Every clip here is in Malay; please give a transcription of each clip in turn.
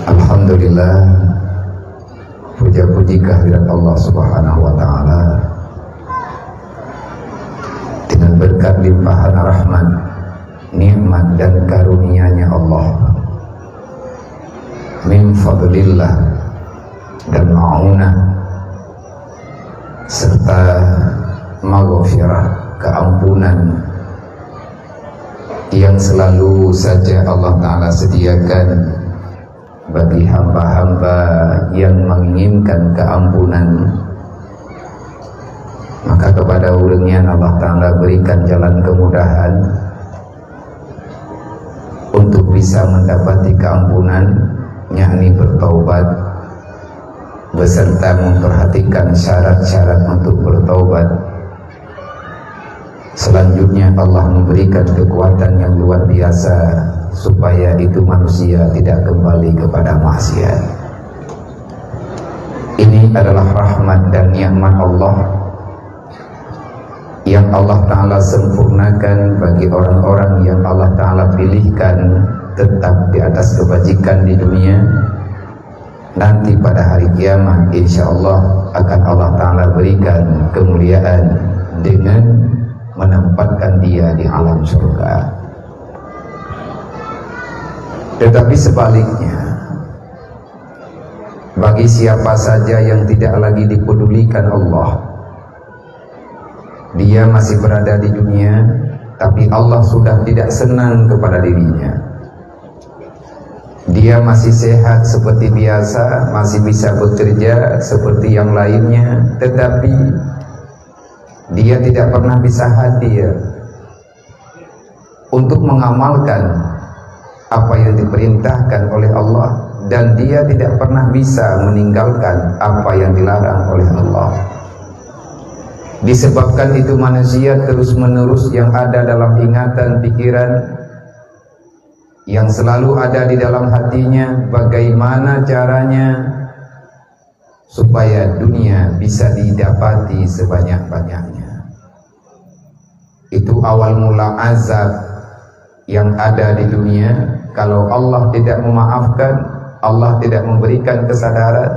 Alhamdulillah, puja-puji kehadirat Allah Subhanahu wa Ta'ala. Dengan berkat limpahan rahmat, nikmat dan karunia-Nya Allah, min fadlillah dan ma'unah, serta maghfirah, keampunan yang selalu saja Allah Ta'ala sediakan bagi hamba-hamba yang menginginkan keampunan. Maka kepada urangnya Allah Ta'ala berikan jalan kemudahan untuk bisa mendapati keampunan, yakni bertaubat beserta memperhatikan syarat-syarat untuk bertaubat. Selanjutnya Allah memberikan kekuatan yang luar biasa supaya itu manusia tidak kembali kepada maksiat. Ini adalah rahmat dan nikmat Allah yang Allah Ta'ala sempurnakan bagi orang-orang yang Allah Ta'ala pilihkan tetap di atas kebajikan di dunia. Nanti pada hari kiamat insya Allah akan Allah Ta'ala berikan kemuliaan dengan menempatkan dia di alam surga. Tetapi sebaliknya, bagi siapa saja yang tidak lagi dipedulikan Allah, dia masih berada di dunia, tapi Allah sudah tidak senang kepada dirinya. Dia masih sehat seperti biasa, masih bisa bekerja seperti yang lainnya, tetapi dia tidak pernah bisa hadir untuk mengamalkan apa yang diperintahkan oleh Allah, dan dia tidak pernah bisa meninggalkan apa yang dilarang oleh Allah. Disebabkan itu manusia terus-menerus yang ada dalam ingatan pikiran, yang selalu ada di dalam hatinya, bagaimana caranya supaya dunia bisa didapati sebanyak-banyaknya. Itu awal mula azab yang ada di dunia. Kalau Allah tidak memaafkan, Allah tidak memberikan kesadaran,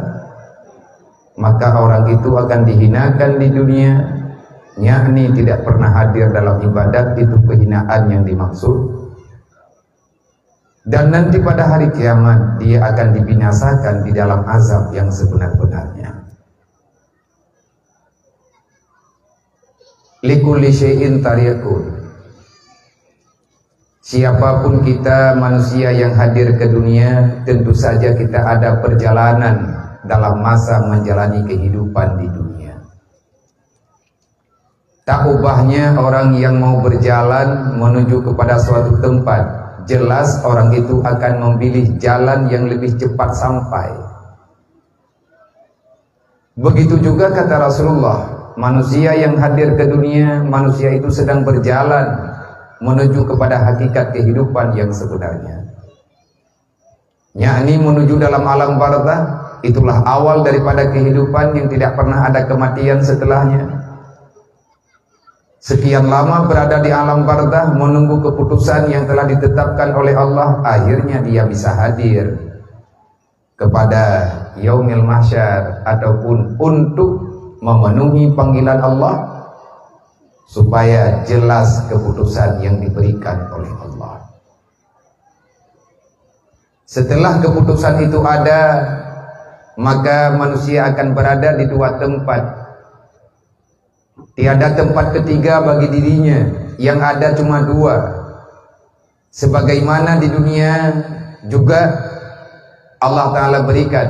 maka orang itu akan dihinakan di dunia, yakni tidak pernah hadir dalam ibadat. Itu kehinaan yang dimaksud. Dan nanti pada hari kiamat dia akan dibinasakan di dalam azab yang sebenar-benarnya. Likulli syai'in tariqun. Siapapun kita manusia yang hadir ke dunia, tentu saja kita ada perjalanan dalam masa menjalani kehidupan di dunia. Tak ubahnya orang yang mau berjalan menuju kepada suatu tempat, jelas orang itu akan memilih jalan yang lebih cepat sampai. Begitu juga kata Rasulullah, manusia yang hadir ke dunia, manusia itu sedang berjalan menuju kepada hakikat kehidupan yang sebenarnya, yakni menuju dalam alam barzakh. Itulah awal daripada kehidupan yang tidak pernah ada kematian setelahnya. Sekian lama berada di alam barzakh menunggu keputusan yang telah ditetapkan oleh Allah, akhirnya dia bisa hadir kepada yaumil mahsyar, ataupun untuk memenuhi panggilan Allah supaya jelas keputusan yang diberikan oleh Allah. Setelah keputusan itu ada, maka manusia akan berada di dua tempat. Tiada tempat ketiga bagi dirinya, yang ada cuma dua. Sebagaimana di dunia juga Allah Ta'ala berikan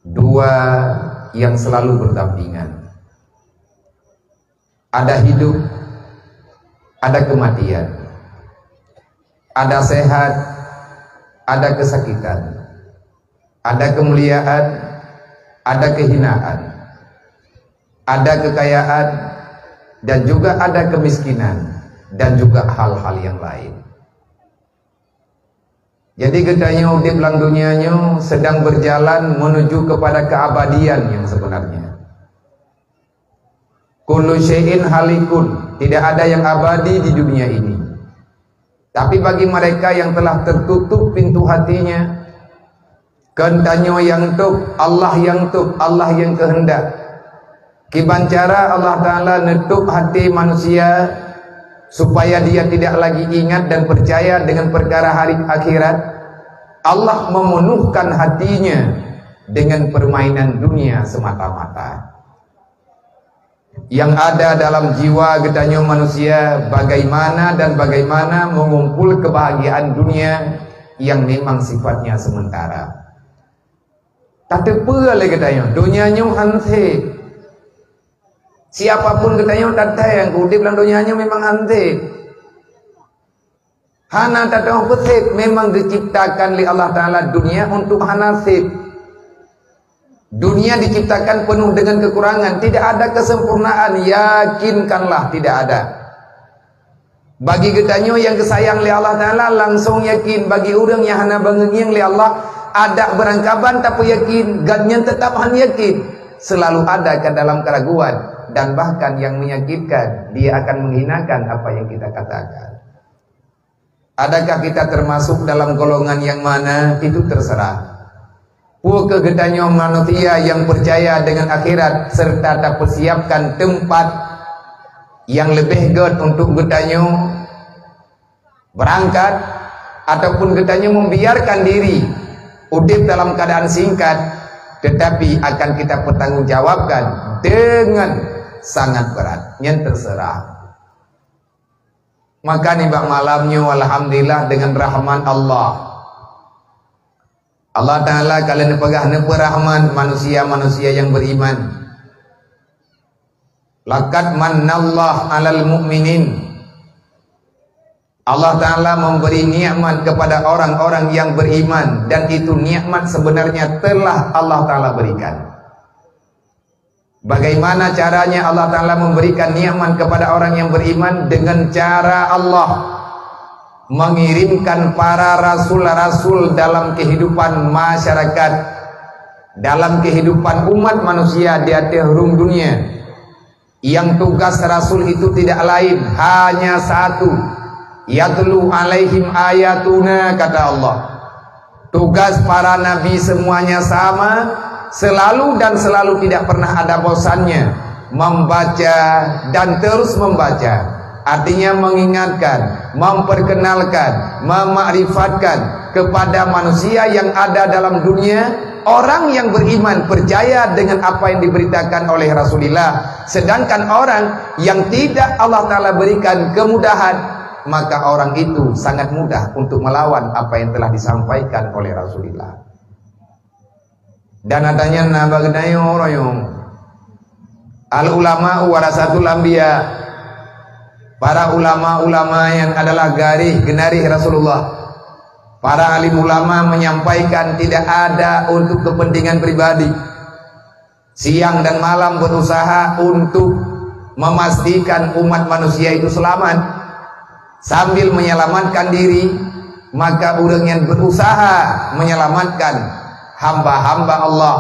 dua yang selalu berdampingan. Ada hidup, ada kematian. Ada sehat, ada kesakitan. Ada kemuliaan, ada kehinaan. Ada kekayaan, dan juga ada kemiskinan, dan juga hal-hal yang lain. Jadi gedanya udip lang dunianya sedang berjalan menuju kepada keabadian yang sebenarnya. Kullu syai'in halikun, tidak ada yang abadi di dunia ini. Tapi bagi mereka yang telah tertutup pintu hatinya, kentanyo yang tuk, Allah yang kehendak. Kiban cara Allah Ta'ala nutup hati manusia supaya dia tidak lagi ingat dan percaya dengan perkara hari akhirat. Allah memenuhkan hatinya dengan permainan dunia semata-mata. Yang ada dalam jiwa getanyo manusia bagaimana mengumpul kebahagiaan dunia yang memang sifatnya sementara. Tak tepa lagi getanyo dunianya hanse. Siapapun getanyo tak yang kudip dalam dunianya memang hanse. Hana tak tahu pesik memang diciptakan oleh Allah Ta'ala dunia untuk hanasib. Dunia diciptakan penuh dengan kekurangan, tidak ada kesempurnaan, yakinkanlah tidak ada. Bagi getanyo yang kesayang oleh Allah Ta'ala langsung yakin. Bagi orang yang hana bangenging oleh Allah ada berangkaban tapi yakin, gadnya tetap hanya yakin. Selalu ada ke dalam keraguan dan bahkan yang menyakitkan dia akan menghinakan apa yang kita katakan. Adakah kita termasuk dalam golongan yang mana itu terserah. Puaka getanyo manusia yang percaya dengan akhirat serta tak persiapkan tempat yang lebih good untuk getanyo berangkat ataupun getanyo membiarkan diri udip dalam keadaan singkat, tetapi akan kita pertanggungjawabkan dengan sangat berat. Yang terserah. Maka nibak malamnya alhamdulillah dengan rahman Allah. Allah Ta'ala kalian pegah nepa rahman manusia-manusia yang beriman. Laqad mannallah 'alal mu'minin. Allah Ta'ala memberi nikmat kepada orang-orang yang beriman, dan itu nikmat sebenarnya telah Allah Ta'ala berikan. Bagaimana caranya Allah Ta'ala memberikan nikmat kepada orang yang beriman? Dengan cara Allah mengirimkan para rasul-rasul dalam kehidupan masyarakat, dalam kehidupan umat manusia di atas ruang dunia. Yang tugas rasul itu tidak lain, hanya satu, yatlu alaihim ayatuna, kata Allah. Tugas para nabi semuanya sama, selalu dan selalu tidak pernah ada bosannya membaca dan terus membaca. Artinya mengingatkan, memperkenalkan, memakrifatkan kepada manusia yang ada dalam dunia. Orang yang beriman percaya dengan apa yang diberitakan oleh Rasulullah. Sedangkan orang yang tidak Allah Ta'ala berikan kemudahan, maka orang itu sangat mudah untuk melawan apa yang telah disampaikan oleh Rasulullah. Dan adanya nabagnayo royong al ulama warasatul anbiya. Para ulama-ulama yang adalah garis genarih Rasulullah, para alim ulama menyampaikan tidak ada untuk kepentingan pribadi. Siang dan malam berusaha untuk memastikan umat manusia itu selamat sambil menyelamatkan diri. Maka orang yang berusaha menyelamatkan hamba-hamba Allah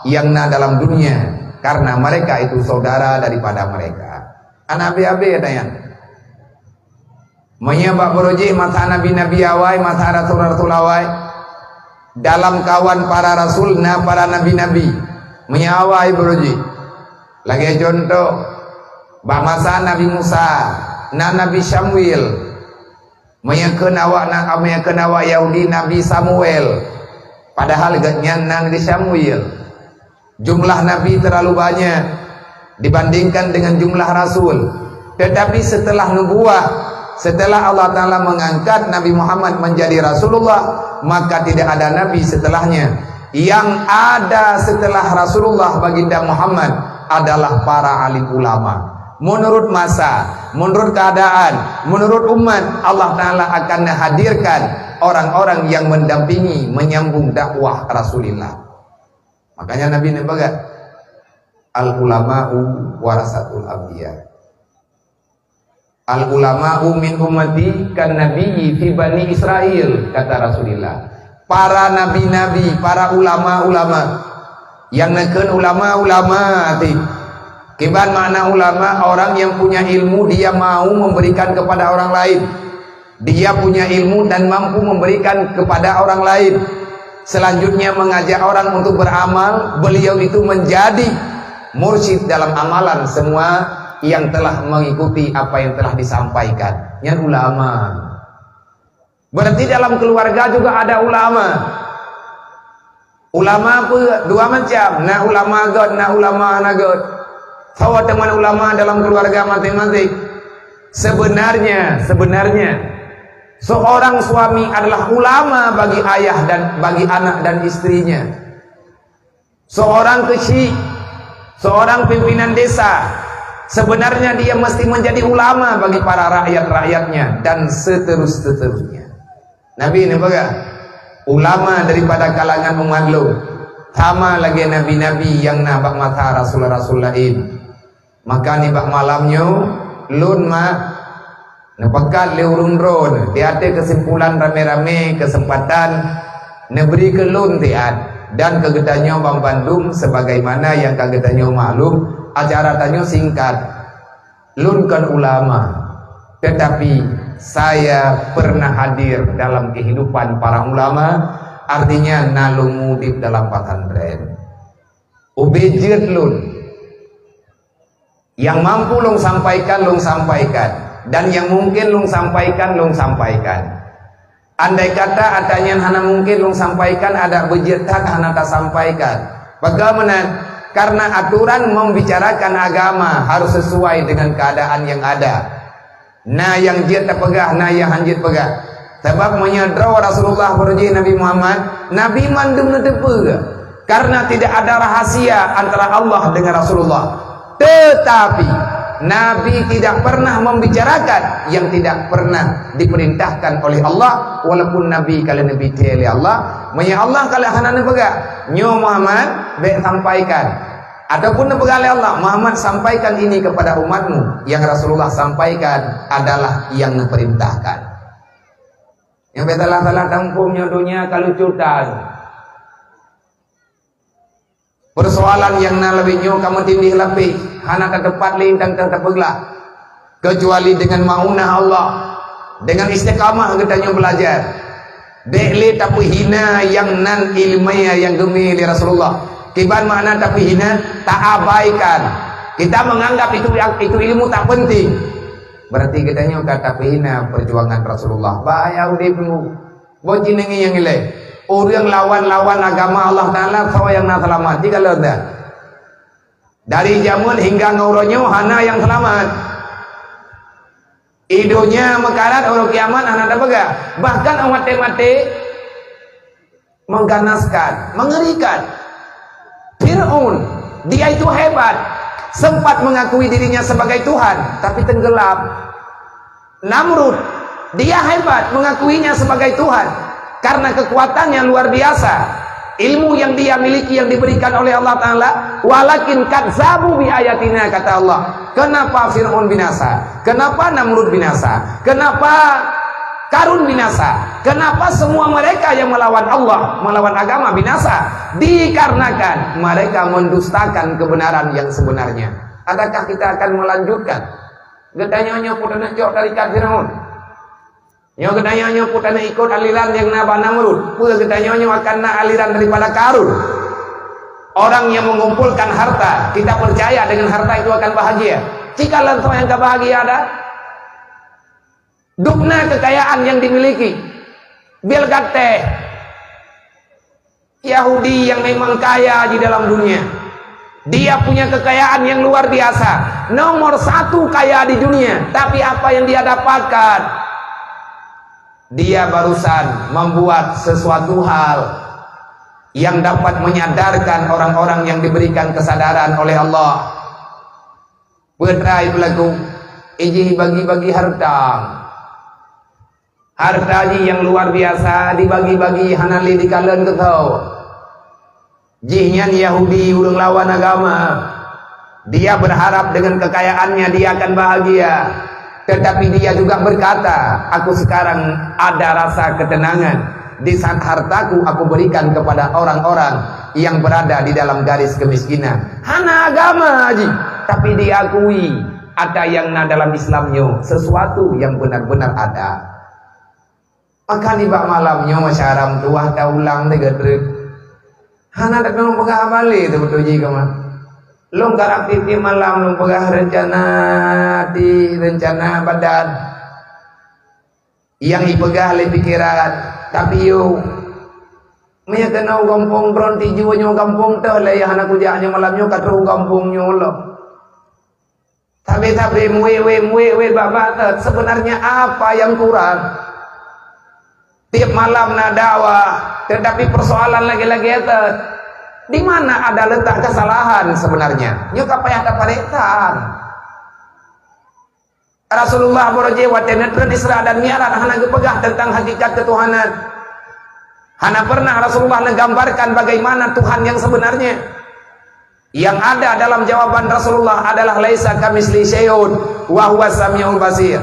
yang ada dalam dunia, karena mereka itu saudara daripada mereka. Anak abi katanya menyebab beruji masa nabi-nabi awai, masa rasul-rasul awai, dalam kawan para rasul na para nabi-nabi menyawai beruji. Lagi contoh masa Nabi Musa na Nabi Samuel, menyakeun awak Yahudi Nabi Samuel, padahal gaknya Nabi Samuel. Jumlah nabi terlalu banyak dibandingkan dengan jumlah rasul. Tetapi setelah nubuah, setelah Allah Ta'ala mengangkat Nabi Muhammad menjadi Rasulullah, maka tidak ada Nabi setelahnya. Yang ada setelah Rasulullah baginda Muhammad adalah para alim ulama. Menurut masa, menurut keadaan, menurut umat, Allah Ta'ala akan hadirkan orang-orang yang mendampingi, menyambung dakwah Rasulullah. Makanya Nabi nembaga al ulama'u warasatul anbiya. Al ulama'u min ummati kan nabiyyi fi bani Israel, kata Rasulullah. Para nabi-nabi, para ulama-ulama yang nekeun ulama-ulama arti kiban makna ulama, orang yang punya ilmu dia mau memberikan kepada orang lain. Dia punya ilmu dan mampu memberikan kepada orang lain. Selanjutnya mengajak orang untuk beramal. Beliau itu menjadi mursyid dalam amalan semua yang telah mengikuti apa yang telah disampaikan. Yang ulama. Berarti dalam keluarga juga ada ulama. Ulama apa? Dua macam. Na ulama God, na ulama anak God. Tahu teman ulama dalam keluarga masing-masing. Sebenarnya seorang suami adalah ulama bagi ayah dan bagi anak dan istrinya. Seorang kesyik, seorang pimpinan desa, sebenarnya dia mesti menjadi ulama bagi para rakyat-rakyatnya dan seterusnya. Nabi ini baga ulama daripada kalangan umat lu. Sama lagi nabi-nabi yang nabak mata rasul-rasul lain. Maka ni bak malamnya lun ma nepekat le urun ron. Dia ada kesimpulan rame-rame kesempatan neberi ke lun tiat dan kegedanyo Bang Bandung sebagaimana yang kegedanyo maklum acara tanyo singkat. Lun kan ulama, tetapi saya pernah hadir dalam kehidupan para ulama, artinya nalung mudip dalam pesantren. Ubejit lun, yang mampu lung sampaikan, dan yang mungkin lung sampaikan. Andai kata adanya hana mungkin lung sampaikan, ada bejit tak hana tak sampaikan. Bagaimana? Karena aturan membicarakan agama harus sesuai dengan keadaan yang ada. Nah yang jid terpegah, nah yang hanjit pegah. Sebab menyedraw Rasulullah berji Nabi Muhammad, Nabi mandum netepega. Karena tidak ada rahasia antara Allah dengan Rasulullah. Tetapi Nabi tidak pernah membicarakan yang tidak pernah diperintahkan oleh Allah. Walaupun Nabi kalau Nabi oleh Allah, menya Allah kalau hana nepega, nyo Muhammad baik sampaikan. Ataupun nepega oleh Allah, Muhammad sampaikan ini kepada umatmu. Yang Rasulullah sampaikan adalah yang diperintahkan. Yang betalah-talah tampungnya dunia kalau cutan. Persoalan yang na lebih nyo kamu tindih lebih hana ke depan lintang tertepeglah. Kecuali dengan maunah Allah, dengan istiqamah kita nyo belajar. Dekli tapi hina yang nan ilmiah yang gemili Rasulullah. Kiban makna tapi hina tak abaikan. Kita menganggap itu ilmu tak penting. Berarti kita nyo kata hina perjuangan Rasulullah. Bahaya udipmu. Bojinengi yang ilai. Orang lawan agama Allah Ta'ala sawa yang nak selamat. Jika lada dari jamun hingga ngauronyo hana yang selamat. Idonya mekarat orang kiamat hana ada bega. Bahkan mati-mati mengganaskan, mengerikan. Fir'aun, dia itu hebat, sempat mengakui dirinya sebagai Tuhan, tapi tenggelam. Namrud, dia hebat, mengakuinya sebagai Tuhan, karena kekuatannya luar biasa. Ilmu yang dia miliki yang diberikan oleh Allah Ta'ala. Walakin kadzabu bi ayatina, kata Allah. Kenapa Fir'aun binasa? Kenapa Namrud binasa? Kenapa Karun binasa? Kenapa semua mereka yang melawan Allah, melawan agama binasa? Dikarenakan mereka mendustakan kebenaran yang sebenarnya. Adakah kita akan melanjutkan? Getanya putana jok tarikat Fir'aun. Nyo getanya putana ikut aliran yang naba Namrud. Pula getanya akan na aliran daripada Karun. Orang yang mengumpulkan harta, kita percaya dengan harta itu akan bahagia. Jika lantai yang gak bahagia ada, dukna kekayaan yang dimiliki. Bill Gates, Yahudi yang memang kaya di dalam dunia. Dia punya kekayaan yang luar biasa, nomor 1 kaya di dunia. Tapi apa yang dia dapatkan? Dia barusan membuat sesuatu hal yang dapat menyadarkan orang-orang yang diberikan kesadaran oleh Allah. Bertrai pelaku iji bagi-bagi harta. Harta yang luar biasa dibagi-bagi hanali dikalen ketau. Jihnya Yahudi urang lawan agama. Dia berharap dengan kekayaannya dia akan bahagia. Tetapi dia juga berkata, aku sekarang ada rasa ketenangan di saat hartaku aku berikan kepada orang-orang yang berada di dalam garis kemiskinan. Hana agama haji, tapi diakui ada yang dalam Islamnya sesuatu yang benar-benar ada. Maka di bak malamnya masyaram tuah ulang tiga trip. Hana tak nong pegah balik tu betul jika mah. Long aktiviti malam long pegah rencana badan. Yang ipegah le pikiran, tapi yo maya kena kampung bronti jiwanya kampung teh le yang anak kujaknya malamnya katru kampungnya lo. Tapi mwe babat sebenarnya apa yang kurang? Tiap malam nadawa, tetapi persoalan lagi-lagi itu di mana ada letak kesalahan sebenarnya? Nyuk apa yang keparetan? Rasulullah boroje watenetran Isra dan Mi'raj hana pegah tentang hakikat ketuhanan. Hana pernah Rasulullah menggambarkan bagaimana Tuhan yang sebenarnya. Yang ada dalam jawaban Rasulullah adalah laisa kamisli syai'un wa huwas samiul basir.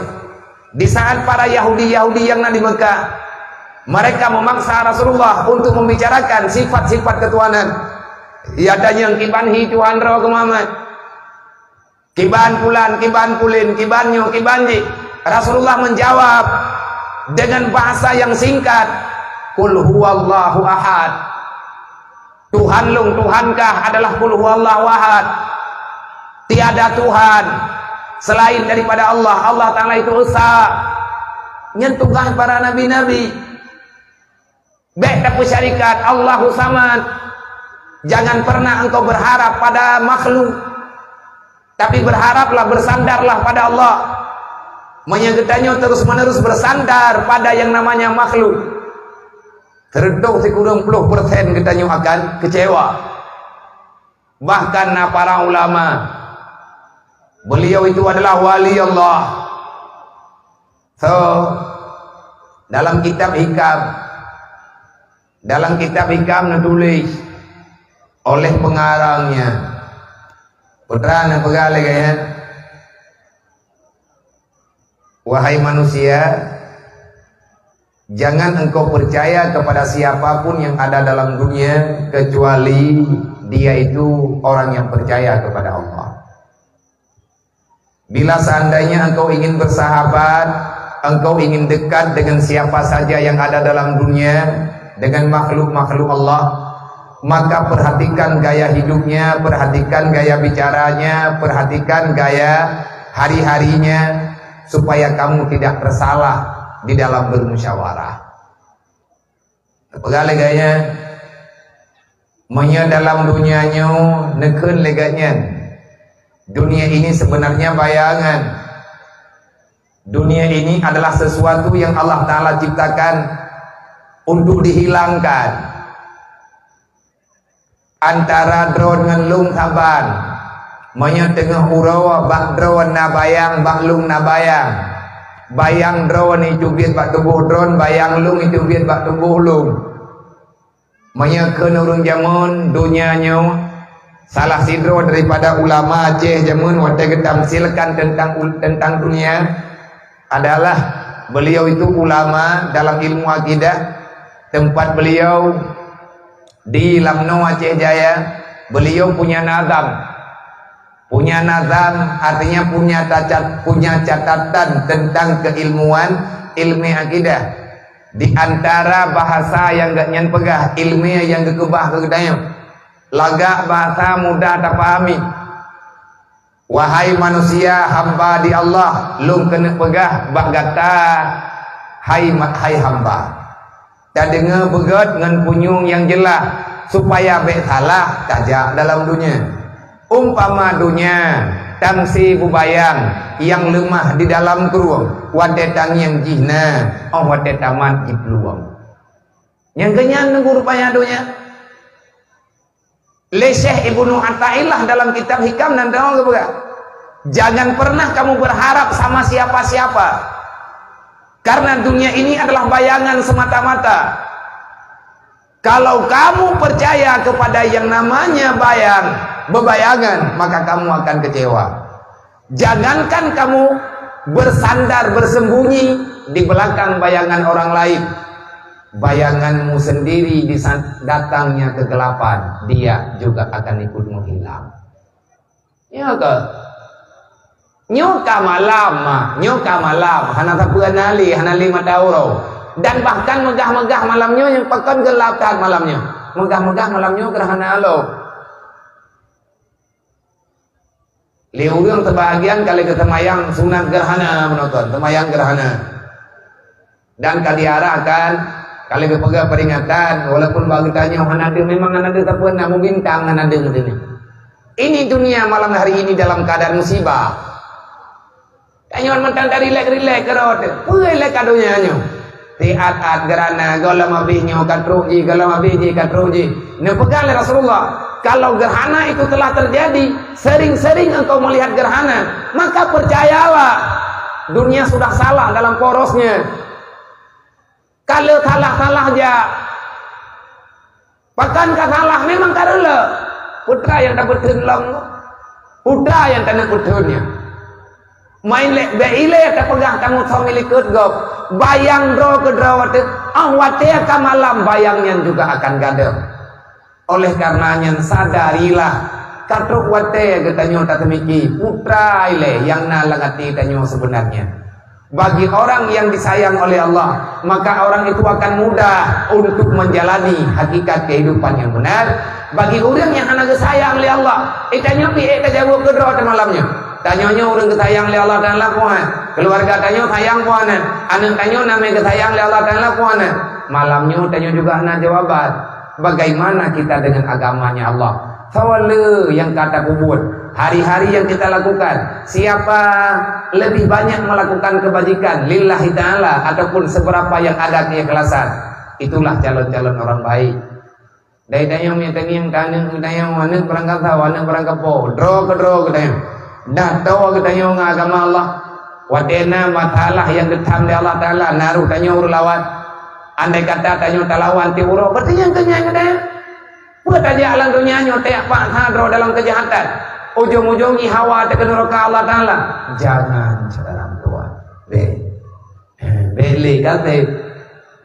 Di saat para Yahudi yang ada di Mekah, mereka memaksa Rasulullah untuk membicarakan sifat-sifat ketuhanan. Iadanya yang kibanhi Tuhan roh Muhammad. Kiban pulan, kiban pulin, kibanyo, kibanji. Rasulullah menjawab dengan bahasa yang singkat. Qul huwallahu ahad. Tuhan lung, Tuhankah adalah qul huwallahu ahad. Tiada Tuhan selain daripada Allah. Allah Ta'ala itu esa. Nyentuhkan para nabi-nabi. Beda syarikat Allahu samad. Jangan pernah engkau berharap pada makhluk, tapi berharaplah, bersandarlah pada Allah. Menyegetanya terus-menerus bersandar pada yang namanya makhluk. Terdentuk sekurang 10% kita akan kecewa. Bahkan para ulama, beliau itu adalah wali Allah. So, dalam kitab hikam menulis oleh pengarangnya putra dan pegala gaya. Wahai manusia, jangan engkau percaya kepada siapapun yang ada dalam dunia kecuali dia itu orang yang percaya kepada Allah. Bila seandainya engkau ingin bersahabat, engkau ingin dekat dengan siapa saja yang ada dalam dunia, dengan makhluk-makhluk Allah, maka perhatikan gaya hidupnya, perhatikan gaya bicaranya, perhatikan gaya hari-harinya, supaya kamu tidak tersalah di dalam bermusyawarah. Pegale gayanya menya dalam dunianya neken leganya. Dunia ini sebenarnya bayangan. Dunia ini adalah sesuatu yang Allah Ta'ala ciptakan untuk dihilangkan. Antara drone dengan lung taban, menya tengah urawa bak drone na bayang, bak lung na bayang. Bayang drone itu biar bak tubuh drone, bayang lung itu biar bak tubuh lung. Menya kenurung jamun dunianya salah sidro daripada ulama Aceh jamun wate getamsilkan tentang dunia adalah beliau itu ulama dalam ilmu akidah. Tempat beliau di Lamno Aceh Jaya, beliau punya nazam. Punya nazam artinya punya catatan tentang keilmuan ilmu akidah. Di antara bahasa yang gak nyan pegah, ilmiah yang kekebah kegedayam, lagak bahasa mudah tak pahami. Wahai manusia hamba di Allah, lung kena pegah bak gata hai hamba. Dan dengar begat dengan punyung yang jelas supaya bek salah tajak dalam dunia. Umpama dunia tamsi bubayang yang lemah di dalam keruang, watetang yang jihna, watetaman ibluang. Yang kenyang nunggu rupanya dunia. Syekh Ibnu Athaillah dalam kitab hikam dan tahu ke? Jangan pernah kamu berharap sama siapa-siapa. Karena dunia ini adalah bayangan semata-mata. Kalau kamu percaya kepada yang namanya bebayangan, maka kamu akan kecewa. Jangankan kamu bersandar, bersembunyi di belakang bayangan orang lain. Bayanganmu sendiri di saat datangnya kegelapan, dia juga akan ikut menghilang. Ya ke? Nyoka malam, hana sapuan nali, hana 5 tahun. Dan bahkan megah-megah malamnya yang pekan gelap kan malamnya. Megah-megah malamnya gerhana Allah. Liurang terbahagian kali ketemayang sunat gerhana menonton, temayang gerhana. Dan kadiarahkan kali kepegah peringatan walaupun bagi tanya hanade memang hanade tak pernah mau bintang hanade ini. Ini dunia malam hari ini dalam keadaan musibah. Tanya mantan dari rilek kerot, puai kadonya nyo. Tiat gerhana galam abinyo katruji galam abiji katruji. Nepegale Rasulullah. Kalau gerhana itu telah terjadi, sering-sering engkau melihat gerhana, maka percayalah dunia sudah salah dalam porosnya. Kalau salah aja, pakankah salah memang karena putra yang dapat tenlong, putra yang tanah putranya. Main lek beile tak pegang kamu family kutgop, bayang dro ke drawat, awatnya kamalam bayangnya juga akan gadel. Oleh karenanya sadarilah katruk wate getanyo tatemiki putra ile yang nalangati tanyo sebenarnya. Bagi orang yang disayang oleh Allah, maka orang itu akan mudah untuk menjalani hakikat kehidupan yang benar. Bagi orang yang anak disayang oleh Allah, itanyo piye kejauh kedro malamnya. Tanyonya orang kesayang oleh Allah Taala puan, keluarga tanyo sayang puanan, anak tanyo namanya kesayang oleh Allah Taala puanan. Malamnya tanyo juga ana jawaban. Bagaimana kita dengan agamanya Allah? Fawale yang kata kubur. Hari-hari yang kita lakukan, siapa lebih banyak melakukan kebajikan lillahi ta'ala ataupun seberapa yang ada keikhlasan, itulah calon-calon orang baik. Dari tayang yang kaneng tayang waneng berangkat waneng berangkat po dro ke tayang dah tahu ke tayang agama Allah wadena matalah yang getam di Allah Ta'ala naruh tayang urlawat. Andai kata tanyo talawan ti uro, berarti yang kenyang ada. Buat aja alam dunia nyo teak pak hadro dalam kejahatan. Ujung-ujung hawa te neraka Allah Taala. Jangan sekarang tua. Beli kate.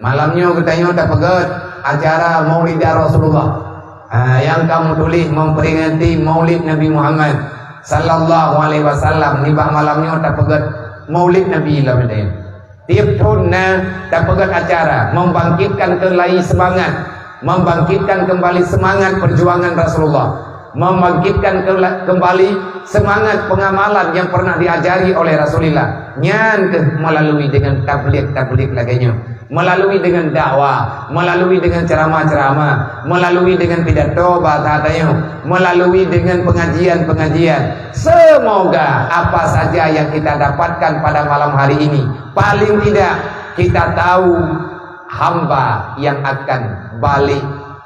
Malamnya ketanyo tak pegat acara Maulid Rasulullah. Yang kamu tulis memperingati Maulid Nabi Muhammad sallallahu alaihi wasallam. Nibah malamnya tak pegat Maulid Nabi lawan. Tiap tahun dan pegang acara membangkitkan kembali semangat, membangkitkan kembali semangat perjuangan Rasulullah, membangkitkan kembali semangat pengamalan yang pernah diajari oleh Rasulullah. Nyan melalui dengan tabligh laganya, melalui dengan dakwah, melalui dengan ceramah-ceramah, melalui dengan pidato bahasa melalui dengan pengajian-pengajian. Semoga apa saja yang kita dapatkan pada malam hari ini, paling tidak kita tahu hamba yang akan balik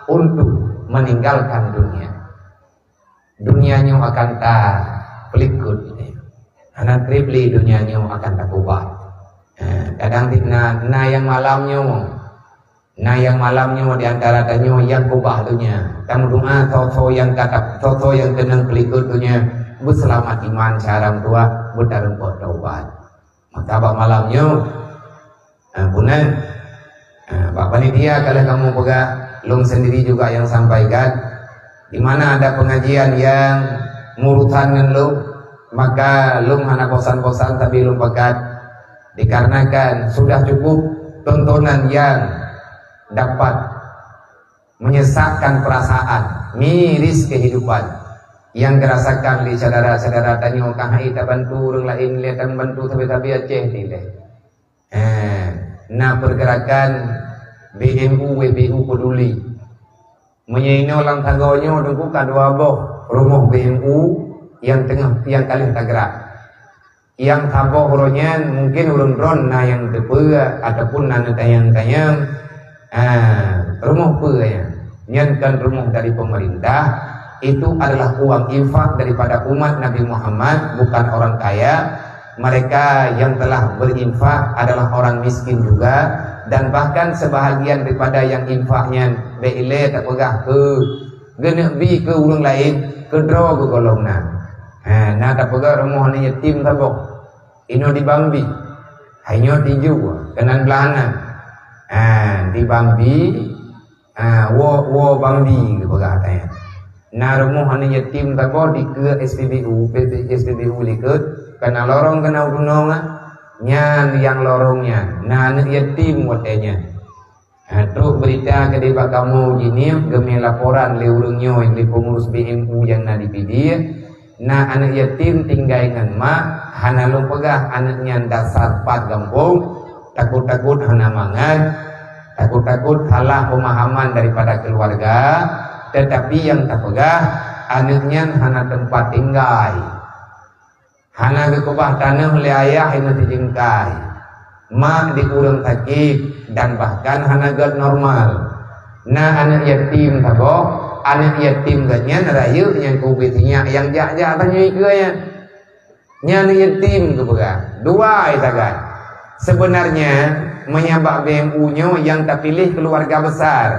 untuk meninggalkan dunia. Dunianya akan tak pelikut, anak tripli dunianya akan tak ubah. Kadang na yang malamnya di antara tanyo yang ubah dunia. Kamu doa toto yang kata toto yang tenang pelikut dunia, berselamat iman sarang tua bertarung taubat. Maka bak malamnya punan Pak Panitia kalau kamu pegang lung sendiri juga yang sampaikan di mana ada pengajian yang murutan dengan lung, maka lung hana bosan-bosan tapi lung pegat dikarenakan sudah cukup tontonan yang dapat menyesakkan perasaan miris kehidupan yang dirasakan di saudara-saudara tanyo kahai tak bantu orang lain lihatkan bantu tapi Aceh tidak. Nah pergerakan BMU WBU peduli menyainau lang tagonyo dengku kadua boh rumah BMU yang tengah tiang kali tak gerak yang taboh uronnya mungkin urun ron na yang depa ataupun nana tayang-tayang rumah pe ya nyankan rumah dari pemerintah itu adalah uang infak daripada umat Nabi Muhammad, bukan orang kaya. Mereka yang telah berinfak adalah orang miskin juga, dan bahkan sebahagian daripada yang infaknya beile tak pegah ke genebi ke urang lain ke draw ke golongna. Nah tak pegah rumah ni yatim tabok ino di Bambi hanya tiju kanan belahanan di Bambi wo Bambi ke pegah tanya. Nah rumah ni yatim tabok di ke SPBU likut karena lorong kena gunung nyan yang lorongnya na anak yatim watenya. Terus berita ke deba kamu jinim gemi laporan le urang nyoy le pengurus BMU yang na dipilih na anak yatim tinggal dengan mak hana long pegah anaknya dasar pat gampung takut-takut hana mangan takut-takut salah pemahaman daripada keluarga, tetapi yang tak pegah anaknya hana tempat tinggal, hana kekubah tanah oleh ayah yang dijengkai, mak dikurang sakit dan bahkan hana gad normal. Nah anak yatim tabo, anak yatim gadnya rayu yang kubitinya yang jak-jak tanya ikutnya, nya anak yatim kepegah dua itagan. Sebenarnya menyabak BMU-nya yang terpilih keluarga besar,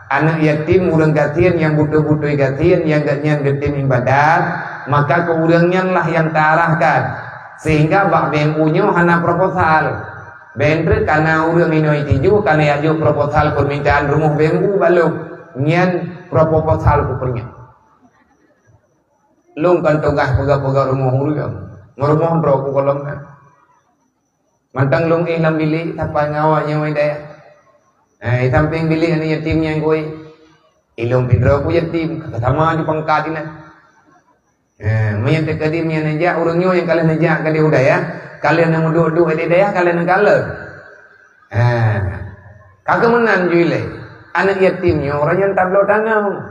anak yatim urang gatian yang butuh-butuh gatian yang gatnya gatim ibadat, maka ke urangnya lah yang terarahkan sehingga bak BMU-nya hana proposal bentre karena urang inoi tiju karena aju proposal permintaan rumah BMU baluk nyan proposal kupernya lung kan togah pegah-pegah rumah urang rumah bro ku kolom kan mantang lung ilam bili tapai ngawaknya way daya samping bili ani yatimnya yang koi ilung pidro ku yatim sama di pangkatina mayan tekadim yang najak urangnya yang kalian najak kali udah ya kalian yang duduk di daya kalian yang kalah kagak menan juile anak yatimnya orang yang tablo tanah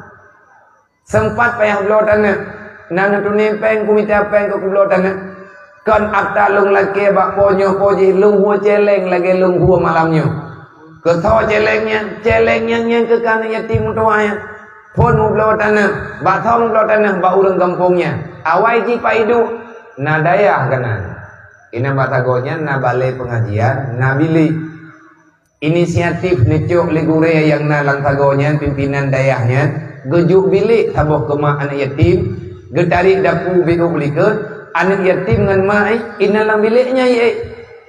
sempat payah blo tanah nana tu nempeng kumita peng ke blo tanah kan akta lung laki bak ponyo poji lung huo celeng lagi lung huo malamnya ke tho celengnya yang ke kana yatim tuanya pon mu blo tanah bak thong blo tanah bak urang kampungnya awai ji paidu nadaya kanan ina batagonya na balai pengajian na bili inisiatif necok legure yang na langtagonya pimpinan dayahnya gejuk bilik taboh ke mak anak yatim gedari dapu biru belikan anak yatim dengan mai inalam biliknya ye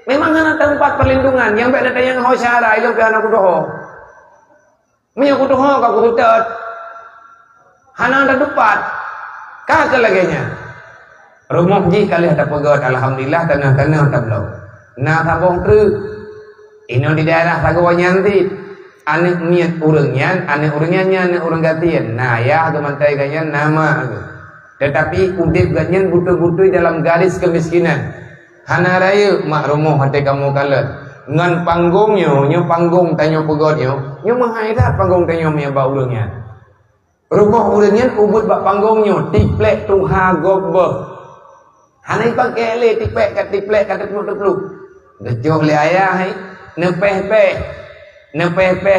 memang hana tempat perlindungan yang baik datang yang hosyara ilang ke anak kudoho punya kudoho ka kuhutat hana ada depat kagak laginya rumah ji kali ada pegat alhamdulillah tanah-tanah tablau na tabong tru ino di daerah Tagawa nanti anak miat urangnya anak urang gatian nah ya gemantai ganyan nama tetapi udip ganyan butuh-butuh dalam garis kemiskinan hana raya mak rumah hati kamu kalah ngan panggungnya nyo panggung tanyo pegatnya nyo menghairat panggung tanyo mia ba urangnya rumah urangnya ubud bak panggungnya tiplek tuha gobeh hana ipakai le tiplek kata peluk-peluk gejok le ayah nepeh-peh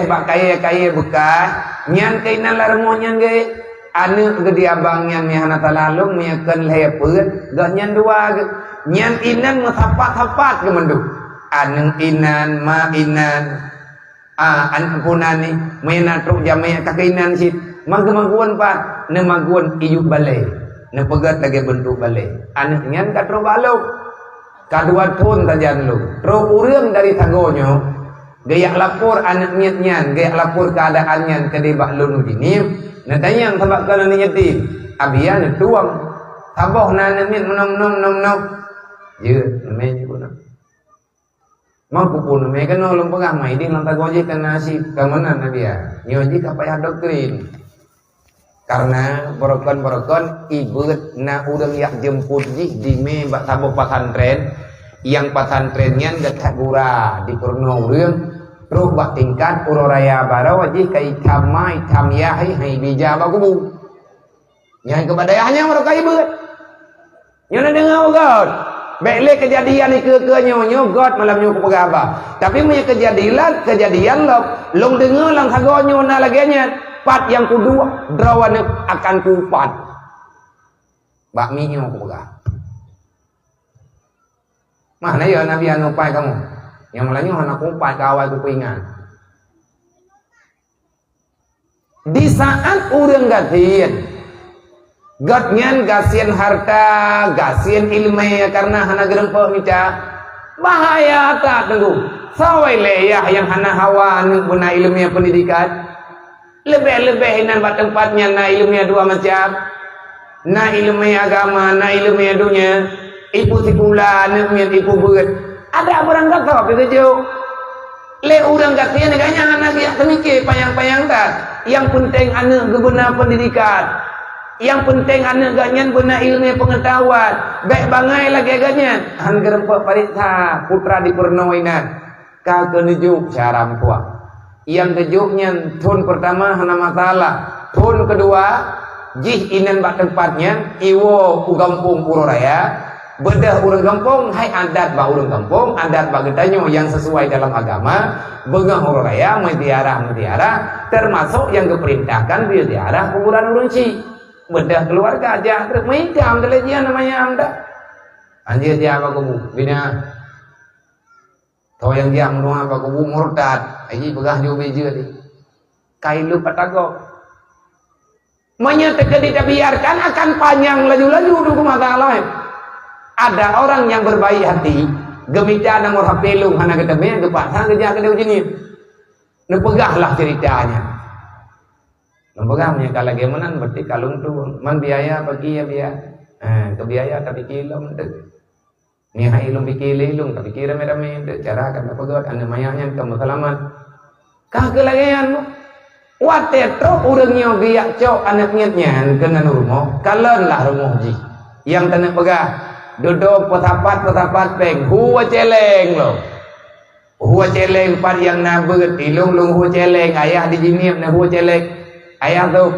bak kaya bekas nyan kainan larmo nyan ge anu gede abang nyan mi hana talalung mi akan lepeut gak nyan dua ge nyan inan matapat-tapat ke mendu anu inan ma inan an punani mena truk jamai kakainan sit mag-maguan pa ne maguan iyuk balai ne pegat lagi bentuk balai anu nyan katro baluk kadua tun tajan lu tro urang dari tagonyo gaya lapor anak niatnya gaya lapor keadaannya ke debak lu gini natanya yang tabak kana ni yatim abian tuang taboh nana min nom ye namanya guna mampu pun me kan ulung pegah mai di lang tagoje kana si kamanan nabia nyoji ka payah doktrin karena borokon ibut na urang yak jemput ji di me bak taboh pesantren yang pesantrennya dekat gura di Purno urang terus bak tingkat uro raya bara wajih kai tamai tamyahi hai bija bagubu nyai kebadayahnya mereka ibut nyona dengar god belek kejadian ke nyo god malam nyo pegaba tapi punya kejadian long dengar lang hagonyo na lagenya pat yang kedua drawan akan kupat bakmi nyo pegaba mana ya nabi anu pai kamu yang mulanya anak kumpat kawai kupingan di saat urang gatian gatnyan gasian harta gasian ilmu karena hana gerempek mica bahaya tak tunggu sawai leyah yang hana hawa guna ilmu pendidikan lebih hinan bat tempatnya na ilmu dua macam na ilmu agama na ilmu dunia ibu tikula anak ibu berat Ada orang kata begitu. Le orang katanya neganya anak yang temike payang-payang tak. Yang penting anak guna pendidikan. Yang penting anak ganyan guna ilmu pengetahuan. Baik bangai lagi ganyan. Angger parita putra dipurnoinan. Ka kenujuk caram tua. Yang kejuknya tun pertama hana masalah. Tun kedua jih inan bak tempatnya iwo ugampung puro raya. Bedah urang kampung, hai adat ba urang kampung, adat ba getanyo yang sesuai dalam agama, bengah urang raya, mutiara, termasuk yang diperintahkan mutiara kuburan urang ci. Bedah keluarga aja, terus meikam delejian namanya anda. Anjir dia apa kubu, bina. Tahu yang dia menua apa kubu murtad, aji begah jo beja di. Kailu patagok. Menyatakan tidak biarkan akan panjang laju-laju dulu masalah. Ada orang yang berbaik hati, gemita nomor HP lu, mana ketemu, gepak kerja ke dia jenis. Nepegahlah ceritanya. Nepegahnya kalau gimana, berarti kalung tu, man biaya bagi ya biaya, kebiaya tapi kilom tu. Ni hai ilum pikir ilum, tapi kira merame tu, cara kan nepegah, ane mayanya kamu selamat. Kah kelagian, watetro urangnya biak cok anaknya kena rumah, kalon lah rumah ji, yang tanah pegah. Duduk petapat peng huwa celeng lo. Huwa celeng par yang nabet ilung lung huwa celeng ayah di jinip na huwa celeng. Ayah tu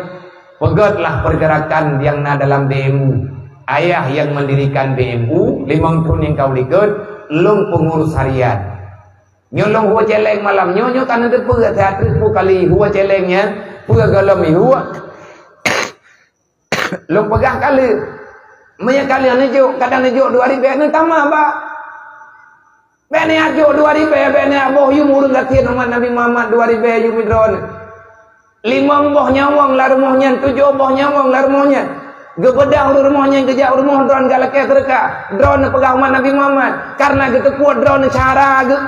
pegatlah pergerakan yang na dalam BMU. Ayah yang mendirikan BMU 5 tahun yang kau ikut lung pengurus harian. Nyolong huwa celeng malam nyo kan ada pegat satu kali huwa celengnya pegat galam huwa. Lung pegang kali Maya kalian nejuk, kadang nejuk 2 ribu, ni tamah ba. Bene ajuk 2 ribu, bene aboh yu murung latihan umat Nabi Muhammad 2 ribu yu midron. 5 boh nyawang lah rumahnya, 7 boh nyawang lah rumahnya. Gebedah rumahnya, gejak rumah drone galaknya terka. Drone pegang umat Nabi Muhammad. Karena gitu kuat drone cara ge.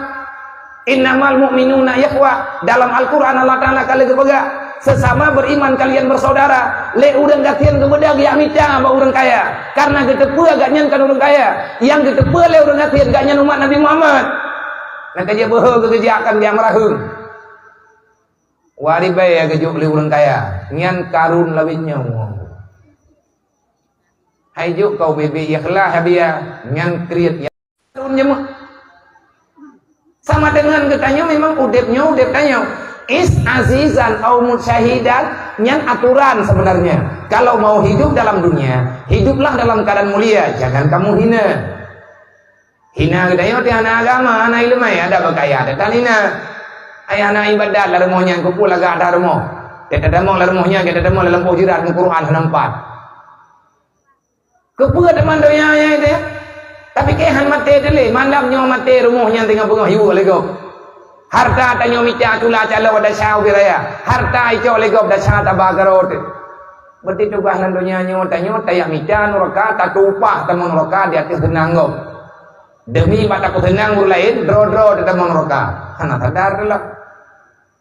Innamal mu'minuna yakhwa. Dalam Al-Quran Allah Ta'ala kali kepegang. Sesama beriman kalian bersaudara. Le urang gatian kebedah ya mita ba urang kaya. Karena getepu agak nyan kan urang kaya. Yang getepu le urang gatian gak nyan umat Nabi Muhammad. Nak kerja beuh kegejakan dia merahung. Wari bae ya gejuk le urang kaya. Nyan karun lawitnya. Hai juk kau bebe ikhlas habia nyan kriet ya. Karun jemu. Sama dengan ketanya memang udep tanya. Is azizan au mutsyahidan yang aturan sebenarnya. Kalau mau hidup dalam dunia, hiduplah dalam keadaan mulia, jangan kamu hina. Hina kedayo ti anak agama, anak ilmu ada bakaya, ada talina. Ayah anak ibadat la remohnya kumpul agak ada remoh. Kita demong la remohnya, kita demong dalam pojirat Al-Qur'an 64. Kepuga teman doya ya itu. Tapi kehan mate dele, mandam nyo mate remohnya tengah bunga hiu lego. Harta tanyo mica tula calo wada syau biraya. Harta ico legop da syata bagarot. Berarti tugah lan dunia nyo tanyo tayak mica nuraka tatupah tamun nuraka di atas tenanggop. Demi mata ku tenang lain dro tamun nuraka. Kana sadar lah.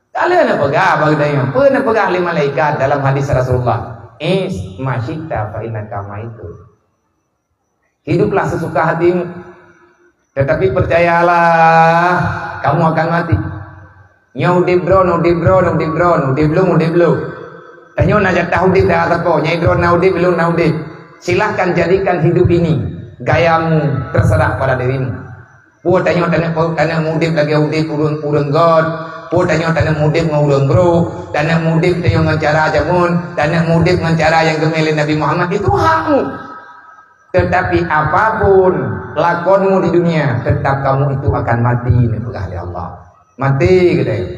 Kalian apa gak bagi tanyo? Pernah pegah 5 malaikat dalam hadis Rasulullah. Is masyita fa innaka maitu. Hiduplah sesuka hatimu. Tetapi percayalah kamu akan mati. Nyau dibro. Tanyo najat tahu dib dah atako. Nyai dro naudib belum naudib. Silahkan jadikan hidup ini gayamu terserah pada dirimu. Puat tanyo tanah mudib lagi udib urang god. Puat tanyo tanah mudib ngurang bro. Tanah mudib tanyo ngancara jamun. Tanah mudib ngancara yang gemelin Nabi Muhammad itu hakmu. Tetapi apapun lakonmu di dunia, tetap kamu itu akan mati nih oleh Allah. Mati gitu.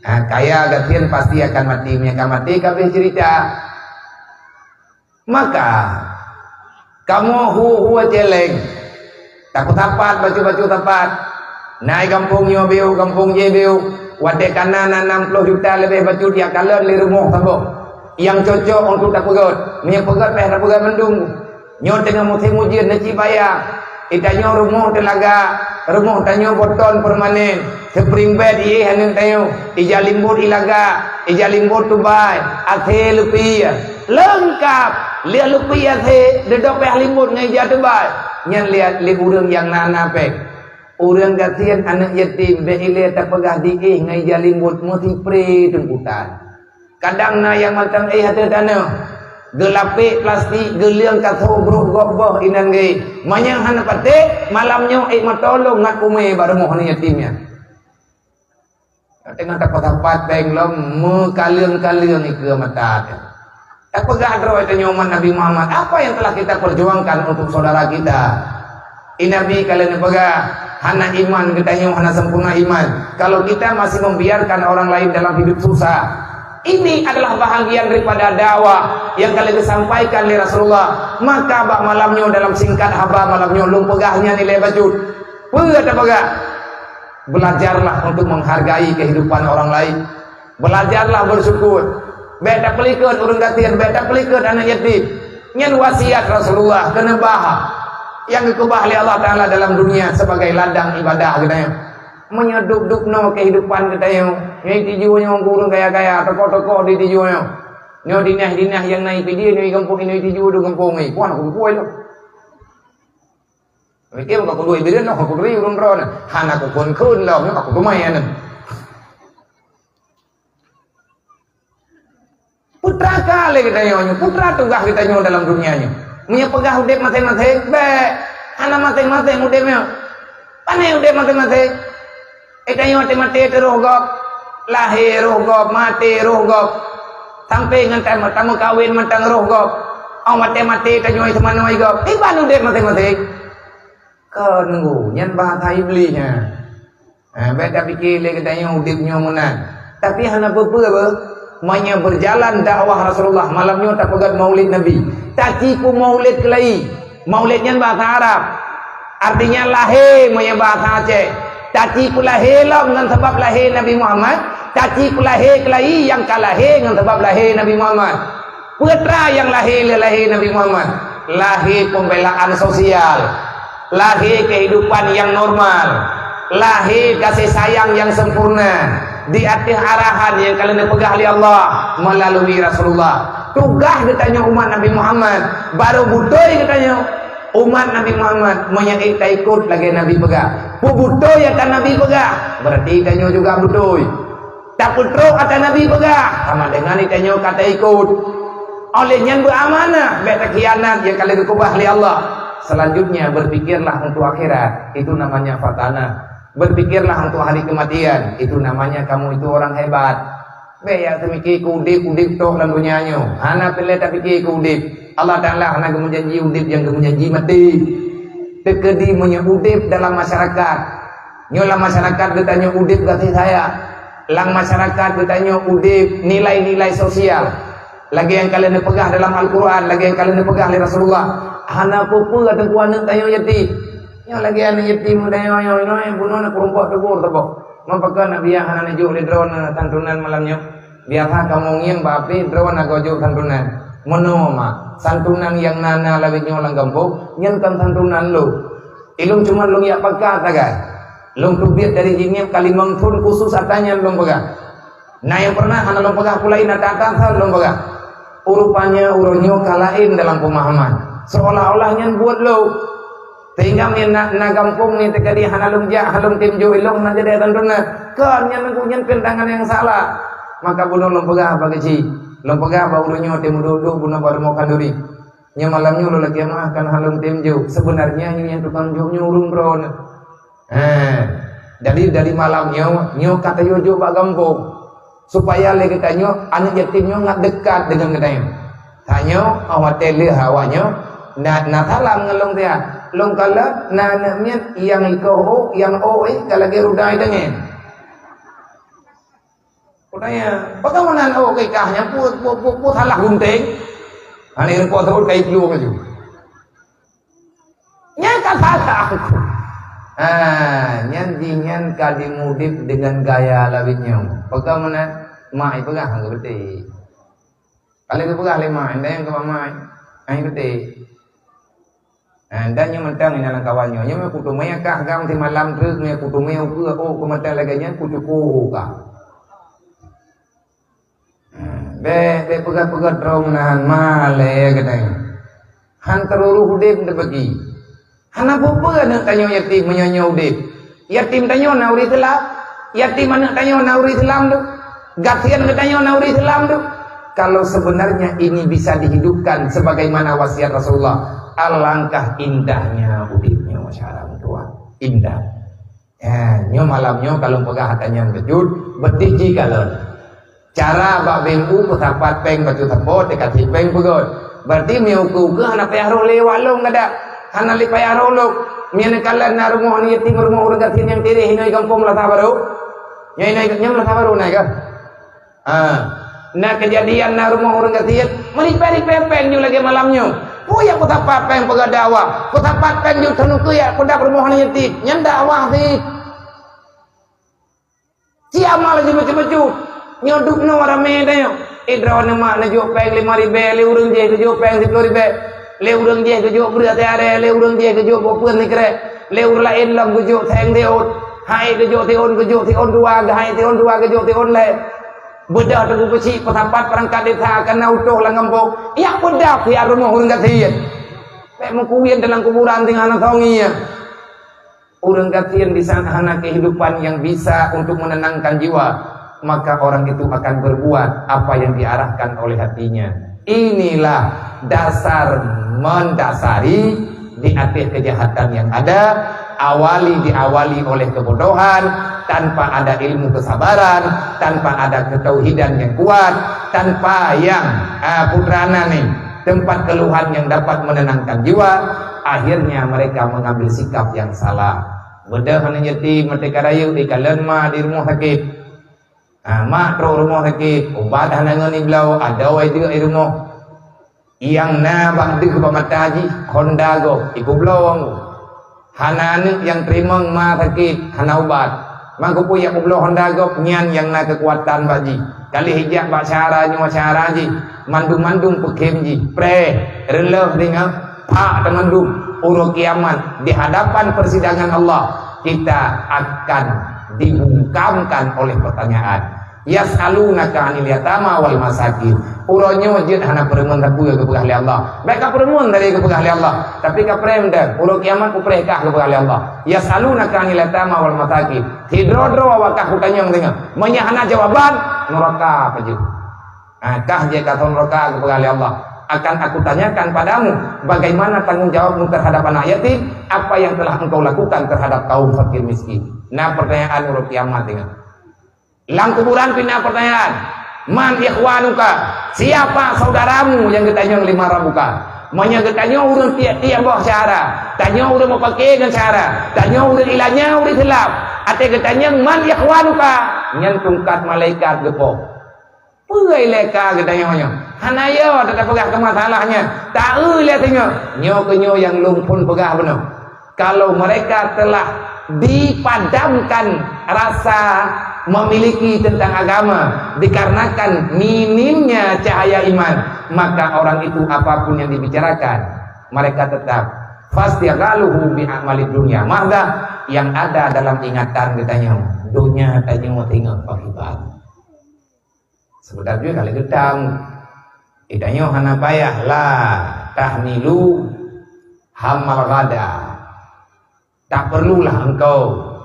Nah, kaya gatian pasti akan mati, akan mati kabeh cerita. Maka kamu huwa celeng. Takut tapat baju tapat. Naik kampung nyobeu, kampung jebeu. Wate kanan 60 juta lebih baju dia kalon li rumah tambok. Yang cocok untuk tak pegot. Nya pegot peh tak pegot mendung. Nyo tengah musim ujian na Cibaya. Itanyo rumah telaga, rumah tanyo boton permanen. Spring bed iye haneng tayo. Ija limbur ilaga, ija limbur tubai, athe lupia. Lengkap. Lihat lupia athe, dedok peh limbur ngai ja tubai. Nyan lihat liburung yang nana pek. Orang katian anak yatim beile tak pegah diih ngai jalimbut mesti pre tungkutan. Kadang na yang matang hata dana. Gelape plastik geliang katho bro goboh inan ge. Manyang hana pate malamnya matolong ngat kume baremo hana yatimnya. Tengah tapat-tapat benglom mekaliang-kaliang ke mata. Tak pegah dro itu nyoman Nabi Muhammad. Apa yang telah kita perjuangkan untuk saudara kita? Nabi kalian pegah hana iman kita hana sempurna iman. Kalau kita masih membiarkan orang lain dalam hidup susah, ini adalah bahagian daripada dakwah yang kalian disampaikan oleh Rasulullah. Maka bak malamnya dalam singkat haba malamnya lung pegahnya nilai bajut. Pegah. Belajarlah untuk menghargai kehidupan orang lain. Belajarlah bersyukur. Beda pelikut urang katian, beda pelikut anak yatim. Nyan wasiat Rasulullah kena bahas yang dikubah oleh Allah Ta'ala dalam dunia sebagai ladang ibadah kita yang menyeduk-duk kehidupan kita yang tijunya orang kurung kaya-kaya toko-toko di tijunya nyo dinah-dinah yang naik video nyo kampung ini tiju do kampung ni kuan aku kuai lo mikir aku duit bidan lo aku beri urun ron han aku pun kun lo aku lumayan putra kali kita nyo putra tunggah kita nyo dalam dunianya punya pegah udep mate-mate be ana mate-mate udepnya pane udep mate-mate etayo mate-mate terogok lahir rogok mati rogok sampai ngan tamu kawin mentang rogok au mate-mate tanyo semana igop iban udep mate-mate kenunggu nyan bahasa iblisnya beda pikir le ketanyo udepnya menan tapi hana bepe Manya berjalan dakwah Rasulullah malamnya tak pegat maulid Nabi. Tak cipu maulid kelai. Maulidnya bahasa Arab. Artinya lahir manya bahasa Aceh. Tak cipu lahir lah dengan sebab lahir Nabi Muhammad. Tak cipu lahir kelai yang kalahir dengan sebab lahir Nabi Muhammad. Putra yang lahir Nabi Muhammad. Lahir pembelaan sosial. Lahir kehidupan yang normal. Lahir kasih sayang yang sempurna. Di atas arahan yang kalian pegang oleh Allah melalui Rasulullah. Tugas ditanya umat Nabi Muhammad baru butuh ditanya umat Nabi Muhammad menyai ikut lagi Nabi pegang. Butuh ya kan Nabi pegang berarti ditanya juga butuh. Tak putra kata Nabi pegang sama dengan ditanya kata ikut. Olehnya beramanah beta khianat yang kalian dikubah oleh Allah. Selanjutnya berpikirlah untuk akhirat, itu namanya fatana. Berpikirlah untuk hari kematian, itu namanya kamu itu orang hebat. Beya semikir udip tok dalam dunianya. Hana pilih tak fikir udip. Allah Ta'ala hana menjanji udip yang menjanji mati. Tekedi menyudip dalam masyarakat. Nyolah masyarakat bertanya udip kasih saya. Lang masyarakat bertanya udip nilai-nilai sosial. Lagi yang kalian pegang dalam Al-Quran, lagi yang kalian pegang oleh Rasulullah. Hana pupu atau kuana tanya yatim. Yang lagi anak yatim muda yang bunuh nak perempuan tegur tebok. Mampakah Nabi yang anak juk di drone santunan malamnya. Biasa kamu ngiem bapi drone nak juk santunan. Menoma santunan yang nana lagi nyolang kampung nyenkan santunan lu. Ilung cuma lu ya pakai tagai. Lung tubiat dari jingim kalimang tun khusus atanya lung pegang. Nah yang pernah anak lung pegang pulai natatan lung pegang. Urupanya uronyo kalain dalam pemahaman. Seolah-olahnya buat lu. Sehingga na kampung ni tekadi halum tim jo ilong na jadi tanduna kan yang mengkunyan pendangan yang salah maka bunuh lompegah bagi ci lompegah bau dunyo tim duduk bunuh baru mau kanduri nya malamnya lo lagi makan halum tim jo sebenarnya yang tukang jo nyurung bron jadi dari malamnya nyo kata yo jo bak kampung supaya lagi tanyo anak yatimnya nggak dekat dengan katanya tanyo awat tele hawanya na salam ngelong dia long kala na mian yang iko yang kalagi rudai dengan kudanya bagaimana kay kahnya put halah gunting ani rin po tawul kay plu kayo nyan kata aku nyan dinyan kadimudip dengan gaya lawinyo bagaimana mai pagah ang gabati kali ko pagah lima anda yang kamamay ay gabati dan yang mentang ini dalam kawannya, yang kutumaya kah gam di malam terus, yang kutumaya kementerian lagi kucuku kah. Be pegat rong nahan male katanya. Han teruru udip bagi. Han apa nak tanya yatim menyanyi udip. Yatim tanyo nauri Islam, yatim anak tanyo nauri Islam tu, gatian tanyo nauri Islam tu. Kalau sebenarnya ini bisa dihidupkan sebagaimana wasiat Rasulullah, alangkah indahnya udipnya masyarakat tua. Indah. Nyo malamnya kalau pegah hatanya kejut, betiji kalau. Cara bak bengku petapat peng batu tepot dekat peng pegot. Berarti miuku ke anak payah role walong kada. Hana li payah rolok. Mian kalan na rumah ni yatim rumah urang gatin yang tireh hinai kampung lah baru. Nyai nyam lah baru naik ke. Nah kejadian na rumah orang katian melipari pempeng nyu lagi malamnya. Puya kota papeng pegah dakwah. Kota papeng nyu tanuku ya kuda rumah ni yatim. Nyan dakwah sih. Siapa lagi macam-macam. Nyoduk no rame dah. Idrawan mak na jual peng 5,000, le urang je ke jual peng 10,000. Le urang je ke jual berat ada, le urang je ke jual popun ni kere. Le urang lain lam ke jual thang deot. Hai ke jual tion dua, hai tion dua ke jual tion le. Bedah tu kecil petapat perangkat desa kena utuh lah ngambok. Ya bedah pihak rumah orang katian. Pek mukuin dalam kuburan tinggal anak songi ya. Orang katian di sana anak kehidupan yang bisa untuk menenangkan jiwa, maka orang itu akan berbuat apa yang diarahkan oleh hatinya. Inilah dasar mendasari di atas kejahatan yang ada. Diawali oleh kebodohan, tanpa ada ilmu kesabaran, tanpa ada ketauhidan yang kuat, tanpa yang putrana nih tempat keluhan yang dapat menenangkan jiwa. Akhirnya mereka mengambil sikap yang salah. Bedah hanya yatim merdeka raya di kalian mah di rumah sakit. Mak tro rumah sakit, ubat hana ngani belau ada wai dia di rumah. Yang na bakdi ke pamataji Honda go iku belau. Hana yang terima ma sakit hana ubat. Mangko punya kublo Honda go nyan yang na kekuatan baji. Kali hijab bak cara nyu cara ji. Mandung pekem ji. Pre relef dengan pak temandung urut kiamat di hadapan persidangan Allah kita akan dibungkamkan oleh pertanyaan. Yas'alunaka 'anil yatama wal masakin. Uronyo jid hana peremun tabu ke pegah Allah. Baik ka peremun dari ke pegah Allah, tapi ka premda urut kiamat ku prehkah ke pegah Allah. Yas'alunaka 'anil yatama wal masakin. Hidrodro awakah ku tanyong tengah. Menyahana jawaban neraka peju. Kah je kata neraka ke pegah Allah. Akan aku tanyakan padamu bagaimana tanggung jawabmu terhadap anak yatim, apa yang telah engkau lakukan terhadap kaum fakir miskin. Nah pertanyaan urut kiamat tengah. Lang kuburan pindah pertanyaan. Man ikhwanuka? Siapa saudaramu yang ditanya 5 ka? Manya ditanya urang tiap-tiap bah cara. Tanya urang mau pakai dengan cara. Tanya urang ilahnya urang hilap. Ate ditanya man ikhwanuka? Nyan tungkat malaikat gepok. Puai leka ditanya manya. Hanaya tak pegah ke masalahnya. Tak le tanya. Nyo ke nyo yang lumpun pegah benar. Kalau mereka telah dipadamkan rasa memiliki tentang agama dikarenakan minimnya cahaya iman, maka orang itu apapun yang dibicarakan mereka tetap fastiaghaluhu bi amalid dunya. Maka yang ada dalam ingatan ditanya dunia tanya mau tinggal pakibat. Sebenarnya kali gedang ditanya hana payah lah tahmilu hamal gada. Tak perlulah engkau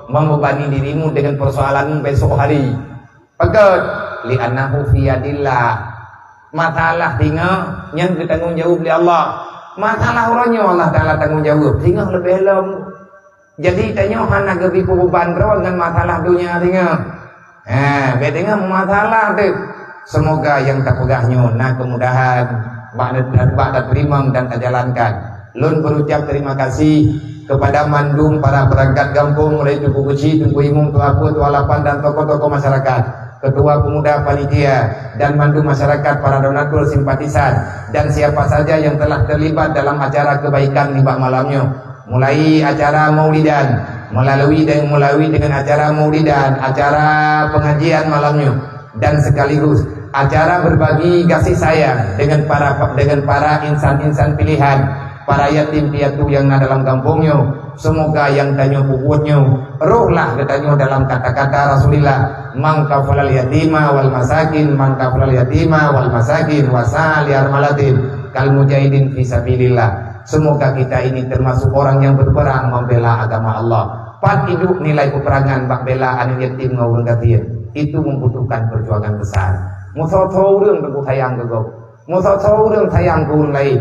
membebani dirimu dengan persoalanmu besok hari. Pegat li'annahu fiyadillah. Masalah tinggal yang bertanggung jawab oleh Allah. Masalah orangnya Allah Ta'ala tanggung jawab. Tinggal lebih lem. Jadi tanya hana gebi beban dengan masalah dunia tinggal. Bedanya masalah tu. Semoga yang tak pegahnya nak kemudahan ba'da terima dan terjalankan. Lun berucap terima kasih kepada mandum para perangkat kampung mulai Tuku Kecil, Tuku Imum, Tua Pu, Tua Lapan dan tokoh-tokoh masyarakat, ketua pemuda panitia dan mandum masyarakat, para donatur simpatisan dan siapa saja yang telah terlibat dalam acara kebaikan di malamnya, mulai acara maulidan, melalui dengan acara maulidan, acara pengajian malamnya dan sekaligus acara berbagi kasih sayang dengan para insan-insan pilihan, para yatim piatu yang ada dalam kampungnya. Semoga yang tanya puputnya rohlah katanya dalam kata-kata Rasulullah, man kafalal yatima wal masakin, man kafalal yatima wal masakin wasali armalatin kal mujahidin fi sabilillah. Semoga kita ini termasuk orang yang berperang membela agama Allah. Pat hidup nilai peperangan bak bela anak yatim ngau katir. Itu membutuhkan perjuangan besar. Musau-sau urang tengku sayang ke kau. Musau-sau urang sayang ke urang lain.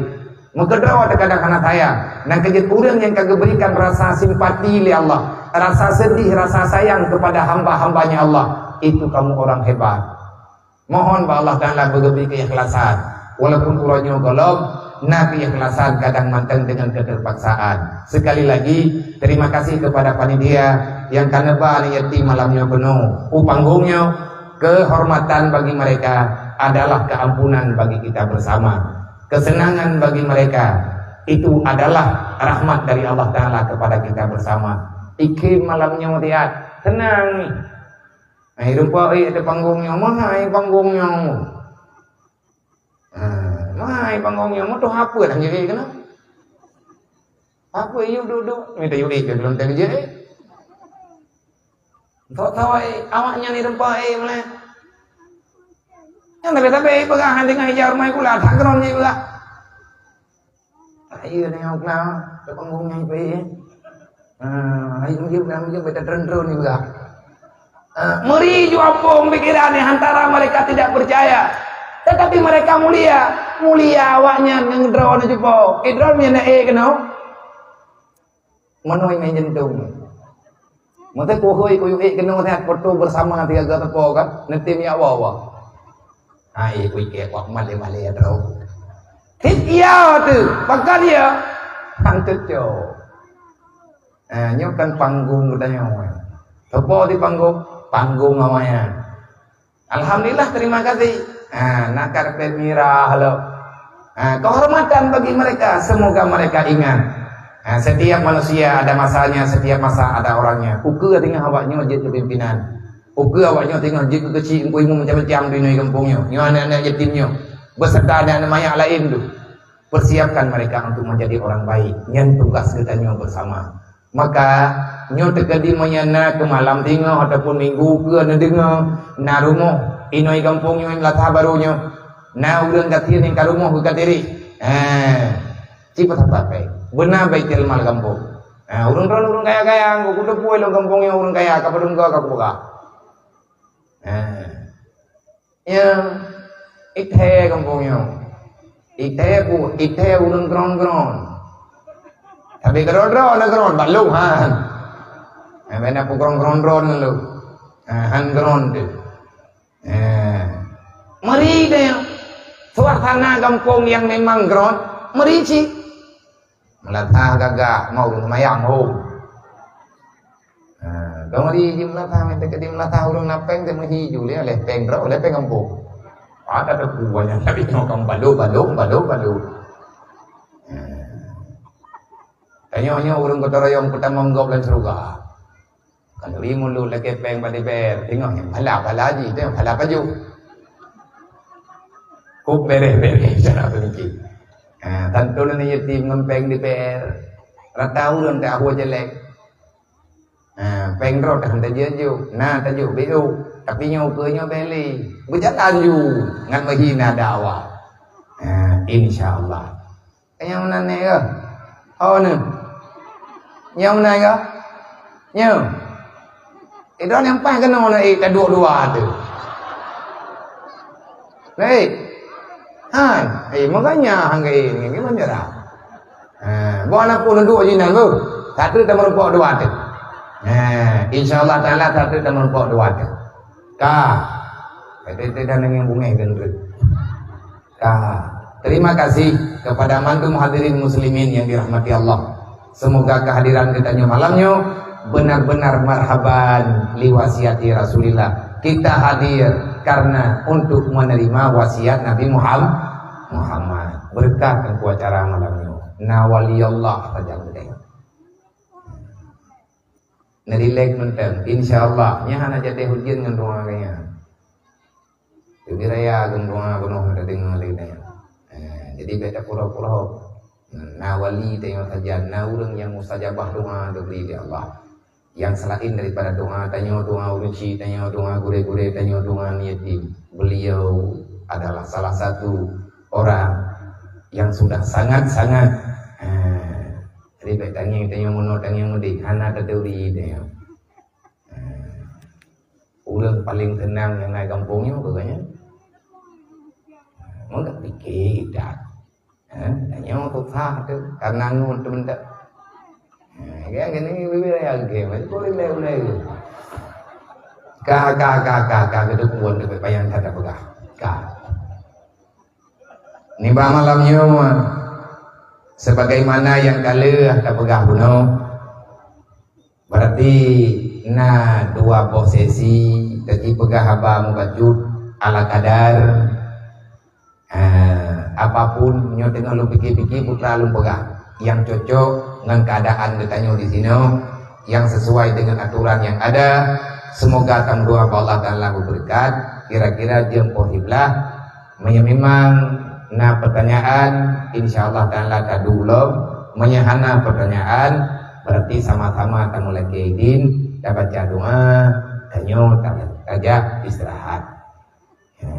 Mengkedau kadang kana sayang. Dan kejut urang yang kagak berikan rasa simpati li Allah, rasa sedih, rasa sayang kepada hamba-hambanya Allah. Itu kamu orang hebat. Mohon ba Allah Ta'ala berberi keikhlasan. Walaupun urangnya golong, nah keikhlasan kadang manteng dengan keterpaksaan. Sekali lagi terima kasih kepada panitia yang karena bani yatim malamnya penuh. Panggungnya kehormatan bagi mereka adalah keampunan bagi kita bersama. Kesenangan bagi mereka itu adalah rahmat dari Allah Ta'ala kepada kita bersama. Iki malamnya tiat tenang nih. Nah, rupa ada panggungnya, mahai panggungnya. Mahai panggungnya, mau tuh apa lah jadi kena? Apa yuk duduk? Minta yuk ke dalam terje. Tahu awaknya ni rupa mana? Yang tapi pegangan dengan hijau rumah aku lah, tak keron ni pula. Ayo tengok lah, ke panggungnya itu. Ayo mungkin beta terendro ni pula. Meri ju ampung pikirannya antara mereka tidak percaya, tetapi mereka mulia awaknya yang drone jupo. Drone nya kena. Menoi main jentung. Mate kuhoi kuyu kena mate foto bersama tiga tepo kan, netim ya wawa. Ai kuy ke wak male drone. Hit iya tu, bakal dia. Pantut jo. Nyokan panggung katanya. Tepo di panggung namanya. Alhamdulillah, terima kasih. Nak karpet merah halo. Kehormatan bagi mereka, semoga mereka ingat. Setiap manusia ada masanya, setiap masa ada orangnya. Uke tinggal awaknya jadi pimpinan. Uke awaknya tinggal jadi kecil, engkau ingin macam-macam di negeri kampungnya. Nyo anak-anak yatimnya beserta anak-anak mayak lain tu. Persiapkan mereka untuk menjadi orang baik. Yang tugas kita nyo bersama. Maka nyo tegadi menyana ke malam tinggal ataupun minggu ke dengar na rumah inoi kampung nyo latah barunya na urang katir ning ka rumah ke katiri cipat apa kai benar baitul mal kampung urang kaya aku kudu puai lo kampung nyo urang kaya ka padung ka buka ya ithe kampung nyo ithe urang gron tapi geron balung han. Bena pu gron lu. Han gron tu. Meri deh. Suasana kampung yang memang gron, merici. Melatah gagak mau semayang ho. Kamari di melatah minta ke di melatah urang napeng temu hiju le lepeng kampung. Ada kuahnya tapi ngokam balu. Tanya urang kotorayong kita monggok dan seruga. Kan mulu lagi peng pada ber. Tengok yang pala ji, tengok pala baju. Kup bere cara begini. Tentu ni yatim ngempeng di ber. Rata urang tak aku jelek. Peng rot kan tajuk. Nah tajuk biru. Tapi nyo beli. Berjalan ju ngan mahina dakwah. Insyaallah. Yang mana ni ke? Oh ni. Yang mana ke? Yang. Itu yang pas kena nak tak dua tu. Baik. Makanya hang ini gimana dah? Buat pun dua jinan tu. Satu tak merupakan dua tu. Insyaallah taala satu tak merupakan dua tu. Kita dah dengan bunga gendut. Terima kasih kepada mantu hadirin muslimin yang dirahmati Allah. Semoga kehadiran kita malamnya benar-benar marhaban liwasiati Rasulillah. Kita hadir karena untuk menerima wasiat Nabi Muhammad. Berkah ke acara malamnya. Nawaliyallah saja kita. Narilek menteng. Insyaallah nya hana jate hujan dengan doa kaya. Jadi raya dengan doa penuh ada dengan lagi. Jadi beda pulau-pulau. Nawali tengok saja, urang yang mustajabah doa diberi oleh Allah. Yang selain daripada doa, tanya doa uruci, tanya doa gure-gure, tanya doa yatim. Beliau adalah salah satu orang yang sudah sangat-sangat baik tanya mono tanya mudi hana ke teori dia. Ulang paling tenang yang naik kampungnya katanya. Mau tak fikir dah. Tanya untuk sah tu karena ngun tu benda. Kayak gini wilayah game, boleh boleh. Ka keduk buat dekat payang tak pegah. Ni malamnya sebagaimana yang kala tak pegah bunuh. Berarti dua posisi tadi pegah haba mubajud ala kadar. Apapun nyo tengah lu pikir-pikir putra lu pegah yang cocok dengan keadaan ditanya di sini, yang sesuai dengan aturan yang ada. Semoga tangguh Allah Ta'ala berkat. Kira-kira jempoh hiblah memang pertanyaan insyaallah Ta'ala kadulom menyahana pertanyaan berarti sama-sama tamu lagi idin dapat doa kanyo tajak istirahat.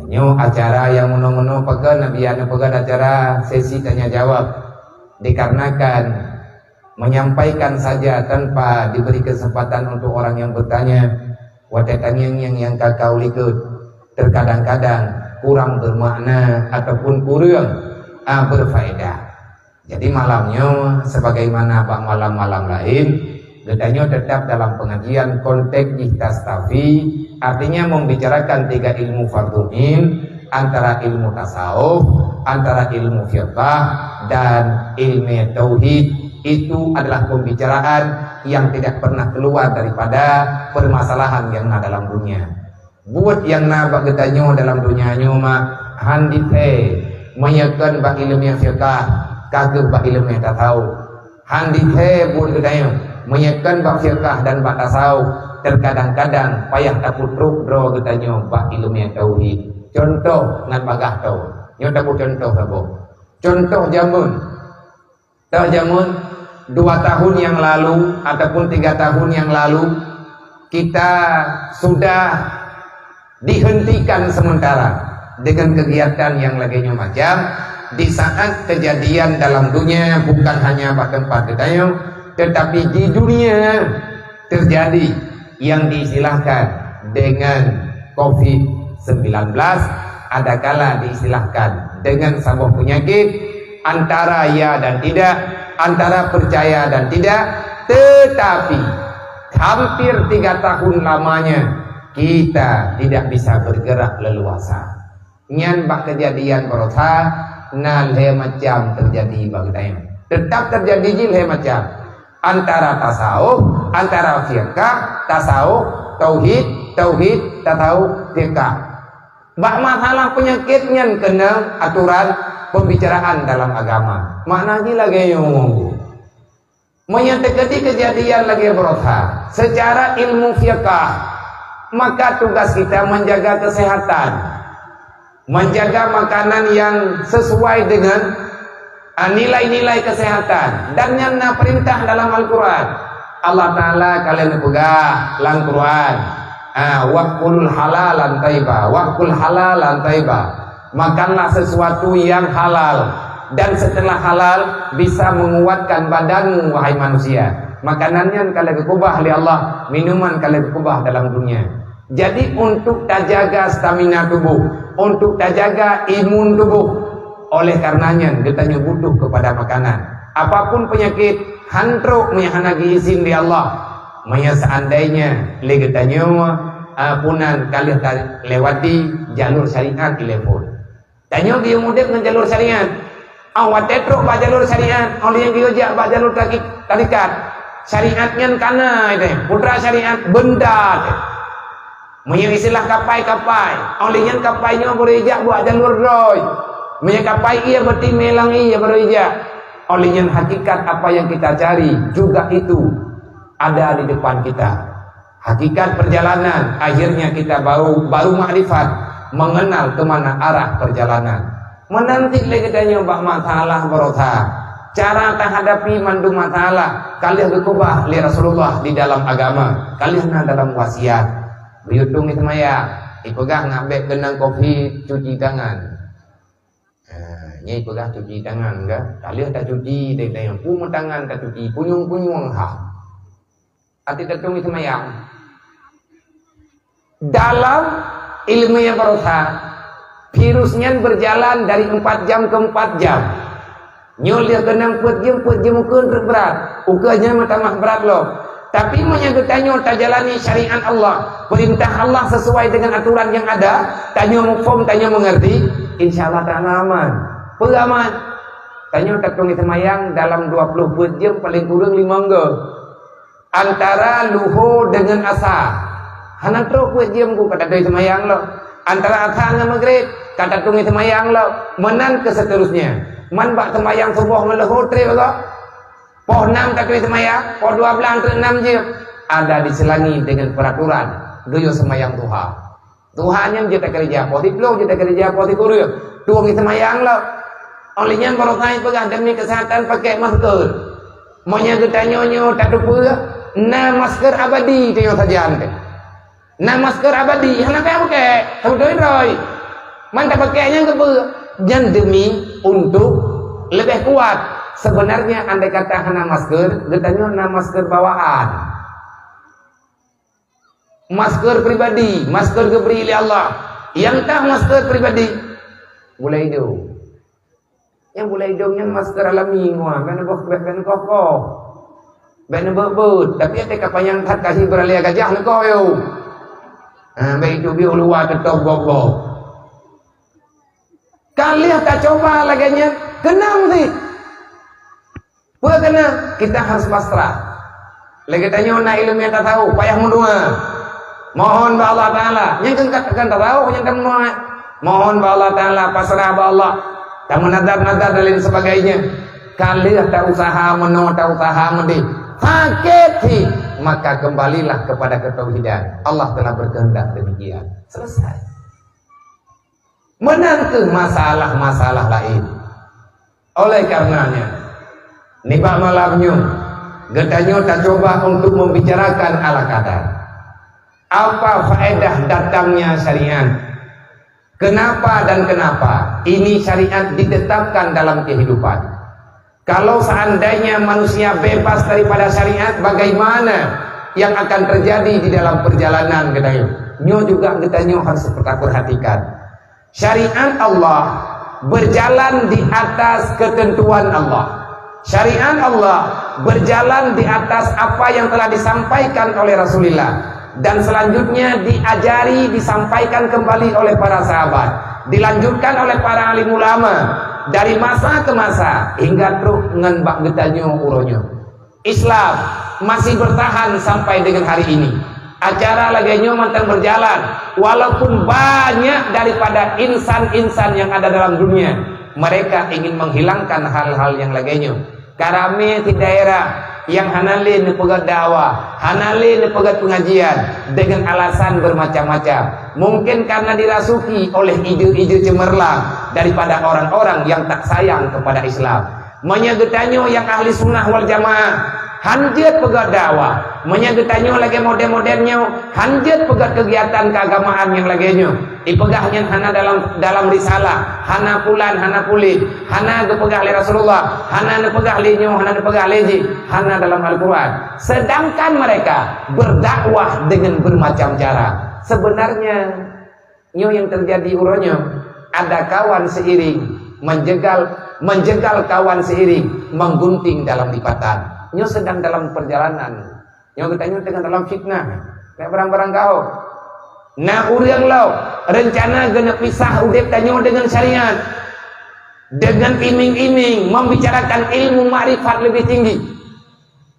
Nyo acara yang meno-meno pegan nabiana pegan acara sesi tanya jawab dikarenakan menyampaikan saja tanpa diberi kesempatan untuk orang yang bertanya watetan yang kakau likut terkadang-kadang kurang bermakna ataupun kurang berfaedah. Jadi malamnya sebagaimana malam-malam lain gedanya tetap dalam pengajian konteks ikhtastafi, artinya membicarakan 3 ilmu fardhu'in antara ilmu tasawuf, antara ilmu fiqh dan ilmu tauhid. Itu adalah pembicaraan yang tidak pernah keluar daripada permasalahan yang ada dalam dunia. Buat yang nabak getanyo dalam dunia nyuma handite menyakan bak ilmu fiqh kagak bak ilmu tasawuf. Handite buat getanyo menyakan bak fiqh dan bak tasawuf terkadang-kadang payah taputruk dro getanyo bak ilmu tauhid. Contoh ngan bagah tau. Nyo tapu contoh sabo. Contoh jamun. Tahu jamun 2 tahun yang lalu ataupun 3 tahun yang lalu kita sudah dihentikan sementara dengan kegiatan yang lagi macam di saat kejadian dalam dunia bukan hanya pada tempat kita tetapi di dunia terjadi yang diistilahkan dengan COVID-19 ada kala diistilahkan dengan sebuah penyakit antara ya dan tidak, antara percaya dan tidak, tetapi hampir 3 tahun lamanya kita tidak bisa bergerak leluasa. Nyan bak kejadian berosa nalhe macam terjadi bagi tetap terjadi jilhe macam antara tasawuf, antara fiqh, tasawuf, tauhid, tasawuf, fiqh. Bak masalah penyakitnya kena aturan pembicaraan dalam agama. Maknanya lagi yang ngomong. Menyatakan kejadian lagi berosa secara ilmu fiqh. Maka tugas kita menjaga kesehatan, menjaga makanan yang sesuai dengan nilai-nilai kesehatan dan yang perintah dalam Al-Quran. Allah Ta'ala kalian pegah dalam Quran waqul halalan taiba, waqul halalan taiba, makanlah sesuatu yang halal dan setelah halal bisa menguatkan badanmu wahai manusia. Makanannya kalian kubah oleh Allah, minuman kalian kubah dalam dunia. Jadi untuk terjaga stamina tubuh, untuk terjaga imun tubuh, oleh karenanya kita butuh kepada makanan. Apapun penyakit, hantruk menyahanagi izin di Allah. Maya seandainya legetanya punan kalian lewati jalur syariat telepon. Tanya dia mudik dengan jalur syariat. Awat tetruk ba jalur syariat, oleh yang diojak ba jalur tarikat. Syariatnya kana itu, putra syariat benda. Maya istilah kapai-kapai, oleh yang kapainya berijak buat jalur roy. Maya kapai ia berarti melang ia berijak. Oleh yang hakikat apa yang kita cari juga itu ada di depan kita. Hakikat perjalanan akhirnya kita baru makrifat mengenal kemana arah perjalanan. Menanti lagi tanya bak masalah berosa. Cara menghadapi mandu masalah kalian berkubah li Rasulullah di dalam agama, kalian dalam wasiat. Berhitung itu maya, ipegang ngambek genang kopi cuci tangan. Nyai pegah cuci tangan ke? Kali tak cuci, dia yang pun tangan tak cuci, punyung-punyung ha. Ati tertung itu mayang. Dalam ilmu yang berusaha, virusnya berjalan dari 4 jam ke 4 jam. Nyol dia kena 4 jam ukur berat. Ukurnya tamah berat loh. Tapi menyangkut tanyo tak jalani syariat Allah, perintah Allah sesuai dengan aturan yang ada, tanyo mufhum, tanyo mengerti, insyaallah ta'ala aman. Pengaman. Tanyo tertung semayang dalam 24 jam paling kurang 5 jam. Antara luhur dengan asar. Hana terus 4 jam ku kata dari semayang lo. Antara asar dengan maghrib kata tungi semayang lo. Menan ke seterusnya. Man bak semayang subuh melehur tri lo. Poh 6 tak kena semayang, poh 12 antara 6 je. Ada diselangi dengan peraturan doyo semayang duha. Duhanya je tak kerja, poh 10 je tak kerja, poh 10. Tuang semayang lo. Olehnya baru saya pegang demi kesehatan pakai masker. Maunya kita nyonyo tak lupa. Na masker abadi tengok saja ante. Na masker abadi, hana pakai. Tahu roy. Man tak pakainya ke jan demi untuk lebih kuat. Sebenarnya andai kata hana masker, getanya na masker bawaan. Masker pribadi, masker diberi oleh Allah. Yang tak masker pribadi, boleh hidup. Yang boleh hidupnya masker alami semua. Ben kokoh. Ben berbut. Tapi ada kapan yang tak kasih beralia gajah nak kau yo. Baik itu biar luar tetap gogok. Kalian tak coba laganya, kenang sih. Kena kita harus pasrah. Lagi tanya nak ilmu yang tak tahu, payah mendua. Mohon ba Allah Taala. Yang kan tak tahu, yang kan menua. Mohon ba Allah Taala, pasrah ba Allah. Tak menadar-nadar dan lain sebagainya. Kalian tak usaha menua, tak usaha mendih. Sakit sih, maka kembalilah kepada ketauhidan. Allah telah berkehendak demikian. Selesai. Menantu masalah-masalah lain. Oleh karenanya, nibak malamnya, getanya tak coba untuk membicarakan ala kadar. Apa faedah datangnya syariat? Kenapa dan kenapa ini syariat ditetapkan dalam kehidupan? Kalau seandainya manusia bebas daripada syariat, bagaimana yang akan terjadi di dalam perjalanan getanya? Nyo juga getanya harus perhatikan. Syariat Allah berjalan di atas ketentuan Allah. Syariat Allah berjalan di atas apa yang telah disampaikan oleh Rasulullah, dan selanjutnya diajari, disampaikan kembali oleh para sahabat, dilanjutkan oleh para alim ulama dari masa ke masa hingga truk ngenbak getanyo uronyo. Islam masih bertahan sampai dengan hari ini. Acara lagenyo mantan berjalan walaupun banyak daripada insan-insan yang ada dalam dunia mereka ingin menghilangkan hal-hal yang lagenyo. Karame di daerah yang hanalin pegat dakwah, hanalin pegat pengajian dengan alasan bermacam-macam. Mungkin karena dirasuki oleh ide-ide cemerlang daripada orang-orang yang tak sayang kepada Islam. Menyegetanyo yang ahli sunnah wal jamaah, hanjat pegat dakwah. Menyegetanyo lagi model-modelnya, hanjat pegat kegiatan keagamaan yang laginya. Dipegahnya hana dalam risalah, hana pulan, hana pulit, hana dipegah oleh Rasulullah, hana dipegah linyo, hana dipegah leji, hana dalam Al-Quran. Sedangkan mereka berdakwah dengan bermacam cara. Sebenarnya nyo yang terjadi uronyo, ada kawan seiring menjegal kawan seiring, menggunting dalam lipatan. Nyo sedang dalam perjalanan, nyo katanya tengah dalam fitnah, kayak barang-barang kau. Nah urang lau rencana gena pisah udep tanyo dengan syariat, dengan iming-iming membicarakan ilmu makrifat lebih tinggi.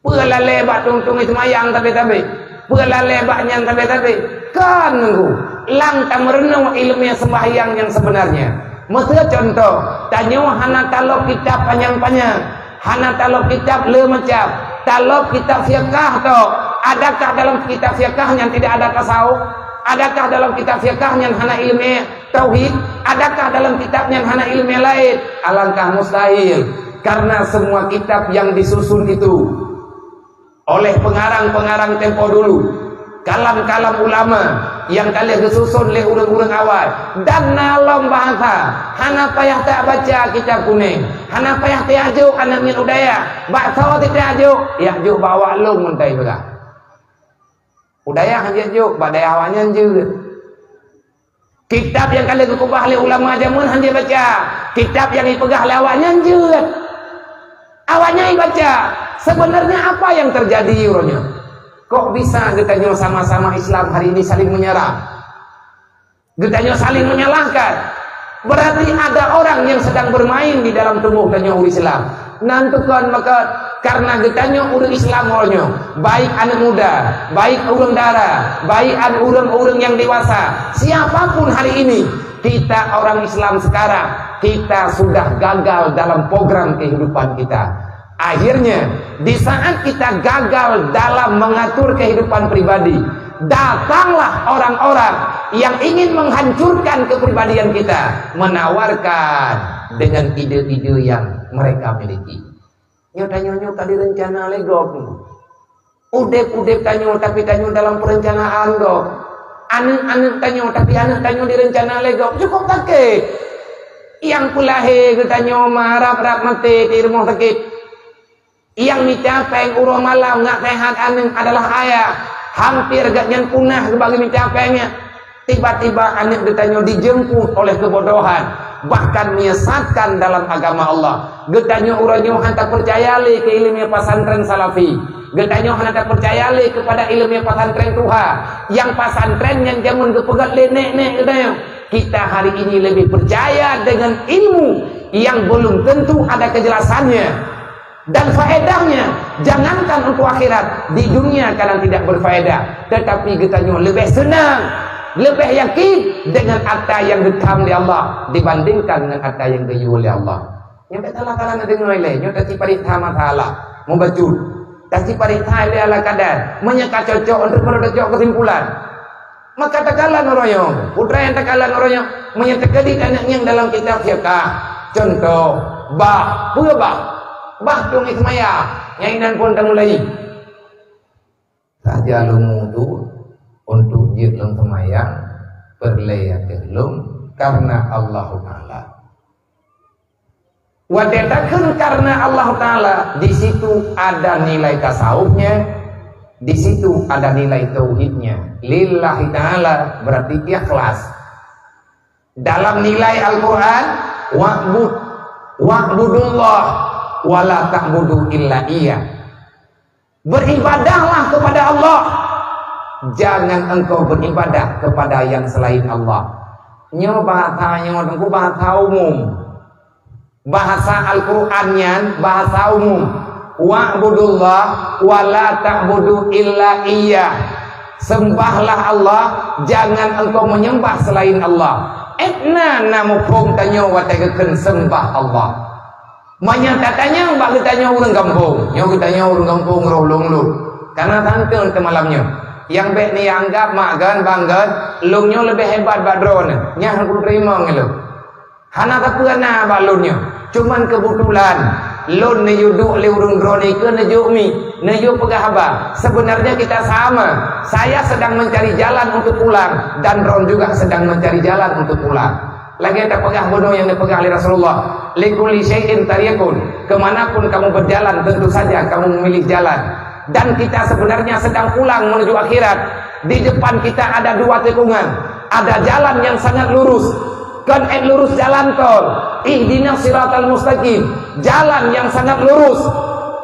Pula lebat tungtung semayang tabe-tabe, pula lebatnya tabe-tabe. Kan nunggu lang tak merenung ilmu yang sembahyang yang sebenarnya. Masa contoh, tanyo hana talok kitab panjang-panjang, hana talok kitab le macam, talok kitab fiqh to. Adakah dalam kitab fiqh yang tidak ada tasawuf? Adakah dalam kitab fiqh yang hana ilmu tauhid? Adakah dalam kitab yang hana ilmu lain? Alangkah mustahil, karena semua kitab yang disusun itu oleh pengarang-pengarang tempo dulu kalam-kalam ulama yang kalian kesusun oleh orang-orang awal, dan dalam bahasa hana payah tak baca kitab kuning, hana payah tak ajuk anak min udaya bakso tidak ajuk ya ajuk bawa lung mentai berah udaya hanya ajuk badai awalnya juga kitab yang kalian kubah oleh ulama jamun hanya baca kitab yang dipegah oleh awalnya juga awalnya baca sebenarnya apa yang terjadi urutnya. Kok bisa getanya sama-sama Islam hari ini saling menyerang? Getanya saling menyalahkan. Berarti ada orang yang sedang bermain di dalam tubuh getanya umat Islam. Nantukan maka karena getanya umat Islam orangnya, baik anak muda, baik orang dara, baik orang-orang yang dewasa, siapapun hari ini, kita orang Islam sekarang, kita sudah gagal dalam program kehidupan kita. Akhirnya di saat kita gagal dalam mengatur kehidupan pribadi, datanglah orang-orang yang ingin menghancurkan kepribadian kita, menawarkan dengan ide-ide yang mereka miliki. Nyonya tadi rencana legok, udep tanyo tapi tanyo dalam perencanaan dok, anak tanyo tapi anak tanyo direncana legok cukup sakit. Yang pulahe tanyo marah mati di rumah sakit. Yang mencapai urus malam nggak sehat aning adalah ayah hampir gaknya punah sebagai mencapainya. Tiba-tiba anak ditanya dijemput oleh kebodohan, bahkan menyesatkan dalam agama Allah. Getanya urangnya hantar percaya ke ilmu pesantren salafi, getanya hantar percaya kepada ilmu pesantren Tuha, yang pesantren yang jamun kepegat nenek getanya. Kita hari ini lebih percaya dengan ilmu yang belum tentu ada kejelasannya dan faedahnya. Jangankan untuk akhirat, di dunia kalian tidak berfaedah, tetapi getanya lebih senang, lebih yakin dengan harta yang ditam di Allah dibandingkan dengan harta yang diyu oleh Allah. Yang kata Allah Ta'ala dengar oleh nyata si paritha matala membaca kasi paritha dia ala kadar menyeka cocok untuk berdocok kesimpulan. Maka takalan orangnya putra yang takalan orangnya menyetekadi anaknya yang dalam kitab fiqh. Contoh bah bah dong ismaya nyainan pun tak mulai saja lumudu untuk jirlung semayang berleyak kelum karena Allah Ta'ala wadetakan karena Allah Ta'ala. Di situ ada nilai tasawufnya, di situ ada nilai tauhidnya. Lillahi Ta'ala berarti ikhlas. Dalam nilai Al-Quran wa'budullah wala ta'budu illa iya, beribadahlah kepada Allah, jangan engkau beribadah kepada yang selain Allah. Nyo bahasanya bahasa umum, bahasa Al-Qur'annya bahasa umum. Wa'budullah wala ta'budu illa iya, sembahlah Allah, jangan engkau menyembah selain Allah. Etna namupung tanyo wategaken sembah Allah. Menyatakannya mbak kitanya orang kampung, nyo kitanya orang kampung roh long karena tantun ke malamnya. Yang baik ni anggap makan bangga, lungnya lebih hebat badron, nya aku terima ngelo. Hana kapana balunnya, cuman kebetulan lon ne yuduk le urung drone ke ne jumi, ne yu pegah haba. Sebenarnya kita sama. Saya sedang mencari jalan untuk pulang dan Ron juga sedang mencari jalan untuk pulang. Lagi ada pegah bodoh yang dipegang oleh Rasulullah. Likulli syai'in tariqun. Kemanapun kamu berjalan, tentu saja kamu memilih jalan. Dan kita sebenarnya sedang pulang menuju akhirat. Di depan kita ada dua tikungan. Ada jalan yang sangat lurus. Kan lurus jalan tol. Ihdinas siratal mustaqim. Jalan yang sangat lurus.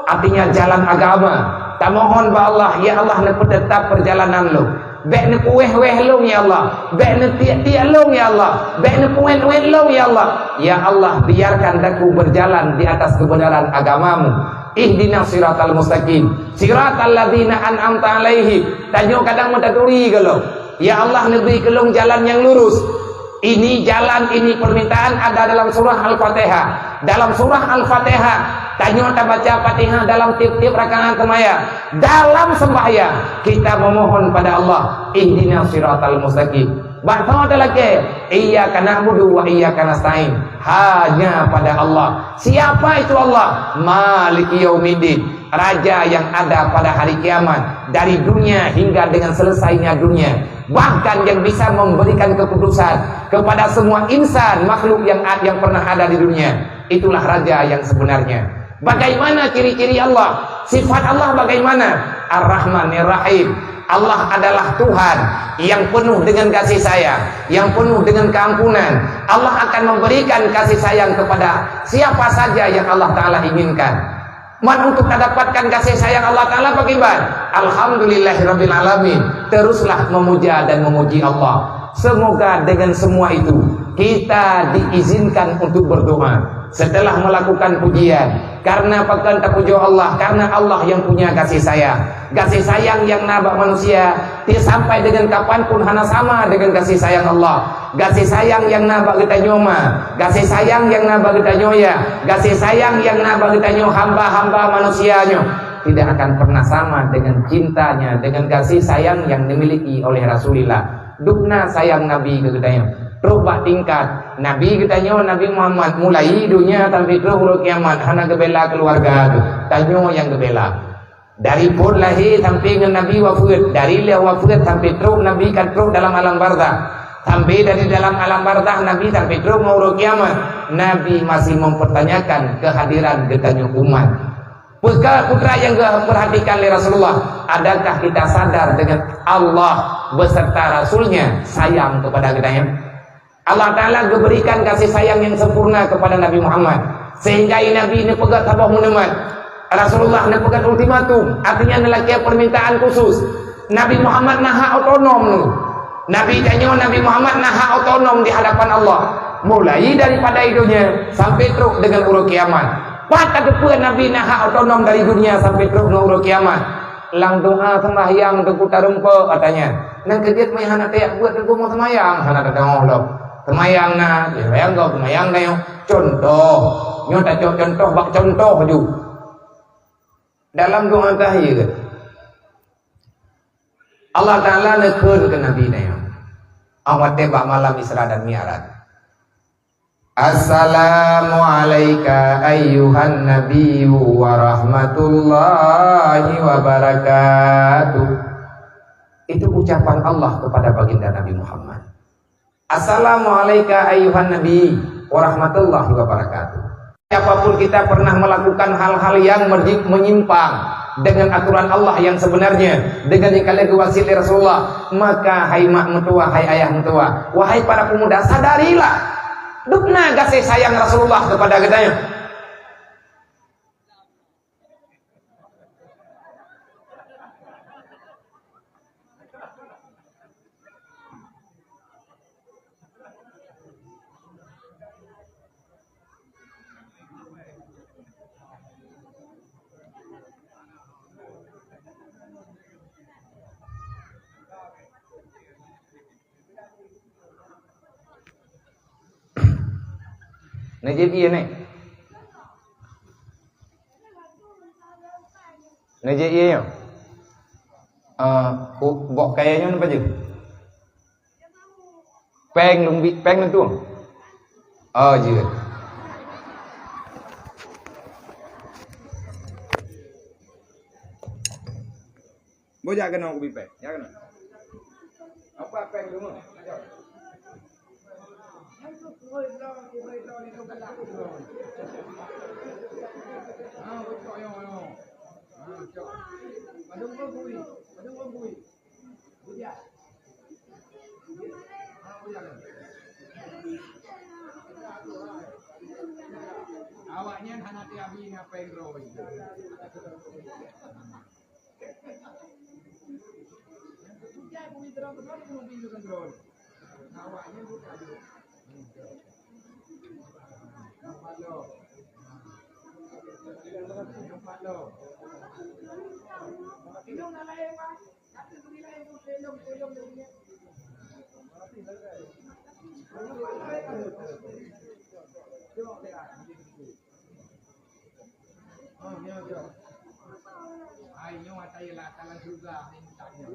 Artinya jalan agama. Tak mohon ba Allah, ya Allah tetap perjalanan lo. Bek ne kueh-weh long ya Allah, bek ne tiak-tiak long ya Allah, bek ne puen-puen long ya Allah. Ya Allah, biarkan aku berjalan di atas kebenaran agamamu. Ihdinas siratal mustaqim, siratal ladzina an'amta alaihi. Tanyo kadang mendaturi kalau ya Allah neberi kelong jalan yang lurus. Ini jalan, ini permintaan ada dalam surah Al-Fatihah. Dalam surah Al-Fatihah tanyo kita baca Fatihah dalam tiap-tiap rakaat semaya. Dalam sembahyang kita memohon pada Allah, ihdinas siratal mustaqim. Bahwa ada lagi, iyyaka na'budu wa iyyaka nasta'in. Hanya pada Allah. Siapa itu Allah? Maliki yaumiddin. raja yang ada pada hari kiamat, dari dunia hingga dengan selesainya dunia, bahkan yang bisa memberikan keputusan kepada semua insan makhluk yang pernah ada di dunia. Itulah raja yang sebenarnya. Bagaimana ciri-ciri Allah? Sifat Allah bagaimana? Ar-Rahmanir Rahim. Allah adalah Tuhan yang penuh dengan kasih sayang, yang penuh dengan keampunan. Allah akan memberikan kasih sayang kepada siapa saja yang Allah Ta'ala inginkan. Untuk mendapatkan kasih sayang Allah Ta'ala bagaimana? Alhamdulillahirabbil alamin. Teruslah memuja dan memuji Allah. Semoga dengan semua itu kita diizinkan untuk berdoa setelah melakukan pujian, karena pekan terpuji Allah, karena Allah yang punya kasih sayang yang nabak manusia sampai dengan kapanpun hana sama dengan kasih sayang Allah. Kasih sayang yang nabak kita nyoma, kasih sayang yang nabak kita nyoya, kasih sayang yang nabak kita nyo hamba-hamba manusianya tidak akan pernah sama dengan cintanya, dengan kasih sayang yang dimiliki oleh Rasulullah. Dukna sayang Nabi ke kitanya. Terubah tingkat Nabi kitanya, Nabi Muhammad mulai dunia sampai terus kiamat hana gebela keluarga tu tanyo yang gebela dari pun lahir sampai dengan Nabi wafat, dari dia wafat sampai terus Nabi kan terus dalam alam barzah, sampai dari dalam alam barzah Nabi sampai terus mau kiamat, Nabi masih mempertanyakan kehadiran kitanya umat. Putra yang perhatikan oleh Rasulullah, adakah kita sadar dengan Allah beserta Rasulnya sayang kepada kitanya? Allah Ta'ala berikan kasih sayang yang sempurna kepada Nabi Muhammad, sehingga Nabi ini pegat tabah munemat. Rasulullah ini pegat ultimatum, artinya lelaki permintaan khusus. Nabi Muhammad naha otonom. Nabi Muhammad naha otonom di hadapan Allah, mulai daripada hidupnya sampai terus dengan urut kiamat. Pada depan Nabi naha otonom dari dunia sampai terus dengan urut kiamat. Lang doa sembahyang ke kutarumpa katanya. Nang kejut mai hana tayak buat ke mau sembahyang, hana datang Allah. Semayang na, semayang na yung contoh, yung contoh, bak contoh ju. Dalam doa tahiyat, Allah Ta'ala nekun ke Nabi na yung awat tebak malam Isra dan Mi'raj. Assalamu alayka ayyuhan nabiyyu wa rahmatullahi wa barakatuh. Itu ucapan Allah kepada baginda Nabi Muhammad. Assalamualaikum ayyuhan nabi wa rahmatullahi wa barakatuh. Siapapun kita pernah melakukan hal-hal yang menyimpang dengan aturan Allah yang sebenarnya, dengan yang kalian diwasil Rasulullah, maka hai mak mertua, hai ayah mertua, wahai para pemuda, sadarilah dukna kasih sayang Rasulullah kepada kitanya. Najib iya nih. Najib iya yo. Bok kayaknya apa je? Peng tu. Oh je. Bo jangan aku bipeng, jangan. Apa peng dulu? Awaknya hana tiabi ngapain roy. Awaknya buka dulu. Ayo matai lah kalang juga mintanya.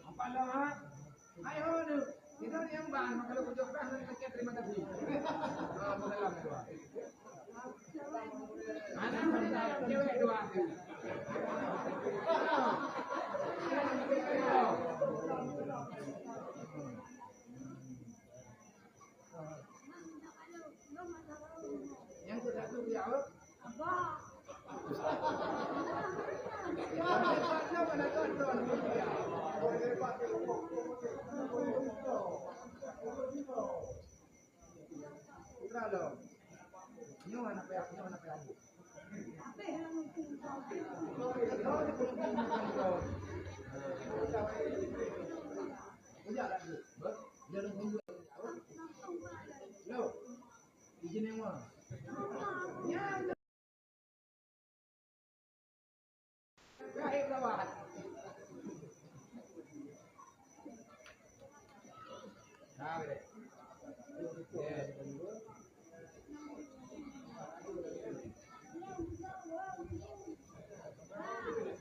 Apa lah? Ayo Itu yang bang, kalau ucapkan nanti terima kasih. Mengalam dua. Mana cewek dua. Yang satu jawab.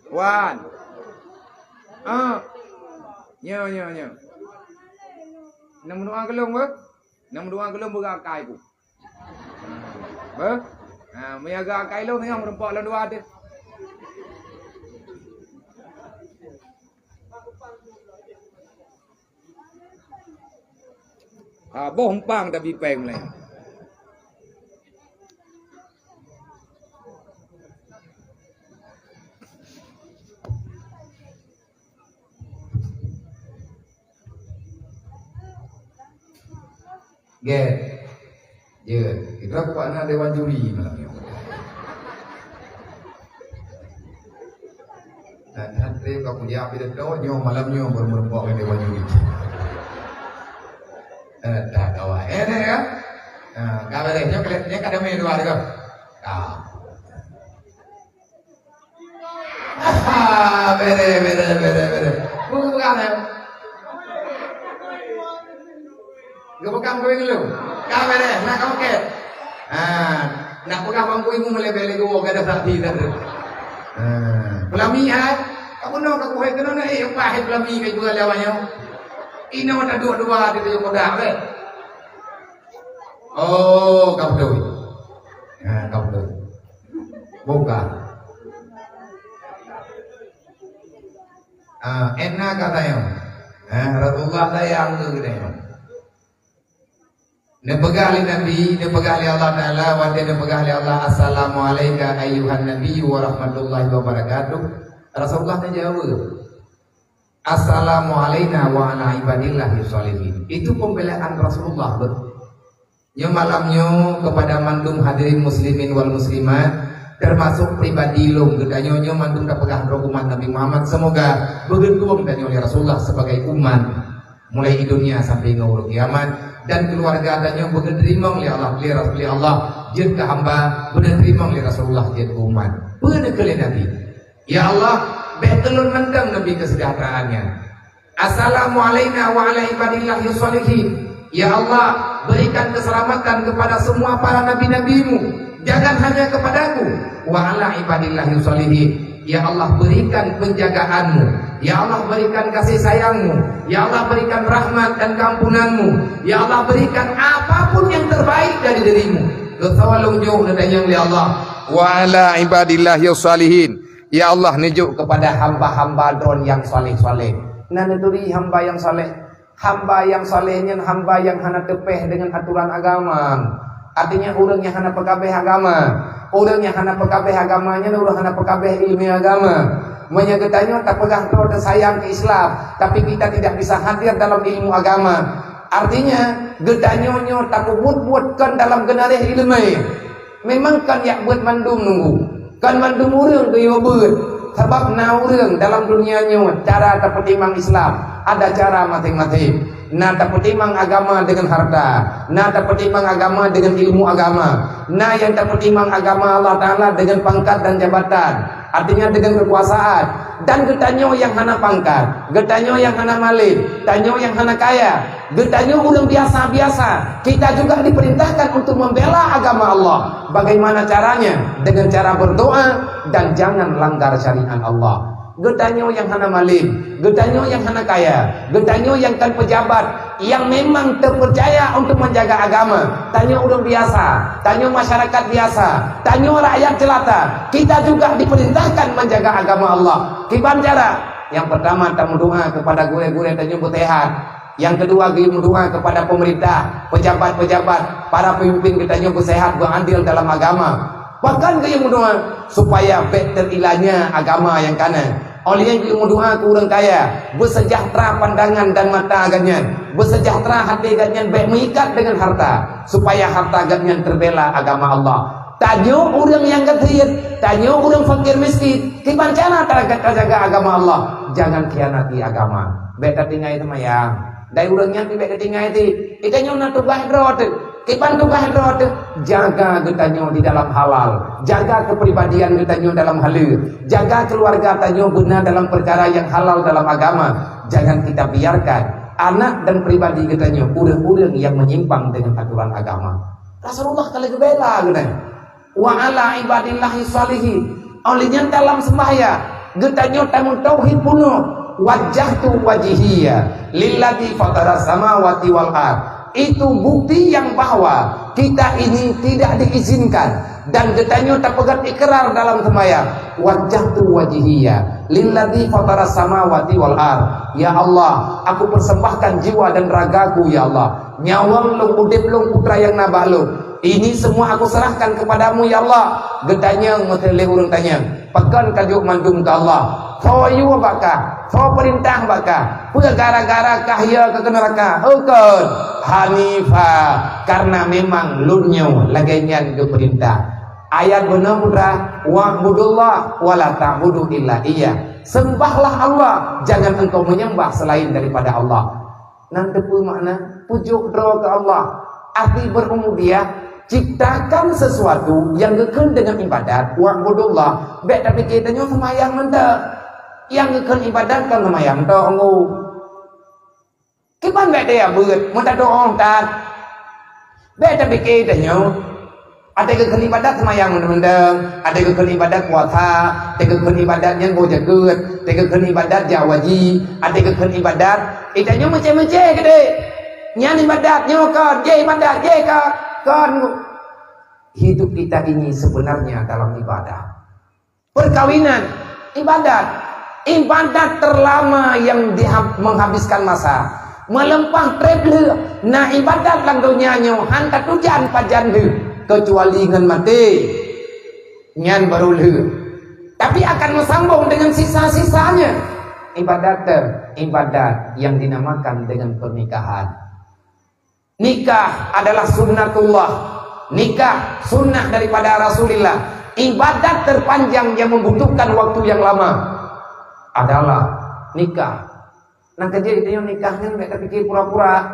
Wan. Nyo. Nang menua gelung ber. Nang menua gelung berakai ku. Ber. Meyaga akai lo tengah merempak lah dua dia. Boh hempang tapi peng lah. Kita kuat nak dewan juri malam ni. Nanti kau punya api dah nyo malam nyo bermerempak dengan dewan juri. Dah kawan. Ni ya. Kau boleh nyo kada main dua dia. Bere. Bukan ya. Gapakam ko yung lo. Kamera, nak kau ke? Nak pegang bangku ibu melebel itu, gak ada sakti dah. Pelamihan, kamu nak aku hai kena nak apa hai pelami kai jual lawannya. Ini ada dua di tu kodak be. Oh, kau tahu. Kau tahu. Bukan. Enak katanya. Rasulullah sayang tu katanya. Nepegali Nabi, nepegali Allah Ta'ala, wa nepegali Allah. Assalamualaikum ayyuhan Nabi wa rahmatullahi wa barakatuh. Rasulullah jawab, Assalamualaikum wa ala ibadillahi sholihin. Itu pembelaan Rasulullah. Yang malamnya kepada mandum hadirin muslimin wal muslimat, termasuk pribadi lom gedanyonyo mandum dapegah umat Nabi Muhammad. Semoga begentuam dan oleh Rasulullah sebagai umat mulai di dunia sampai nguruk kiamat. Dan keluarga adanya berterima oleh Allah, oleh Allah, jin ke hamba berterima oleh Rasulullah, jin ke umat. Berdekat Nabi. Ya Allah, betelun mendang Nabi kesejahteraannya. Assalamualaikum wa ala ibadillahi sholihin. Ya Allah, berikan keselamatan kepada semua para nabi-nabimu. Jangan hanya kepadaku. Wa ala ibadillahi sholihin. Ya Allah, berikan penjagaanmu. Ya Allah, berikan kasih sayangmu. Ya Allah, berikan rahmat dan keampunanmu. Ya Allah, berikan apapun yang terbaik dari dirimu. Kesawalung jauh nadanya oleh Allah. Wa ala ibadillahi sholihin. Ya Allah, nijuk kepada hamba-hamba dron yang saleh-saleh. Nah, neturi hamba yang saleh. Hamba yang salehnya hamba yang hana tepeh dengan aturan agama. Artinya orang yang hana pekabeh agama. Orang yang hana pekabeh agamanya, orang hana pekabeh ilmu agama. Menyagetanya tak pegang terus sayang ke Islam, tapi kita tidak bisa hadir dalam ilmu agama. Artinya gedanyonyo tak buat-buatkan dalam genareh ilmu. Memang kan yak buat mandum nunggu. Kan mandum urang tu yo buat. Sebab na urang dalam dunianya cara terpetimang Islam ada cara masing-masing. Nah terpetimang agama dengan harta, nah terpetimang agama dengan ilmu agama, nah yang terpetimang agama Allah Ta'ala dengan pangkat dan jabatan, artinya dengan kekuasaan. Dan getanyo yang hana pangkat, getanyo yang hana malin, getanyo yang hana kaya, getanyo orang biasa-biasa. Kita juga diperintahkan untuk membela agama Allah. Bagaimana caranya? Dengan cara berdoa dan jangan langgar syariat Allah. Getanyo yang hana maling, getanyo yang hana kaya, getanyo yang kan pejabat yang memang terpercaya untuk menjaga agama. Tanyo orang biasa, tanyo masyarakat biasa, tanyo rakyat jelata. Kita juga diperintahkan menjaga agama Allah. Kiban cara? Yang pertama, tamu doa kepada gure-gure tanyo bertehat. Yang kedua, kita doa kepada pemerintah, pejabat-pejabat, para pemimpin kita nyo bersehat, berandil dalam agama. Bahkan kita doa supaya better ilahnya agama yang kanan. Oleh yang kita doa ke orang kaya, bersejahtera pandangan dan mata agannya, bersejahtera hati agannya, baik mengikat dengan harta, supaya harta agannya terbela agama Allah. Tanyo orang yang kafir, tanyo orang fakir miskin, gimana cara terjaga agama Allah? Jangan khianati agama. Beta tinggal itu mayang. Dari orangnya tidak ketinggai itu, ikannya nak tugah drot, kipan tugah drot, jaga getanyo di dalam halal, jaga kepribadian getanyo dalam halal, jaga keluarga tanyo benar dalam perkara yang halal dalam agama. Jangan kita biarkan anak dan pribadi getanyo urang-urang yang menyimpang dengan aturan agama. Rasulullah kalau gebela getanyo, wa ala ibadillahi salihin, olehnya dalam sembahyang getanyo tamu tauhid penuh. Wajjahtu wajhiya lilladzi fatara samawati wal ard. Itu bukti yang bahwa kita ini tidak diizinkan dan getanyo tak pegat ikrar dalam sembahyang. Wajjahtu wajhiya lilladzi fatara samawati wal ard. Ya Allah, aku persembahkan jiwa dan ragaku ya Allah. Nyawang lu udip lu putra yang nabah lu. Ini semua aku serahkan kepadamu ya Allah. Getanya ngetele urang tanya. Pekan kajuk mandum ke Allah. Foyu bakah, fo perintah bakah, punya gara-gara kahya ke neraka. Ukun Hanifa, karena memang lunyo lagenyan ke perintah. Ayat benar putra, wa'budullah wala ta'budu illa iya. Sembahlah Allah, jangan engkau menyembah selain daripada Allah. Nanti pun makna pujuk doa ke Allah. Arti berumudiah, ciptakan sesuatu yang gekun dengan ibadat. Wa'budullah, baik tapi kitanya semayang mentak. Yang gekun ibadat kan semayang tak engu. Kipan baik dia beut, minta doa tak. Baik tapi kitanya ada gekun ibadat semayang mentak, ada gekun ibadat puasa, ada gekun ibadat yang bojagut, ada gekun ibadat jawaji, ada gekun ibadat itanya mece-mece gede. Nyan ibadat nyokot, je ibadat je kan. Hidup kita ini sebenarnya dalam ibadah. Perkawinan, ibadat. Ibadat terlama yang menghabiskan masa. Melempah traveler. Nah ibadat lang dunia nyo. Hantar tujan pajan le. Kecuali dengan mati. Nyan baru le. Tapi akan bersambung dengan sisa-sisanya. Ibadat yang dinamakan dengan pernikahan. Nikah adalah sunnatullah. Nikah sunnah daripada Rasulullah. Ibadat terpanjang yang membutuhkan waktu yang lama adalah nikah. Nah kerja kita yang nikahnya mereka pikir pura-pura.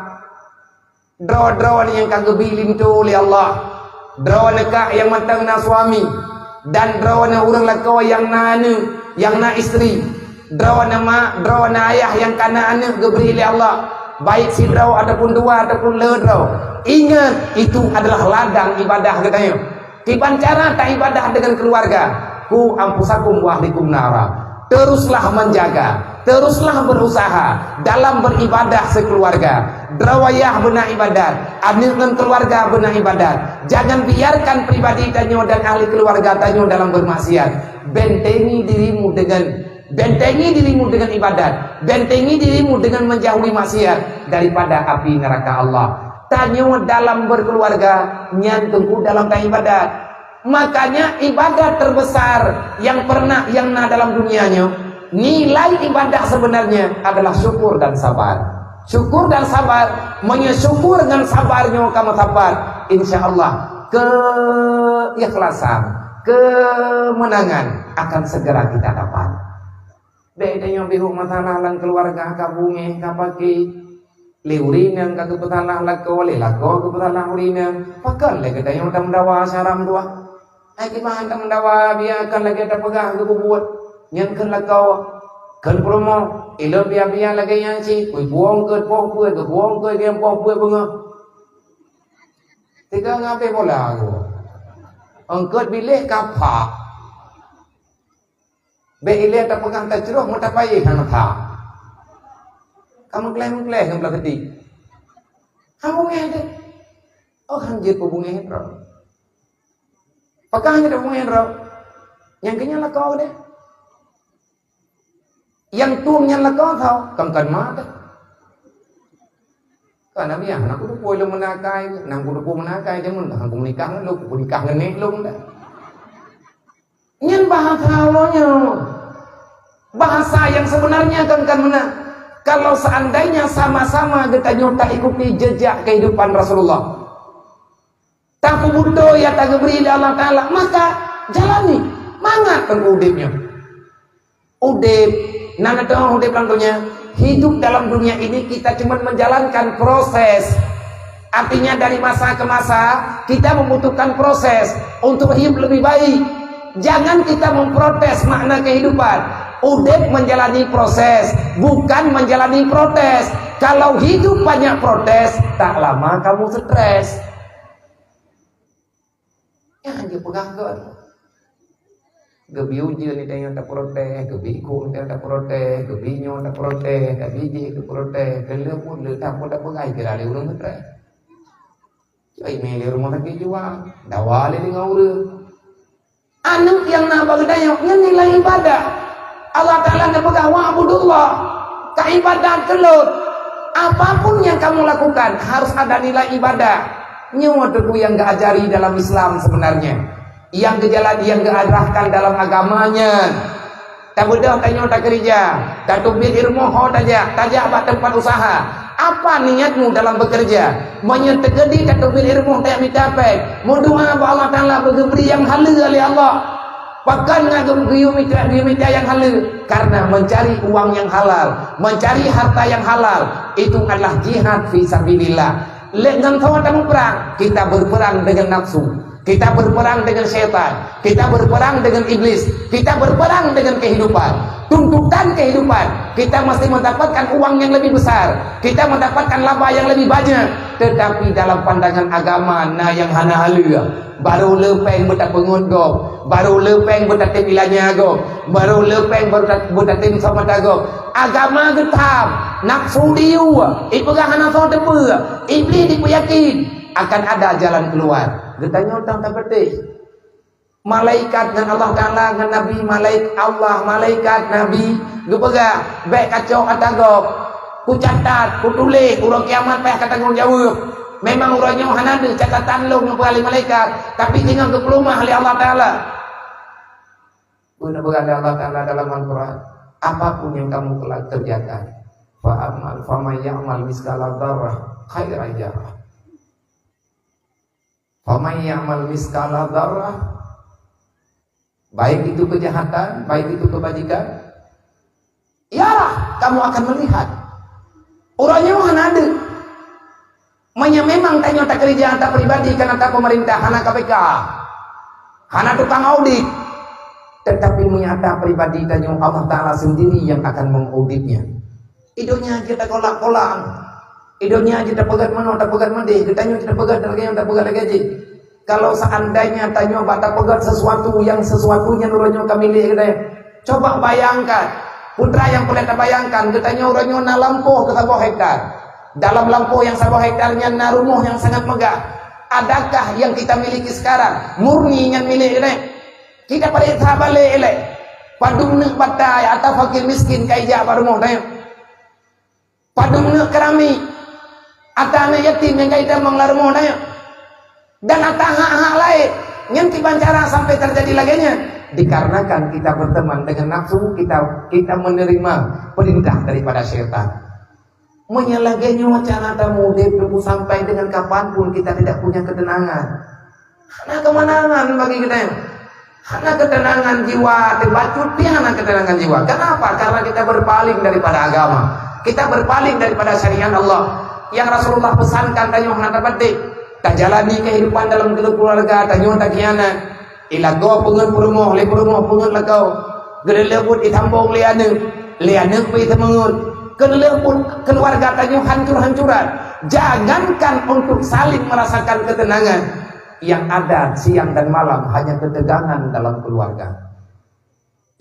Draw yang kagak bilin tu oleh Allah. Draw nikah yang matang na suami dan draw na orang lakaw yang na istri. Draw na ayah yang kana anak geberi oleh Allah. Baik si draw ataupun dua ataupun le draw. Ingat itu adalah ladang ibadah katanya. Kiban cara tak ibadah dengan keluarga. Ku ampusakum wa ahlikum nara. Teruslah menjaga, teruslah berusaha dalam beribadah sekeluarga. Drawayah benar ibadat, dengan keluarga benar ibadat. Jangan biarkan pribadi tanyo dan ahli keluarga tanyo dalam bermaksiat. Bentengi dirimu dengan ibadat. Bentengi dirimu dengan menjauhi maksiat daripada api neraka Allah. Tanyo dalam berkeluarga, nyantuku dalam ibadat. Makanya ibadah terbesar yang dalam dunianya, nilai ibadah sebenarnya adalah syukur dan sabar. Syukur dan sabar, mensyukur dengan sabarnya kamu sabar, insyaallah keikhlasan, kemenangan akan segera kita dapat. Bedanya bihu masalah lang keluarga kabunge kapaki liurinan kagepetalah lako lelako kepetalah urinan pakal lagi dayong tamdawa saram dua. Ay kimahan ka mandawa biya kan lagi ada pegah ke bubuat nyan kan lakaw kan promo ilo biya lagi yang si buong ke yang poh puet bunga tiga ngape bola aku angkat bilih kapak Be ile tak pegang tak ceroh mau tak payah hang tha. Kamu klaim ngam la tadi. Kamu ngede. Oh hang je pubung ngede. Pegang je pubung ngede. Yang kenyala kau deh. Yang tuangnya lah kau tahu, kamkan mata. Karena dia anak kudu poy lu menakai, nang kudu poy menakai dia mun hang nikah lu kudu nikah ngene lu dah. Nyen bahasa halonya. Bahasa yang sebenarnya kan mana? Kalau seandainya sama-sama kita nyota ikuti jejak kehidupan Rasulullah. Tak butuh ya tak beri Allah Taala, maka jalani. Mangat kan udipnya. Udip, nana doang udip langkahnya. Hidup dalam dunia ini kita cuma menjalankan proses. Artinya dari masa ke masa kita membutuhkan proses untuk hidup lebih baik. Jangan kita memprotes makna kehidupan. Udip menjalani proses, bukan menjalani protes. Kalau hidup banyak protes, tak lama kamu stres. Ya dia pegang kan. Gebi ujian ni tanya tak protes, gebi ikut tak protes, gebi nyon tak protes, gebi je tak protes, kalau pun letak pun tak pegai kira le urang stres. Cai mele rumah lagi jual, dawale dengan urang. Anu yang nak bagdayo nilai ibadah. Allah Ta'ala nak pegang wa'budullah, keibadah kelut. Apapun yang kamu lakukan harus ada nilai ibadah. Nyawa teguh yang gak ajari dalam Islam sebenarnya, yang gejala yang gak arahkan dalam agamanya. Tak bedah tanya tak kerja, tak tubir ilmu ho tajak buat tempat usaha. Apa niatmu dalam bekerja? Menyetegedi tak tubir ilmu tak mencapai. Berdoa kepada Allah Ta'ala beri yang halal oleh Allah. Bahkan ngagum mitra yang halal, karena mencari uang yang halal, mencari harta yang halal itu adalah jihad fi sabilillah. Dengan tahu tamu perang, kita berperang dengan nafsu, kita berperang dengan setan, kita berperang dengan iblis, kita berperang dengan kehidupan. Tuntutan kehidupan, kita mesti mendapatkan uang yang lebih besar, kita mendapatkan laba yang lebih banyak. Tetapi dalam pandangan agama, nah yang hana halia, baru lepeng bertak pengut go, baru lepeng bertak timilanya go, baru lepeng bertak tim sama tago. Agama getam, nafsu diu, ipegang hana so debu, iblis dipuyakin akan ada jalan keluar. Getanya utang tak pedih. Malaikat dengan Allah Ta'ala dengan Nabi, malaikat Nabi gepega baik kacau kata gop ku catat ku tulis urang kiamat payah kata tanggung jawab. Memang urangnya hanada catatan lu yang ahli malaikat, tapi tinggal ke pelumah oleh Allah Ta'ala. Guna berada Allah Ta'ala dalam Al-Quran, apapun yang kamu telah kerjakan, fa'amal faman ya'mal miskala dzarrah khairan yarah, faman ya'mal miskala dzarrah, baik itu kejahatan, baik itu kebajikan, yalah kamu akan melihat. Orangnya ada. Memang tanya tak kerja tak pribadi karena tak pemerintah, hana KPK, hana tukang audit. Tetapi menyata pribadi tanya Allah Ta'ala sendiri yang akan mengauditnya. Idenya kita kolak-kolak, idenya kita pegat mana, tak pegat mana, ditanya kita pegat lagi, tak pegat lagi. Kalau seandainya tanya bata pegat sesuatu yang sesuatunya nuranya kami lihat, coba bayangkan putra yang boleh tak bayangkan, katanya orangnya na lampu ke 1 hektar, dalam lampu yang 1 hektarnya na rumah yang sangat megah. Adakah yang kita miliki sekarang murni yang milik ini? Kita pada balik elek padung nek batai atau fakir miskin kaija pada rumah tanya padung nek kerami atau anak yatim yang kaita menglar rumah tanya. Dan atau hak-hak lain yang dibancara sampai terjadi laginya, dikarenakan kita berteman dengan nafsu, kita menerima perintah daripada syaitan. Menyalaginya wacana tamu dipeluk sampai dengan kapanpun kita tidak punya ketenangan. Hana kemenangan bagi kita, hana ketenangan jiwa, terbacut hana ketenangan jiwa. Kenapa? Karena kita berpaling daripada agama, kita berpaling daripada syariat Allah yang Rasulullah pesankan. Tanya hana terbatik. Tak jalani kehidupan dalam keluarga, tanya tak kianat. Ilago pengen perumah, le perumah pengen lakau. Gedelebut itambong liane pi temengut. Gedelebut keluarga tanya hancur-hancuran. Jangankan untuk saling merasakan ketenangan, yang ada siang dan malam hanya ketegangan dalam keluarga.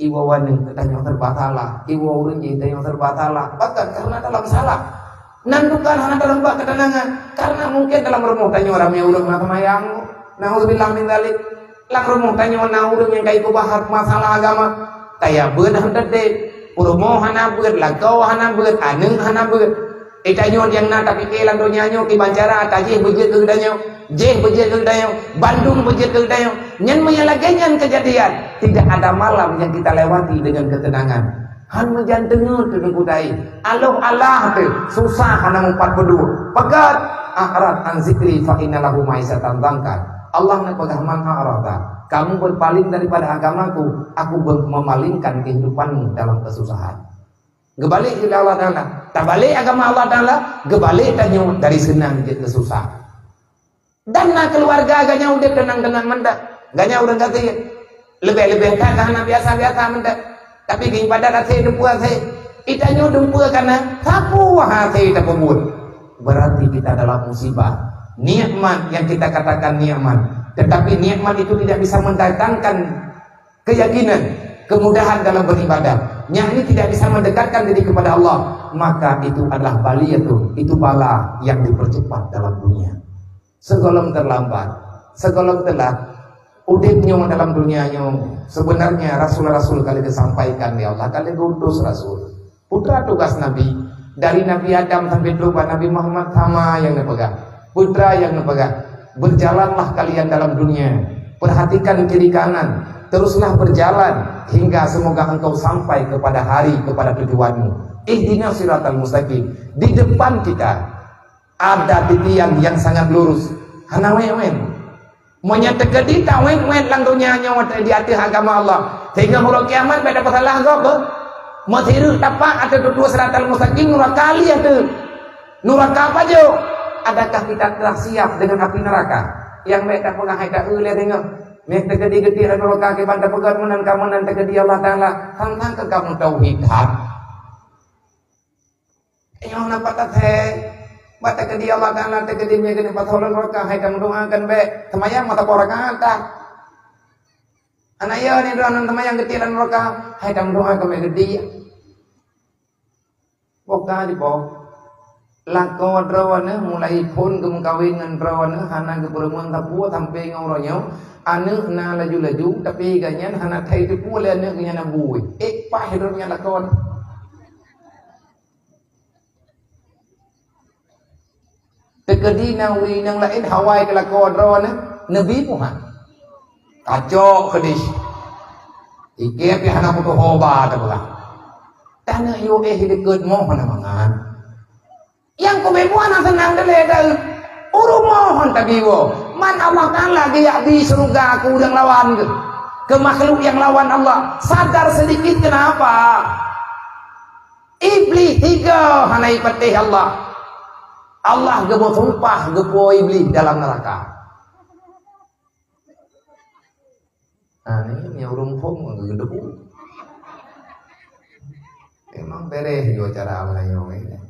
Iwawaning tanya terbatala, iwawurun tanya terbatala. Bahkan karena dalam salah, nandukan hana dalam bak ketenangan. Karena mungkin dalam rumah tanya orang yang urung mata mayang. Nauzubillah min dzalik. Lang rumah tanya orang urung yang kaitu bahas masalah agama. Taya beud handede, urumo hana beud, lagau hana beud, aneng hana beud. Itanyo yang na tapi kelang donyanyo ki bancara tajih beujit ke danyo. Jeh beujit ke danyo, Bandung beujit ke danyo. Nyen menyalagenyan kejadian. Tidak ada malam yang kita lewati dengan ketenangan. Han menjantengeu teu kutai. Allah teh susah hana mumpat berdua. Pegat a'rad an zikri fa innalahu ma'isatan dangkan. Allah nak pegah man a'rada. Kamu berpaling daripada agamaku, aku memalingkan kehidupanmu dalam kesusahan. Gebalik ke Allah Ta'ala. Tak balik agama Allah Ta'ala, gebalik tanyo dari senang ke susah. Dan na keluarga agaknya udah tenang-tenang mendak. Gaknya udah kata lebih-lebih kan karena biasa-biasa mendak. Tapi gini pada rasa dempua saya. Itanyo dempua karena sapu wahai tak pemut. Berarti kita dalam musibah. Nikmat yang kita katakan nikmat. Tetapi nikmat itu tidak bisa mendatangkan keyakinan, kemudahan dalam beribadah. Yang ini tidak bisa mendekatkan diri kepada Allah. Maka itu adalah baliyatu, itu bala yang dipercepat dalam dunia. Segolong terlambat, segolong telat, udipnya dalam dunianya. Sebenarnya Rasul-Rasul kali disampaikan ya Allah, kali diutus Rasul. Putra tugas Nabi, dari Nabi Adam sampai lupa Nabi Muhammad sama yang dipegang. Putra yang dipegang. Berjalanlah kalian dalam dunia, perhatikan kiri kanan, teruslah berjalan hingga semoga engkau sampai kepada hari, kepada tujuanmu. Ihdinas siratal mustaqim. Di depan kita ada titian yang sangat lurus. Hana wen menyata kedita wen lang dunia nyawa di hati agama Allah. Sehingga huruf kiamat pada pasalah apa? Masiru tapak atau dua siratal mustaqim nuraka kali atau nuraka apa jo? Adakah kita telah siap dengan api neraka? Yang mereka pengahay tak boleh tengok. Mereka gede-gede neraka ke banda pegat menan kamu nanti ke dia Allah Taala. Tentang ke kamu tauhid hak. Yang nampak teh. Bata ke dia Allah Taala te gede me gede patolan neraka hai kamu doakan be. Temayang mata porakan ta. Anaya ni doanan temayang gede neraka hai kamu doakan me gede. Boka di bawah. Lakon rawana mulai pun kawin dengan rawana hana keperempuan tapua sampai ngauronyo anu na laju-laju tapi ganyan hana thai tu pula anu ganyan bui pah hidupnya lakon tekedi nawi nang lain hawai ke lakon rawana nabi puha kacau kedis ikep hana putu hoba tablah tanah yo hidekeut moh hana mangan yang kebebuan senang dele urumohon tabiwo man Allah Ta'ala dia di surga aku yang lawan ke makhluk yang lawan Allah sadar sedikit kenapa iblis tiga hanai patih Allah gebo sumpah gepo iblis dalam neraka. Nah ini urung pom gedebu emang bereh jo cara Allah yang ini.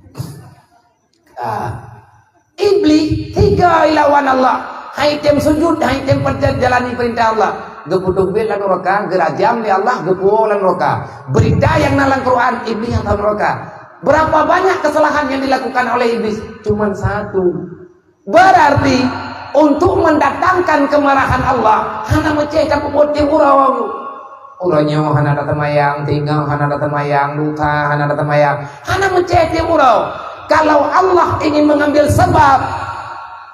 Iblis tiga lawan Allah. Hai tem sujud, hai tem jalani perintah Allah. Geputuk bil lan neraka, gerajam di Allah, gepuo lan neraka. Berita yang nalang Quran, iblis yang tahu neraka. Berapa banyak kesalahan yang dilakukan oleh iblis? Cuman satu. Berarti untuk mendatangkan kemarahan Allah, hana meceh kapuput ti urang. Urangnya hana datamayang, tinggal hana datamayang, duka hana datamayang. Hana meceh ti urang. Kalau Allah ingin mengambil sebab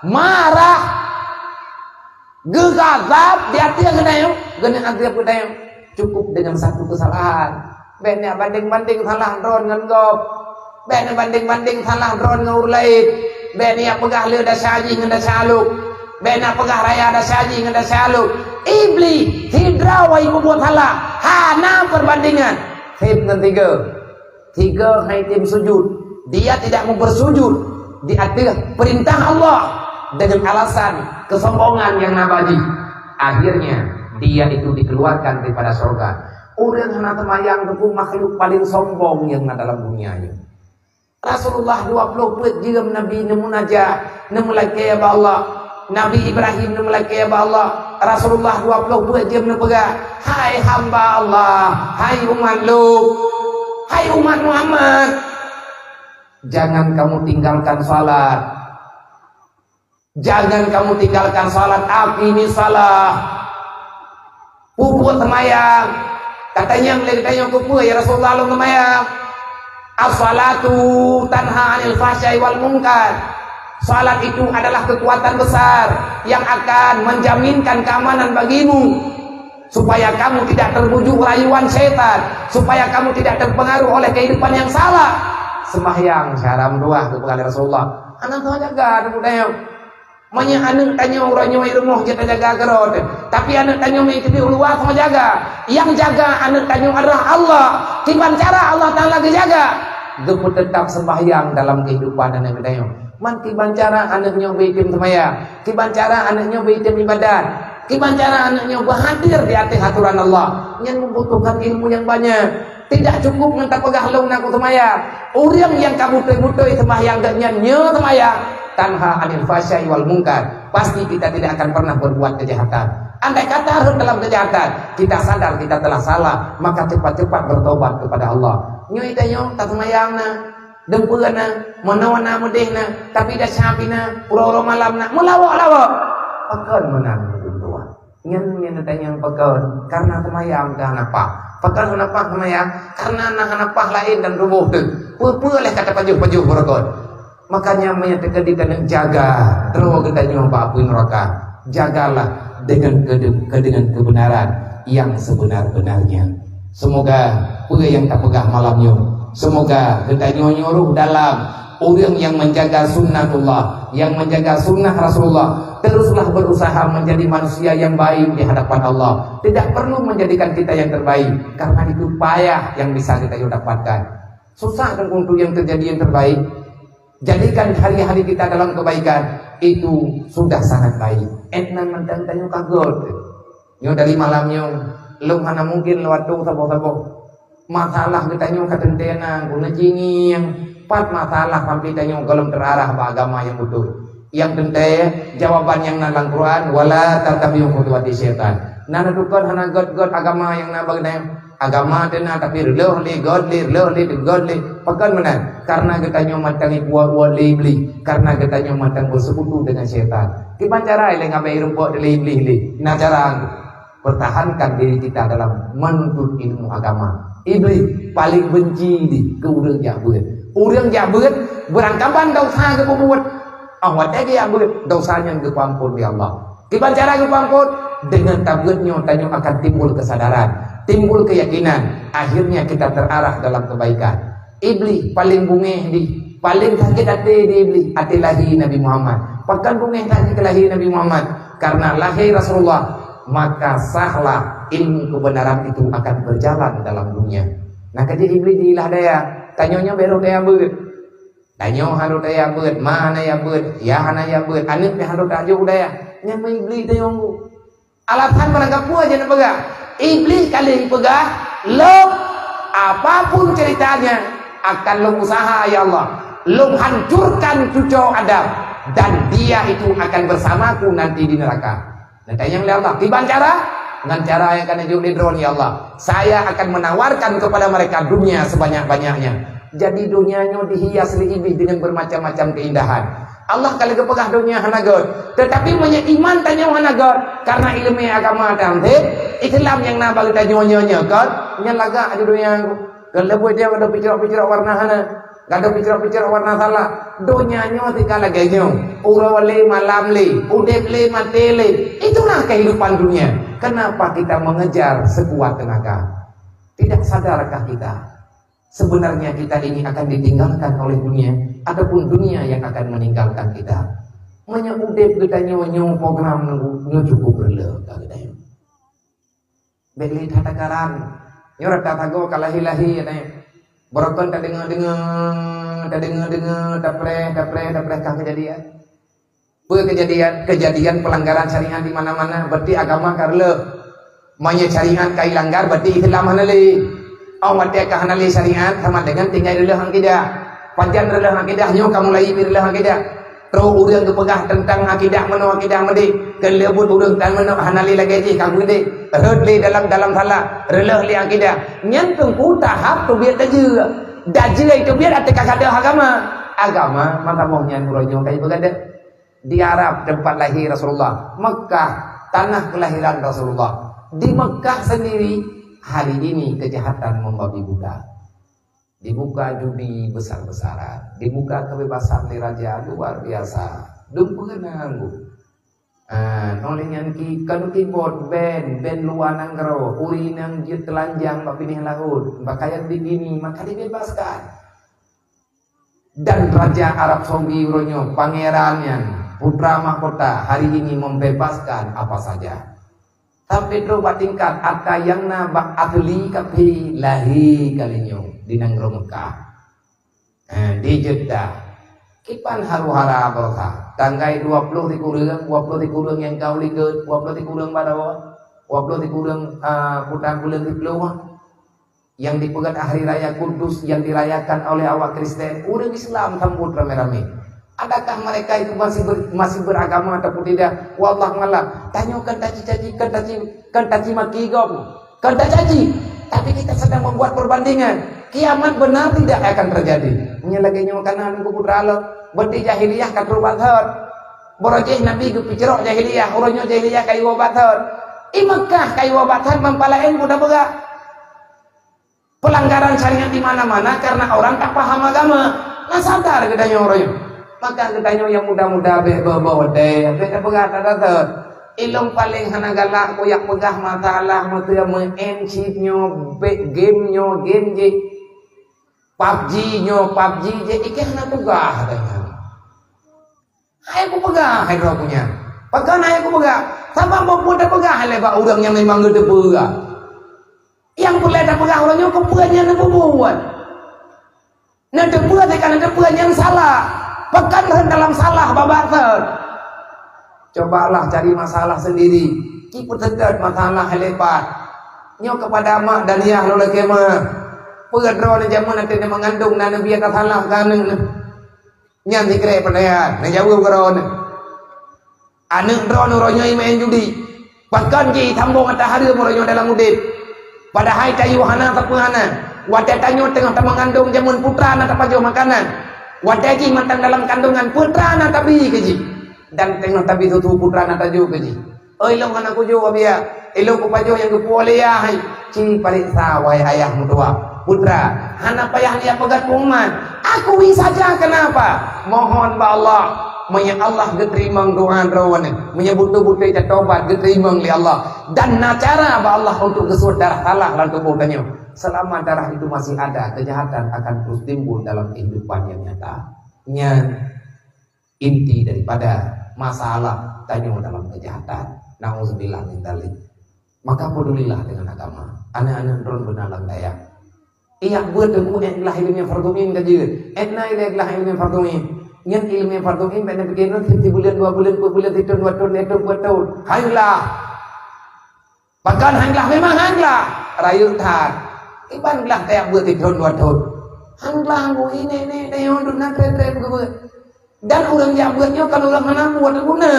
marah, gegazap, di hati yang genayong, cukup dengan satu kesalahan. Benya banding-banding salah dron ngan gop, benya banding-banding salah dron ngaur lain, benya pegah leu da saji ngan da saluk, benya pegah raya da saji ngan da saluk. Iblis hidra wa ibu buat salah, hana perbandingan. Hib ngan tiga hai tim sujud. Dia tidak mau bersujud di atas perintah Allah dengan alasan kesombongan yang nabadi. Akhirnya dia itu dikeluarkan daripada surga. Orang hana temayang itu makhluk paling sombong yang ada dalam dunia ini. Rasulullah 20 puluh jam Nabi nemu najah, nemu lagi ya Allah. Nabi Ibrahim nu melaki Allah, Rasulullah 22 jam nu pegang. Hai hamba Allah, hai umat lu, hai umat Muhammad, jangan kamu tinggalkan salat. Jangan kamu tinggalkan salat. Aqimi salah. Pupuk semayang. Katanya ditanya pupuk ya Rasulullah lu semayang. As-salatu tanha 'anil fahsya'i wal munkar. Salat itu adalah kekuatan besar yang akan menjaminkan keamanan bagimu, supaya kamu tidak terbujuk rayuan setan, supaya kamu tidak terpengaruh oleh kehidupan yang salah. Sembahyang syaram doa kepada Rasulullah. Anak tu jaga ada budaya. Manya anak tanya orang nyoi rumah kita jaga kerot. Tapi anak tanya mai ke luar sama jaga. Yang jaga anak tanya adalah Allah. Tiban cara Allah Taala jaga. Gepu tetap sembahyang dalam kehidupan anak tanya. Man kiban cara anaknya beritim semaya, kiban cara anaknya beritim ibadat, kiban cara anaknya berhadir di atas aturan Allah. Yang membutuhkan ilmu yang banyak. Tidak cukup minta pegah long nak semaya. Orang yang kamu butuh sembahyang gaknya nyo semaya tanha 'anil fahsya'i wal munkar. Pasti kita tidak akan pernah berbuat kejahatan. Andai kata harus dalam kejahatan, kita sadar kita telah salah, maka cepat-cepat bertobat kepada Allah. Nyo itayo tak sembahyang na dempurna menawana mudehna tapi dah syapina ura-ura malamna melawak-lawak pakan menang dua nyen tanya pakan karena semayang dah napa pakan kenapa semayang karena napa lain dan rubuh tu puleh kata pajuh-pajuh berkot. Makanya menyatakan kita nak jaga terus kita nyoba api neraka. Jagalah dengan kebenaran yang sebenar-benarnya. Semoga pula yang tak pegah malamnya, semoga kita nyuruh dalam orang yang menjaga sunnatullah, yang menjaga sunnah Rasulullah. Teruslah berusaha menjadi manusia yang baik di hadapan Allah. Tidak perlu menjadikan kita yang terbaik, karena itu payah yang bisa kita dapatkan. Susah kan untuk yang terjadi yang terbaik. Jadikan hari-hari kita dalam kebaikan, itu sudah sangat baik. Etnan mentang tanyo kagot. Nyo dari malamnya, lu mana mungkin lewat tu sabo-sabo. Masalah kita nyo katentena, guna jini yang empat masalah sampai tanyo kalau terarah agama yang betul. Yang tente jawaban yang nalang Quran, wala tatabi'u khutuwati syaitan. Nana tukon hana god agama yang nabag na agama tena tapi godly pakan menan karena kita matang buat beli karena kita matang bersekutu dengan syaitan. Gimana cara ile ngabai rumput beli nah cara pertahankan diri kita dalam menuntut ilmu agama. Iblis paling benci di ke urang jabut berangkapan dosa ke pembuat awat lagi jabut dosanya ke ampun di Allah. Gimana cara ke ampun? Dengan tabutnya tanyo akan timbul kesadaran, timbul keyakinan, akhirnya kita terarah dalam kebaikan. Iblis paling bungeh paling sakit hati di iblis hati lahir Nabi Muhammad. Pakan bungeh hati lahir Nabi Muhammad karena lahir Rasulullah, maka sahlah ilmu kebenaran itu akan berjalan dalam dunia. Nah kaji iblis diilah daya, tanyonya baru daya beut. Tanyo harus daya beut, mana ya beut, ya hana ya beut, anak harus tajuk daya. Nya iblis tayong alasan merangkap aja nak pegang. Iblis kali pegang, lo apapun ceritanya akan lo usaha ya Allah, lo hancurkan cucu Adam dan dia itu akan bersamaku nanti di neraka. Nanti yang Allah, tiban cara dengan cara yang akan hidup di drone ya Allah. Saya akan menawarkan kepada mereka dunia sebanyak-banyaknya. Jadi dunianya dihias oleh iblis dengan bermacam-macam keindahan. Allah kalau kepegah dunia hanagot, tetapi punya iman tanya hanagot karena ilmu agama dan Islam yang nabag tanya nyonya kan nyalaga ada dunia kalau buat dia ada pikiran warna hana, ada pikiran warna salah dunia nyo tinggal lagi nyo urawale malam le udep le mate le, itulah kehidupan dunia. Kenapa kita mengejar sekuat tenaga? Tidak sadarkah kita sebenarnya kita ini akan ditinggalkan oleh dunia ataupun dunia yang akan meninggalkan kita? Menyudep kita nyo program nyo cukup berle kita. Beli tatakaran nyo rata tago kalahi-lahi ya berokon tak dengar tapreh kejadian. Kejadian pelanggaran syariat di mana-mana berarti agama karle. Manya syariat kai langgar berarti Islam hanali. Awat ka hanali syariat sama dengan tinggal releh hang tidak. Panjang releh hang tidak nyo kamu lai releh hang tidak. Terus urang kepegah tentang akidah mendik kelebut urang tan meno hanali lagi ji kang gede redli dalam salah releh li akidah nyentung ku tahap tu biar dajeu itu biar ate kada agama maka mau nyan uronyo kai begada di Arab tempat lahir Rasulullah, Mekah tanah kelahiran Rasulullah. Di Mekah sendiri hari ini kejahatan membabi buta. Dibuka judi besar-besaran, dibuka kebebasan raja luar biasa. Dumpukan nanggu. Oleh yang kan keyboard band luar nanggro, uri nang jut telanjang bak pinih laut, pakaian begini maka dibebaskan. Dan Raja Arab Saudi uronyo pangerannya putra mahkota hari ini membebaskan apa saja. Tapi terubah tingkat akayangna bak atli kapi lahi kalinyo di nanggro Mekah. Di Jeddah kipan haru-hara berkah tanggai 20 tikurang yang kau liket 20 tikurang badawa 20 tikurang putar bulan dikeluar yang dipegat hari raya Kudus yang dirayakan oleh awak Kristen urang Islam sambut rame-rame. Adakah mereka itu masih beragama ataupun tidak? Wallah malam. Tanyakan taci maki gom. Kan taci. Tapi kita sedang membuat perbandingan. Kiamat benar tidak akan terjadi. Nya lagi nyokanan ku putra Allah. Berarti jahiliyah katrubat hot. Borojeh Nabi ku picerok jahiliyah, uronyo jahiliyah kayu obat hot. I Mekah kayu obatan mempalain budak begak. Pelanggaran syariat di mana-mana karena orang tak paham agama. Nah sadar gedanya uronyo. Maka gedanya yang muda-muda bawa deh, beda begak ada ilung paling hanagalak koyak megah matalah mutu mengencitnyo game je PUBG je ikan hana pegah dengan aku pegah hai punya pakan aku pegah sama mampu dah pegah lebar orang yang memang gede pegah yang boleh dah pegah orangnya kepegahnya nak buat nak buat kan ada pegah yang salah pekan dalam salah babater. Cobalah cari masalah sendiri. Ki petegat masalah lepat. Nyo kepada mak dan ya lo lagi mah. Pedro ni jamu nanti dia mengandung dan nabi akan salah kan. Nyan dikre penaya, na jauh geron. Anak drone ronyo main judi. Bahkan ki tambung matahari ronyo dalam udip. Pada hai kayu hana tapuhana. Wadah tanyo tengah mengandung jamun putra na tapajo makanan. Wadah ki mantang dalam kandungan putra na tapi keji. Dan tengok tapi tu putra na taju keji. Ilong anak kujo abia, ilong ku pajo yang kupuale ya hai. Ci paling sawai ayah mutua. Putra, hana payah dia pegat kuman. Akui saja kenapa? Mohon ba Allah, menyang Allah geterimang doa rawan, menyebut butuh tobat geterimang li Allah. Dan cara ba Allah untuk gesur darah salah lan tubuh tanyo. Selama darah itu masih ada, kejahatan akan terus timbul dalam kehidupan yang nyata. Inti daripada masalah tanyo dalam kejahatan. Nauzubillah min dzalik. Maka pedulilah dengan agama. Anak-anak drone benalang daya. Iya buat demu lah ilmu fardumin kaji. Etna ilah ilmu fardumin. Nyen ilmu fardumin pada begini 3 bulan 2 bulan 4 bulan 3 tahun 2 tahun. Haylah. Bahkan hanglah memang hanglah. Rayu tar. Iban lah kayak buat 3 tahun 2 tahun. Hanglah aku ini dayon duna keren buat. Dan orang yang buatnya kalau orang mana buat guna.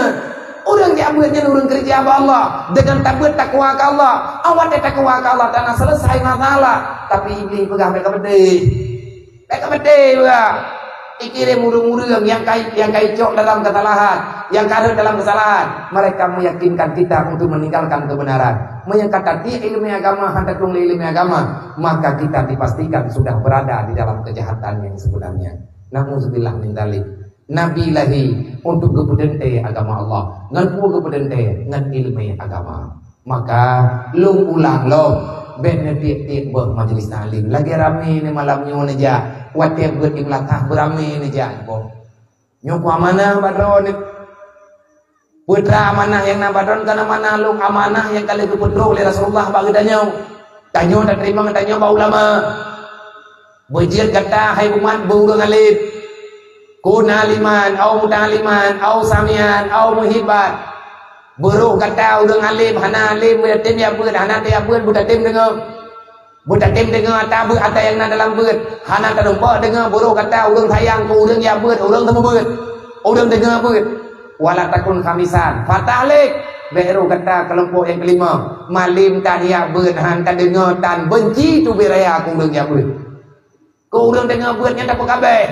Orang yang buatnya orang kerja Allah dengan takwa ke Allah. Awak takwa ke Allah karena selesai masalah. Tapi iblis pegang mereka bede juga. Ikirim murung-murung yang kaicok dalam kesalahan, yang karet dalam kesalahan. Mereka meyakinkan kita untuk meninggalkan kebenaran. Menyangka dia ilmu agama hendak ilmu agama, maka kita dipastikan sudah berada di dalam kejahatan yang sebenarnya. Nauzubillah min dzalik. Nabi lahi untuk kebudente agama Allah, ngan kebudente ngan ilmu agama. Maka lu ulang lo benefit buat majelis taklim lagi rame ni malamnya aja watiap buat imlatah berame ni aja bo nyok amanah badron putra amanah yang na badron kana amanah lu amanah yang kali keputro oleh Rasulullah bagi danyo dan terima danyo ba ulama bejir kata hai umat burung alit kunaliman au mutaliman au samian au muhibat buruh kata urang alim hana alim tim ya beut hana dia beut budak tim dengar ata yang na dalam beut hana terumpa dengar buruh kata urang sayang ku urang ya beut urang temu beut Orang dengar beut. Wala takun khamisan. Fatalik. Baru kata kelompok yang kelima. Malim taniak beut han tak dengar tan benci tu beraya aku dengar beut. Kau orang dengar beutnya tak apa kabeh.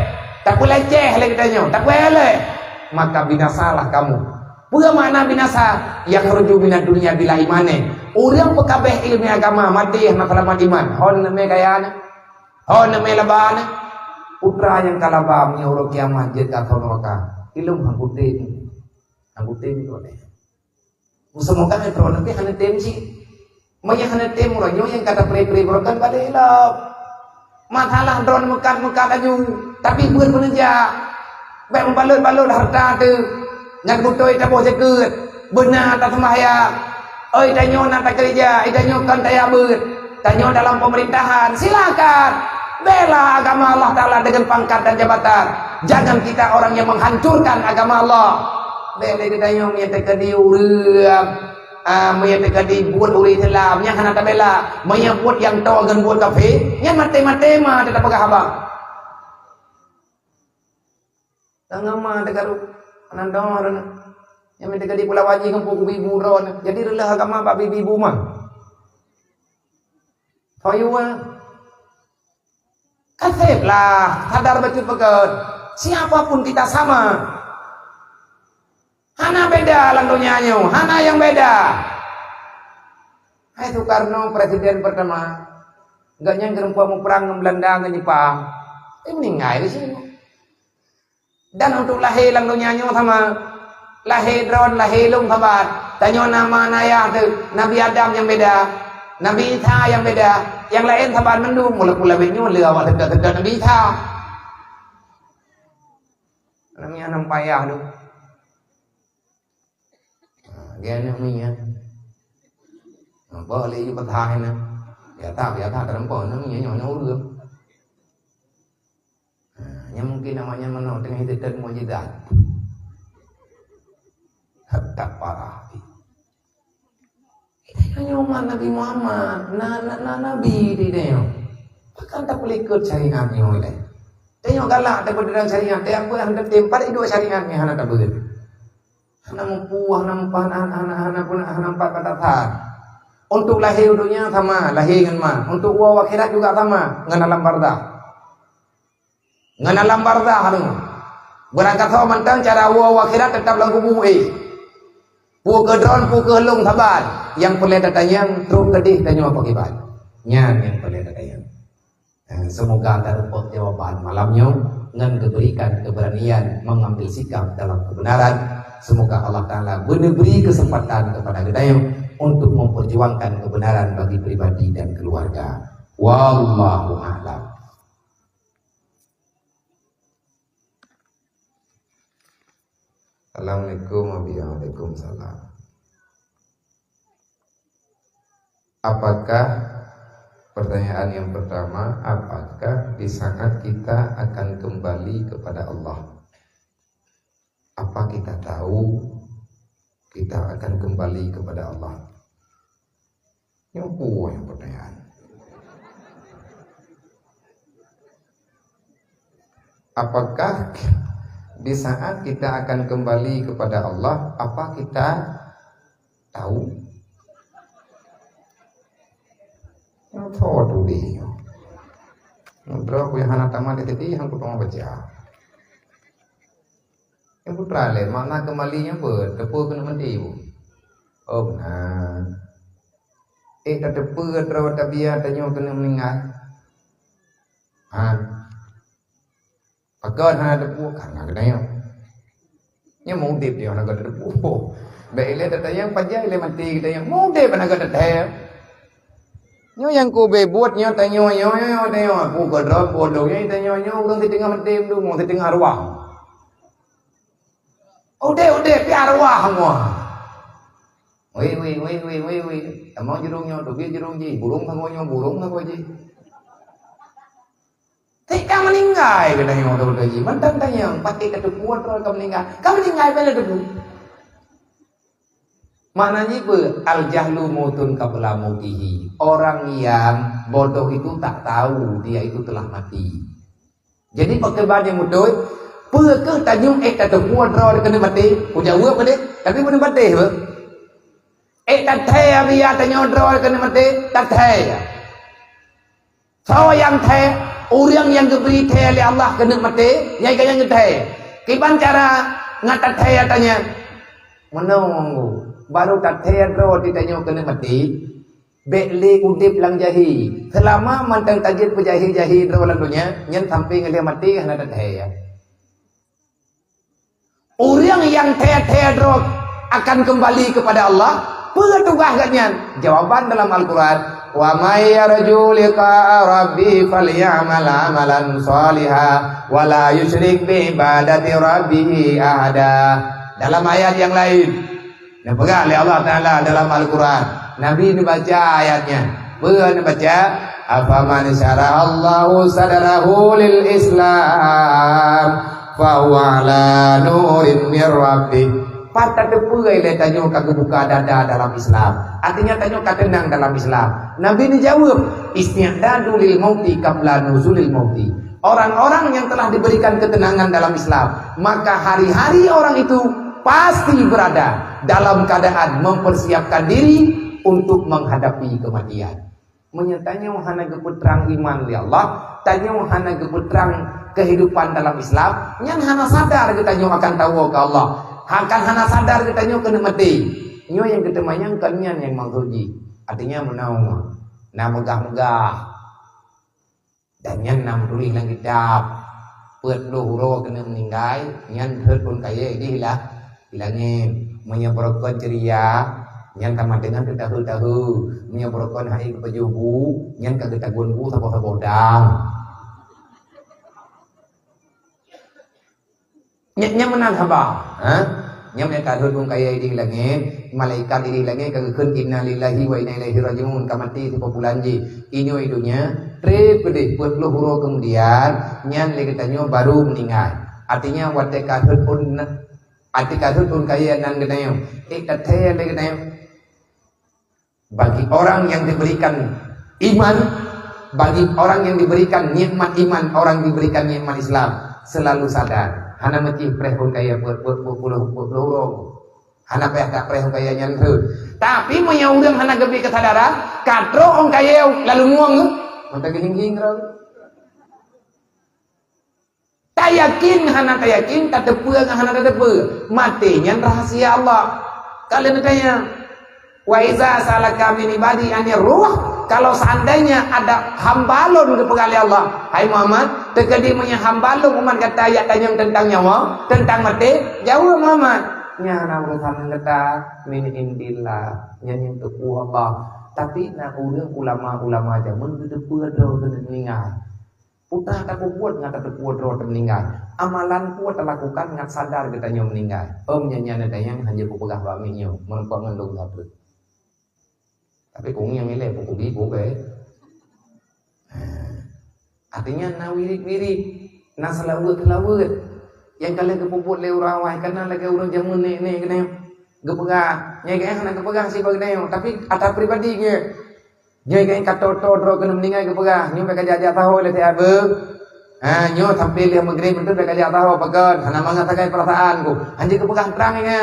Tak boleh leceh lagi katanya. Tak boleh. Maka binasalah kamu. Bukan makna binasa yang rujuk minat dunia bila imane. Orang pekabeh ilmu agama mati masalah iman. Hon neme kayane. Hon neme labane. Putra yang kalabam nyuruh kiamat jet ka neraka. Ilmu hangkutin. Hangkutin tu deh. Semoga netro nanti hanya temsi. Maya hanya temur yang kata pre-pre brokan pada hilap. Masalah drone mekat-mekat aja. Tapi bukan penerja. Baik membalut-balut harta tu. Ngan butoi tak boleh sekut. Benar tak sembahyang. Oi tanyo nak tak kerja, tanyo kan tak beut. Tanyo dalam pemerintahan, silakan. Bela agama Allah Taala dengan pangkat dan jabatan. Jangan kita orang yang menghancurkan agama Allah. Bela kita tanyo menyatakan di urang. Menyatakan di buat uri Islam, yang hana tak bela. Menyebut yang tahu dengan buat kafir, yang mati-mati mah tetap pegah abang. Tengah mah dekat Anandor yang minta di Pulau Haji kampung ibu ron. Jadi relah agama pak bibi ibu mah. Toyua. Kasihlah sadar betul betul. Siapapun kita sama. Hana beda lantunya nyu, hana yang beda. Hai Soekarno presiden pertama. Enggak nyangger mau perang dengan Belanda dengan Jepang. Meninggal di sini. Dan untuk lahir lang dunia nyo sama lahir drone lahir lung khabat tanyo nama naya tu Nabi Adam yang beda Nabi Isa yang beda yang lain khabat mendung mula-mula benyo lừa wa tegak-tegak Nabi Isa namanya nam payah tu ghen ni ya boleh ju pathai na ya ta dalam pon nó nhỏ được. Yang mungkin namanya menolak dengan hidayah mujizat. Hatta parah. Hidayahnya umat Nabi Muhammad, Nabi di dia. Bahkan tak boleh ikut syariatnya oleh. Tengok galak daripada dalam syariat. Dia apa yang tempat itu syariatnya hana tak boleh. Hana mempuah, hana empat kata tak. Untuk lahir dunia sama, lahir dengan man. Untuk uang akhirat juga sama, dengan alam barzah. Dengan alam barzah tu. Berangkat sama mentang cara uang akhirat tetap dalam kubur Pu ke drone, pu ke lung sabar. Yang boleh datang terus kedih tanya apa kibat. Yang boleh datang. Semoga dapat jawaban malamnya dengan diberikan keberanian mengambil sikap dalam kebenaran. Semoga Allah Ta'ala beri kesempatan kepada kita untuk memperjuangkan kebenaran bagi pribadi dan keluarga. Wallahu a'lam. Assalamualaikum warahmatullahi wabarakatuh. Apakah pertanyaan yang pertama, apakah di saat kita akan kembali kepada Allah? Apa kita tahu kita akan kembali kepada Allah? Yang pertanyaan. Apakah di saat kita akan kembali kepada Allah, apa kita tahu? Tahu tu dia. Nudra aku yang anak tamat itu yang aku tengah baca. Yang putra le, mana kembalinya ber, tepu kena mandi bu. Oh benar. Tak tepu terawat tabiat tanya kena meninggal. Pakai hana tepu karena kena yang. Yang mudip dia nak ada tepu. Baik le tatayang pajai le mati kita yang mudip nak ada tetap. Nyo yang ku buat nyo tanyo ku kodron bodoh nyo tanyo urang di tengah mati tu mau di tengah arwah. Udah pi arwah semua. Wei. Amau jerungnya tu dia jerung ji, burung thangonyo burung thango ji. Tika meninggal katanya orang tu ji. Mantan tanya pakai ketepuan terus kau meninggal. Kau meninggal bila debu. Maknanya apa? Al-jahlu mautun qabla mautihi. Orang yang bodoh itu tak tahu dia itu telah mati. Jadi perkebaan yang bodoh, Pua ke tanyung tak terpuas draw kena mati. Ku jawab pada tapi pun mati apa? Tak thai biar tanyung draw kena mati, tak thai. So yang thai, orang yang diberi thai oleh Allah kena mati, yang kaya thai. Kiban cara ngatat thai tanya. Menunggu baru tak thai draw ditanyung kena mati. Bekli udip lang jahi. Selama mantang tajid pejahi-jahi draw lalunya, nyen sampai ngelia mati hana tak thai. Orang yang teater akan kembali kepada Allah. Petugasnya jawaban dalam Al-Quran. Wa may yarju liqa'a rabbi falyamal amalan shalihan wa la yusyrik bi ibadati rabbih ahada. Dalam ayat yang lain dipegang oleh Allah Ta'ala dalam Al-Quran. Nabi dibaca ayatnya. Benar baca. Afaman syara Allahu sadarahu lil Islam fahuwa ala nurin mir rabbih. Patah tepugai le tanyo kagak buka dada dalam Islam. Artinya tanyo tenang dalam Islam. Nabi dijawab, isti'dadu lil mauti qabla nuzulil mauti. Orang-orang yang telah diberikan ketenangan dalam Islam, maka hari-hari orang itu pasti berada dalam keadaan mempersiapkan diri untuk menghadapi kematian. Menyatanya wahana geputrang iman li Allah, tanya wahana geputrang kehidupan dalam Islam, nyan hana sadar kita nyo akan tahu ke Allah, akan hana sadar kita nyo kena mati, nyo yang kita mayangkan nyan yang manghuji, artinya menaung, na megah-megah, dan nyan nam tulis lang kitab, pet luhuro kena meninggal, nyan herd pun kaya ini hilangin, menyebarkan ceria, nyan sama dengan tahu-tahu, menyebarkan hai kepejubu, nyan kagetagun bu sabodang. Nya menang haba, nya mereka hudung kaya di langit, malaikat di langit kagak kun inna lillahi wa inna ilaihi rajiun kamati si populanji. Inyo idunya tre pedih buat luhuro kemudian nyan lagi tanyo baru meninggal. Artinya wate kadhut pun kaya nan gedayo. Tathe lagi gedayo. Bagi orang yang diberikan iman, bagi orang yang diberikan nikmat iman, orang diberikan nikmat Islam selalu sadar. Hana mesti preh pun kaya puluh hana peh tak preh kaya nyantu. Tapi punya urang hana gebi kesadaran, katro orang kaya lalu nguang, mata gehing-gehing rau. Tak yakin hana tak yakin, tak tepu hana tak tepu. Matinya rahasia Allah. Kalian tanya, wa iza salaka min ibadi anir ruh. Kalau seandainya ada hambalun kepada Allah, hai Muhammad, terkadi punya hambalun umat kata ayat tanya tentang nyawa, tentang mati, jauh Muhammad. Nya na urusan kata min indillah, nya nyentuh Allah. Tapi na urang ulama-ulama zaman itu puadro meninggal. Putra tak buat ngata puadro meninggal. Amalan puat lakukan ngat sadar kita nyo meninggal. Nya nya yang hanya pupugah bami nyo, menempat ngendung sabut. Tapi cũng yang ini buku bibu ke, artinya na wirid, na selawut, yang kalian kepuput le urawai, karena lagi orang jamun ni kena gepegah, nyai kaya nak gepegah sih bagi tapi atas pribadi ke, nyai kaya kata todro kena meninggal gepegah, nyai mereka jajah tahu le tiap nyai tampil dia maghrib itu mereka jajah tahu pegan, hana mengatakan perasaanku, hanya gepegah terangnya.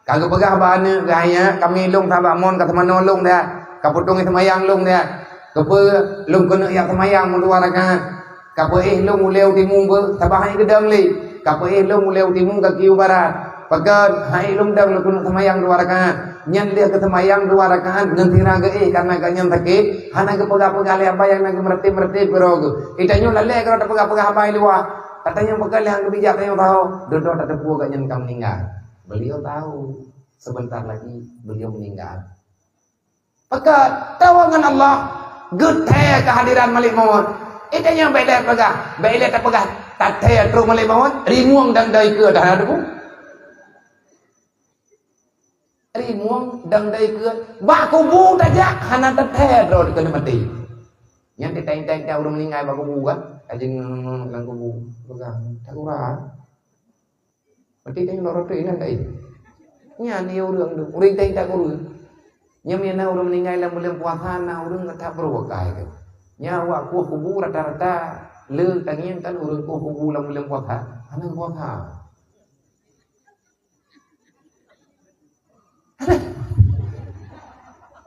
Kagak pegah bahannya gaya kami lung tabak mon kata mana lung dah kaputung itu mayang lung dah kepe lung kena yang semayang meluarakan kape lung uleu timung ber tabak hai gedang li kape lung uleu timung ke kiu barat pegan hai lung dang lung kena semayang luarakan nyan dia ke semayang luarakan nanti raga karena ganyan sakit hana ke pegah-pegah le apa yang nak merti berog itanya lale kalau tak pegah-pegah apa luar katanya pegah yang bijak tanya tahu dodot tak tepu ganyan kam meninggal. Beliau tahu sebentar lagi beliau meninggal. Pekat tawangan Allah geteh kehadiran Malik Maut. Itu yang baik tak pegah tateh terus Malik Maut rimuang dan dai ke dah ada pun. Rimuang dan dai ke bak kubu tajak hana tateh terus kena mati. Yang diteng-teng orang meninggal bak kubu kan ajeng nang kubu pegang tak urang. Berarti tanya orang tu ini tak? Nya ni orang tu, orang tanya tak orang. Nya mana orang meninggal dalam bulan puasa, na orang tak berwakai ke. Nya awak kuah kubu rata-rata le tangian kan orang kuah kubu dalam bulan puasa. Anak kuasa.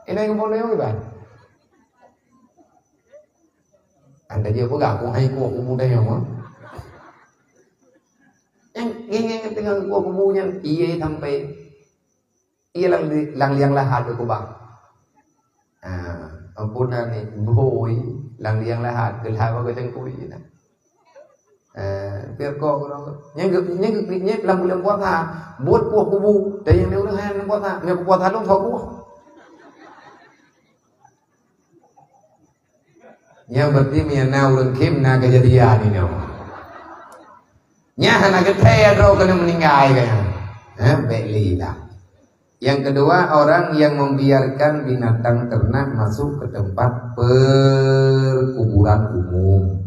Ini yang mau neo kan? Anda dia pun aku hai aku muda yang mana? Yang tengah aku punya iya sampai iya lang liang lahat aku bang. Ampunan ni boy lang liang lahat gelap aku cengkui na. Biar kau yang lam puasa buat puak kubu dan yang dia orang puasa yang puasa lu kau kubu. Yang berarti miana urang kim na kejadian ini. Nya anak kita ro kena meninggal kayaknya. Beli lah. Yang kedua, orang yang membiarkan binatang ternak masuk ke tempat perkuburan umum.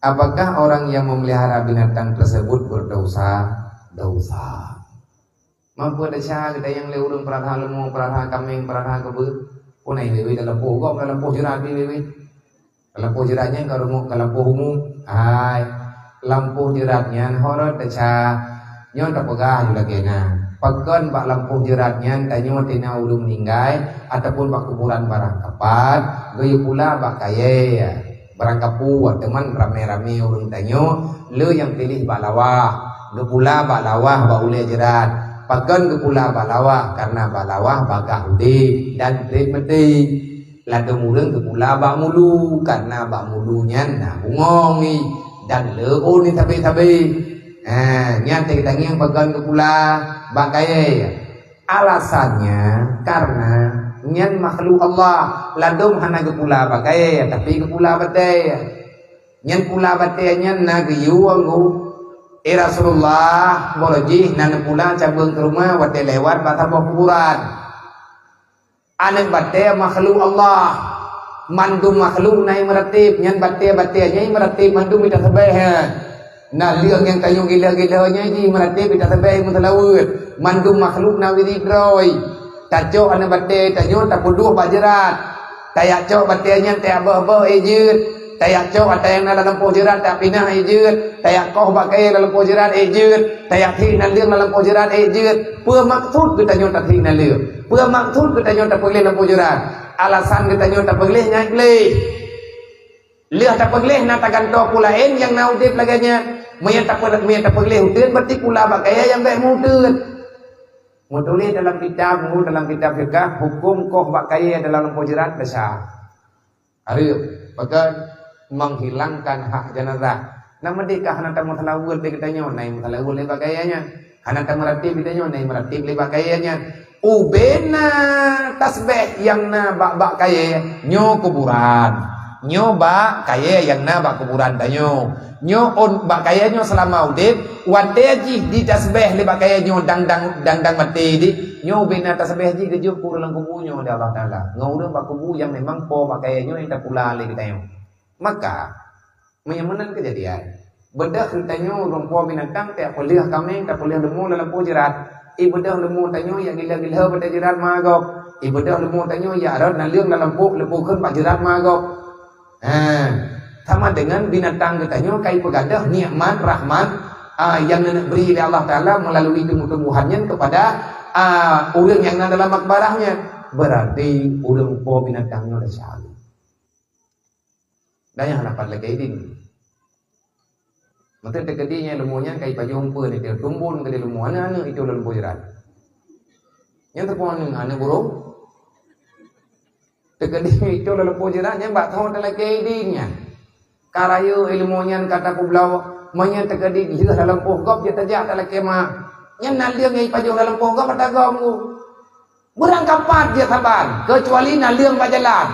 Apakah orang yang memelihara binatang tersebut berdosa? Dosa. Mampu ada syah kita yang leurung perah lembu, perah kambing, perah kebun. Punai lewi dalam pohon, dalam pohon jerat lewi. Dalam pohon jeratnya kalau lampu umum, lampu jeratnya horor ada syah. Nyon tak pegah juga kena. Pakan bak lampu jeratnya tanya tina ulung meninggal ataupun bak kuburan barang kapat, gaya pula bak kaya. Barang kapu teman rame-rame ulung tanya, le yang pilih bak lawah, ge pula bak lawah bak ule jerat. Pakan ge pula bak lawah karena bak lawah bagah ude dan mati. Lada murang ge pula bak mulu karena bak mulunya nah bungong ni dan le ni tabe-tabe. Nyata kita yang pegang ke pula bakai alasannya karena nyan makhluk Allah ladum hana ke pula bakai tapi ke pula batai nyan pula batai nyan na ke yuangu Rasulullah boloji nan pula cabang ke rumah batai lewat batas kuburan anak batai makhluk Allah mandum makhluk naik meratib nyan batai nyai meratib mandum kita sebeh. Nah liang yang kayu gila-gilanya ji merati kita sampai mutalawud mandum makhluk nawiri droi taco ana batte tanyo tapuduh bajerat tayak cok battenya tayak bah ejut tayak cok ada yang dalam pojerat tak pinah ejut tayak koh bakai dalam pojerat ejut tayak thi naliang dalam pojerat ejut pua maksud kita nyo tak thi naliang pua maksud kita nyo tak pilih dalam pojerat alasan kita nyo tak pilih nyai pilih lihat tak pilih nak ganto pula yang naudip laganya Maya tak boleh hutan berarti pula bakaya yang baik mudun. Mutulis dalam kitab fikah hukum koh bakaya dalam pojerat besar. Hari bahkan menghilangkan hak jenazah. Nama dikah hanata mutalawul kita naik mutalawul le bakayanya. Hanata meratib kita naik meratib le bakayanya. Ubena tasbih yang na bakaya nyo kuburan. Nyo bakaya yang na kuburan tanyo. Nyo on bakaya nyo selama udip wadeji di tasbih le bakaya nyo dang mati di nyo bina tasbih ji gejuk ku dalam kubu nyo da Allah Taala ngau bak kubu yang memang po bakaya nyo ita pula le kita nyo maka menyamanan kejadian bedah kita nyo urang po binatang tak boleh kami tak boleh lemu dalam pojerat ibadah lemu tanyo yang gila-gila pada jerat magok ibadah lemu tanyo ya arad naliung dalam po lepu keun pak jerat magok sama dengan binatang katanya kai pegadah nikmat rahmat yang beri oleh Allah Taala melalui tumbuh-tumbuhannya kepada orang yang ada dalam makbarahnya berarti orang po binatangnya dah syahid dan yang dapat lagi ini maka tekadinya lemunya kai pajung pun itu tumbun ke dalam mana itu dalam pojerat yang terpuan anu burung tekadinya itu dalam pojerat yang bak tahu dalam kaidinya karayu ilmunya kata kublau manya tegadi di dalam pohgop dia tajak dalam kemah nya naliang ngai pajong dalam pohgop pada gomku berang kapat dia saban kecuali naliang bajalan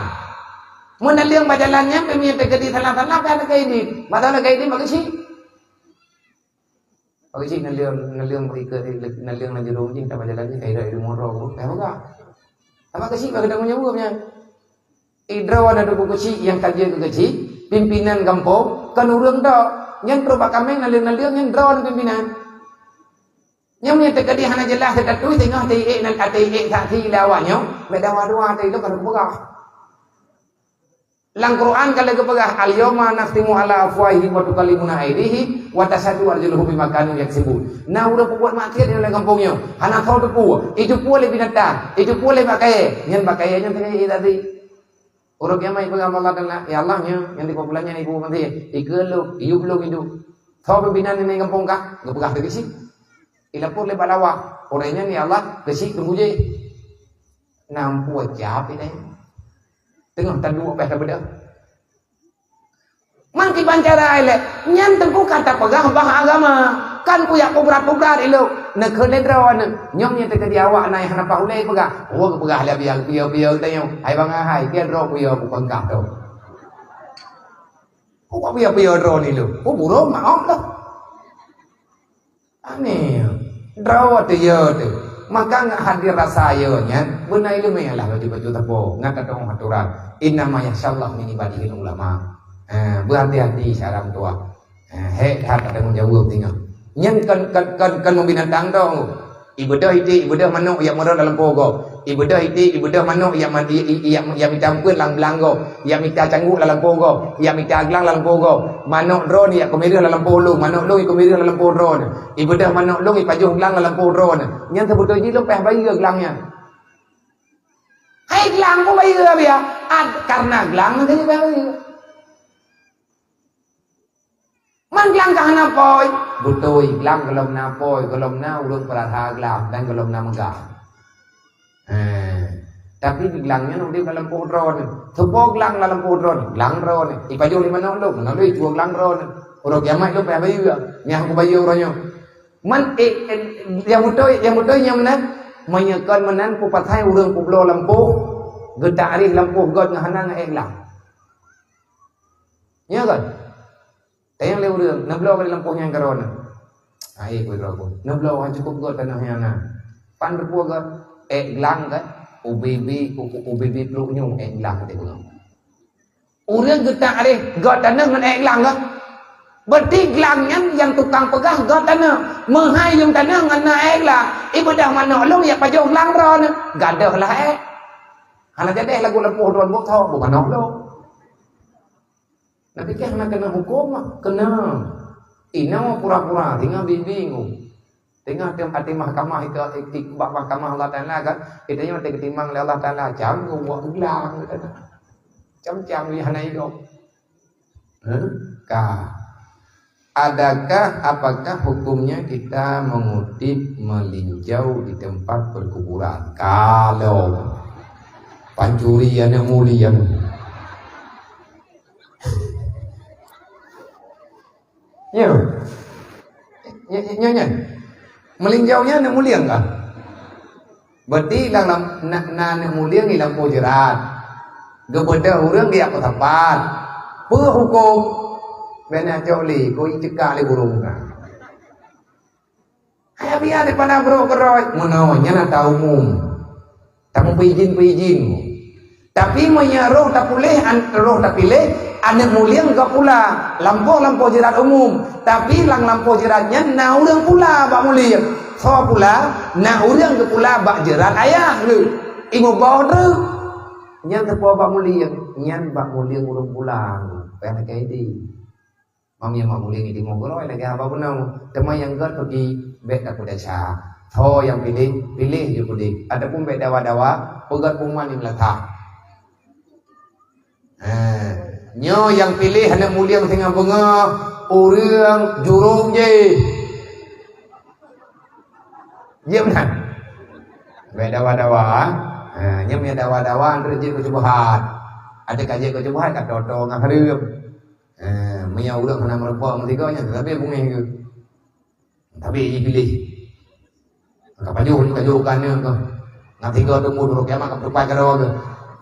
mun naliang bajalannya pemia tegadi salah-salah kan kaidi madana kaidi magisi naliang beri ke naliang na jero jing tak bajalannya kaida ilmu roh enggak apa kasi bagada menyebutnya idrawan ada buku yang kajian ke kecil pimpinan kampung kan urang dak nyen proba kami naliang nyen drone pimpinan nyen nya tekadi hana jelas dekat tu tengah ti nan ati saksi lawannya medawa dua ti itu kan buka Lang Quran kalau kepegah al-yawma nakhtimu ala afwahihim wa tukallimuna aydihim wa tashhadu arjuluhum bima kanu yaksibun. Nah udah buat maksiat di kampungnya. Anak kau tu itu boleh binatang, itu boleh pakai. Yang pakaiannya tadi. Orang yang mai pegang Allah dan ya Allahnya yang di popularnya ibu nanti ikelo iu belum itu. Kau berbinan di kampung kah? Ngepegah dari sih. Ila boleh balawa. Orangnya ni Allah kesik tunggu je. Nampu cap ini. Tengok tak dua bahasa beda. Man ki bancara ile, nyan tengku kata pegang bah agama. Kan ku yak kubrat-kubrat ilo. Nak kene drawan nyom nya teka di awak nai hana paulai pegang. Oh pegah la biang piau-piau tanya. Hai bang hai, dia ro piau bukan kah tu. Ku piau-piau ro ni lo. Ku burung maaf lah. Aneh. Draw tu ya tu. Maka nggak hadir rasanya benar itu meyalah baju baju tepo nggak ketemu aturan inna ma yasyallah min ibadihi ulama berhati-hati sarang tua hat ada menjawab tinggal nyen kan membinatang dong ibadah manuk yang mara dalam pogo ibadah manuk yang mitampun lang belanggo yang mita canggu dalam pogo yang mita aglang dalam pogo manuk drone yang kemirih dalam polo manuk long yang kemirih dalam polo ibadah manuk long yang pajuh glang dalam polo yang sebetulnya long peh bayi glangnya hai glang ko bayi ya karena glang makanya bayi man glang kahana poi butoi glang golom na poi golom na urut peratha glang dan golom na megah tapi di gelangnya nanti dalam podron tupo gelang dalam podron gelang ron ipaju di mana lo mana lo itu gelang ron orang kiamat lo payah bayu nyah aku bayu orangnya man yang mutoi yang mana menyekan menan ku pathai urang ku blo lampu gedak arih lampu god ngahana ngeglang ya kan tayang le urang nablo kali lampu yang karona ai ku rogo nablo ha cukup god tanahnya na pan berpuag gelang kan UBB peluk nyung lang tu bang. Orang getak ada gat tanah dengan lang kan. Berarti gelangnya yang tukang pegang gat tanah, menghai yang tanah dengan lang. Ibadah mana long yang pajong lang ron. Gadah lah Hana jadi lagu lempuh ron buk tau bukan nok lo. Nanti kan kena hukum kena. Ina pura-pura tinggal bingung. Tengah hati mahkamah ikbak mahkamah Allah Ta'ala kan kita yang mati ketimbang Allah Ta'ala jam buat gelang jam lihat itu adakah apakah hukumnya kita mengutip melinjau di tempat perkuburan kalau pancurian yang mulia nyonya melinjaunya nak mulia enggak? Berarti lang nak mulia ni lampu jerat. Gebeda orang dia apa tempat. Per hukum bena joli ko icekak le burung kan. Hai biar di pana bro keroi. Mono nya nak tahu umum. Tamu peizin. Tapi menyaruh tak boleh roh tak pilih anak mulia enggak pula lampu jerat umum tapi lampu jeratnya na urang pula bak mulia so pula na urang ke pula bak jerat ayah lu ingo bawa tu nyan terpo bak mulia urang pula pernah kayak di mami mak mulia ni mongolo lagi apa benar tema yang gat pergi bet aku desa so yang pilih je pudi adapun bet dawa pegat puman ni melatah nyo yang pilih anak mulia tengah bunga orang jurung je benar dawa-dawa nyo punya dawa-dawa rezeki kecubuhat ada kaji kecubuhat kat toto ngah hareup punya urang kena merepok mestinya tapi bunga itu tapi pilih kapaju kan ko ngati go temu dulu kiamat ka depan karo ke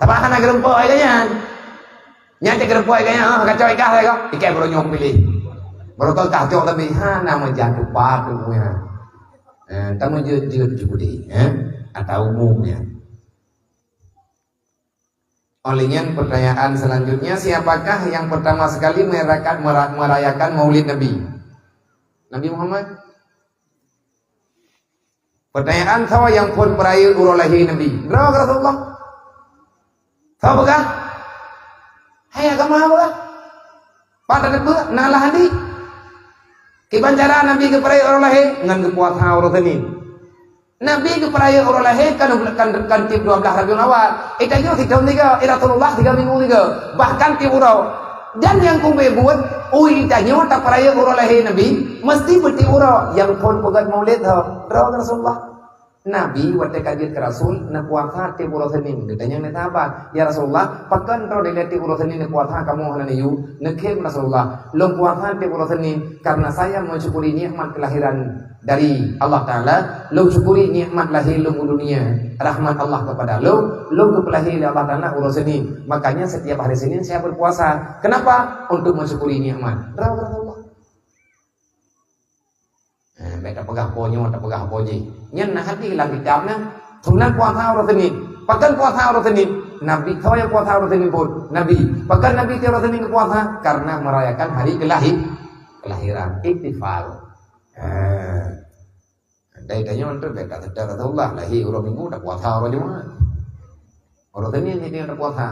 tabahan nak rempok ayanya nyate kerepoi kayaknya kacau ikah saya kok ikai baru nyok pilih baru kau kacau lebih nama jatuh padu punya tamu juga cukup atau umumnya olehnya pertanyaan selanjutnya siapakah yang pertama sekali merayakan Maulid Nabi Muhammad pertanyaan siapa yang pun perayaan urulahi Nabi berapa Rasulullah siapa kah Hai agama apa? Pada depa nalah hadi. Kibancara Nabi ke peraya orang lahir ngan ke puasa orang Senin. Nabi ke peraya orang lahir kan tip 12 Rabiul Awal. Itanya si tahun 3, Rasulullah 3 minggu 3. Bahkan tip urau. Dan yang kau buat, itanya tak peraya orang lahir Nabi, mesti berti urau yang pun pegat maulid tau. Rasulullah. Nabi waktu kajian ke Rasul nak puasa ti urus Senin. Dia tanya nak apa? Ya Rasulullah, pakan tro dilihat ti urus Senin nak puasa kamu hana yu. Nakhem Rasulullah, long puasa ti urus Senin karena saya mensyukuri nikmat kelahiran dari Allah Taala, long syukuri nikmat lahir long dunia, rahmat Allah kepada long kepelahir Allah Taala urus Senin. Makanya setiap hari Senin saya berpuasa. Kenapa? Untuk mensyukuri nikmat. Rasulullah. Mereka pegang ponyo, tak pegang poji. Nyen nak hati dalam kitabnya, sunat puasa orang Senin. Pakan puasa orang Senin. Nabi kau yang puasa orang Senin pun. Nabi. Pakan Nabi orang Senin ke puasa karena merayakan hari kelahiran. Ihtifal. Dari tanya untuk mereka sedar Rasulullah lahir orang Minggu tak puasa orang Jumat. Orang Senin ini tak puasa.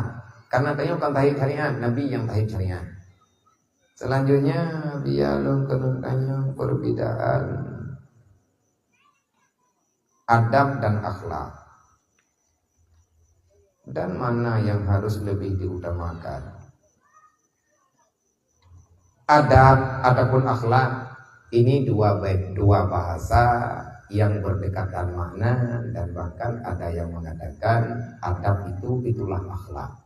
Karena tanya kan tahib syariat. Nabi yang tahib syariat. Selanjutnya biarlah tanya perbedaan adab dan akhlak dan mana yang harus lebih diutamakan. Adab ataupun akhlak ini dua bahasa yang berdekatan makna dan bahkan ada yang mengatakan adab itulah akhlak.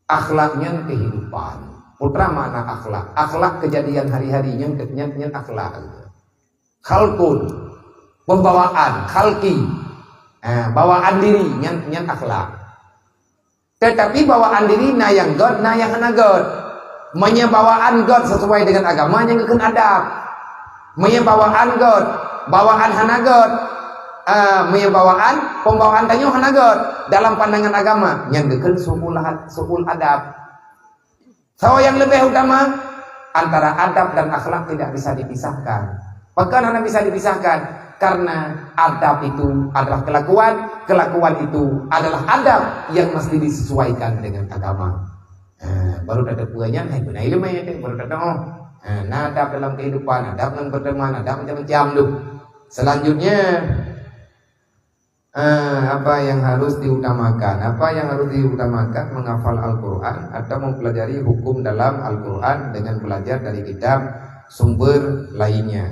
Akhlaknya kehidupan. Putra makna akhlak. Akhlak kejadian hari-hari yang akhlak. Khalqun, pembawaan, khalqi. Bawaan diri yang akhlak. Tetapi bawaan diri na yang God, na yang hana God. Menyebawaan God sesuai dengan agama yang keun adab. Menyebawaan God, bawaan hana God. Menyebawaan pembawaan tanyo hana God dalam pandangan agama yang keun sukul adab. So yang lebih utama antara adab dan akhlak tidak bisa dipisahkan. Bahkan hanya bisa dipisahkan karena adab itu adalah kelakuan itu adalah adab yang mesti disesuaikan dengan agama. Baru ada puanya, benar ilmu ya, baru ada adab dalam kehidupan, adab dalam berteman, adab macam-macam tu. Selanjutnya apa yang harus diutamakan? Apa yang harus diutamakan? Menghafal Al-Quran atau mempelajari hukum dalam Al-Quran dengan belajar dari kitab sumber lainnya.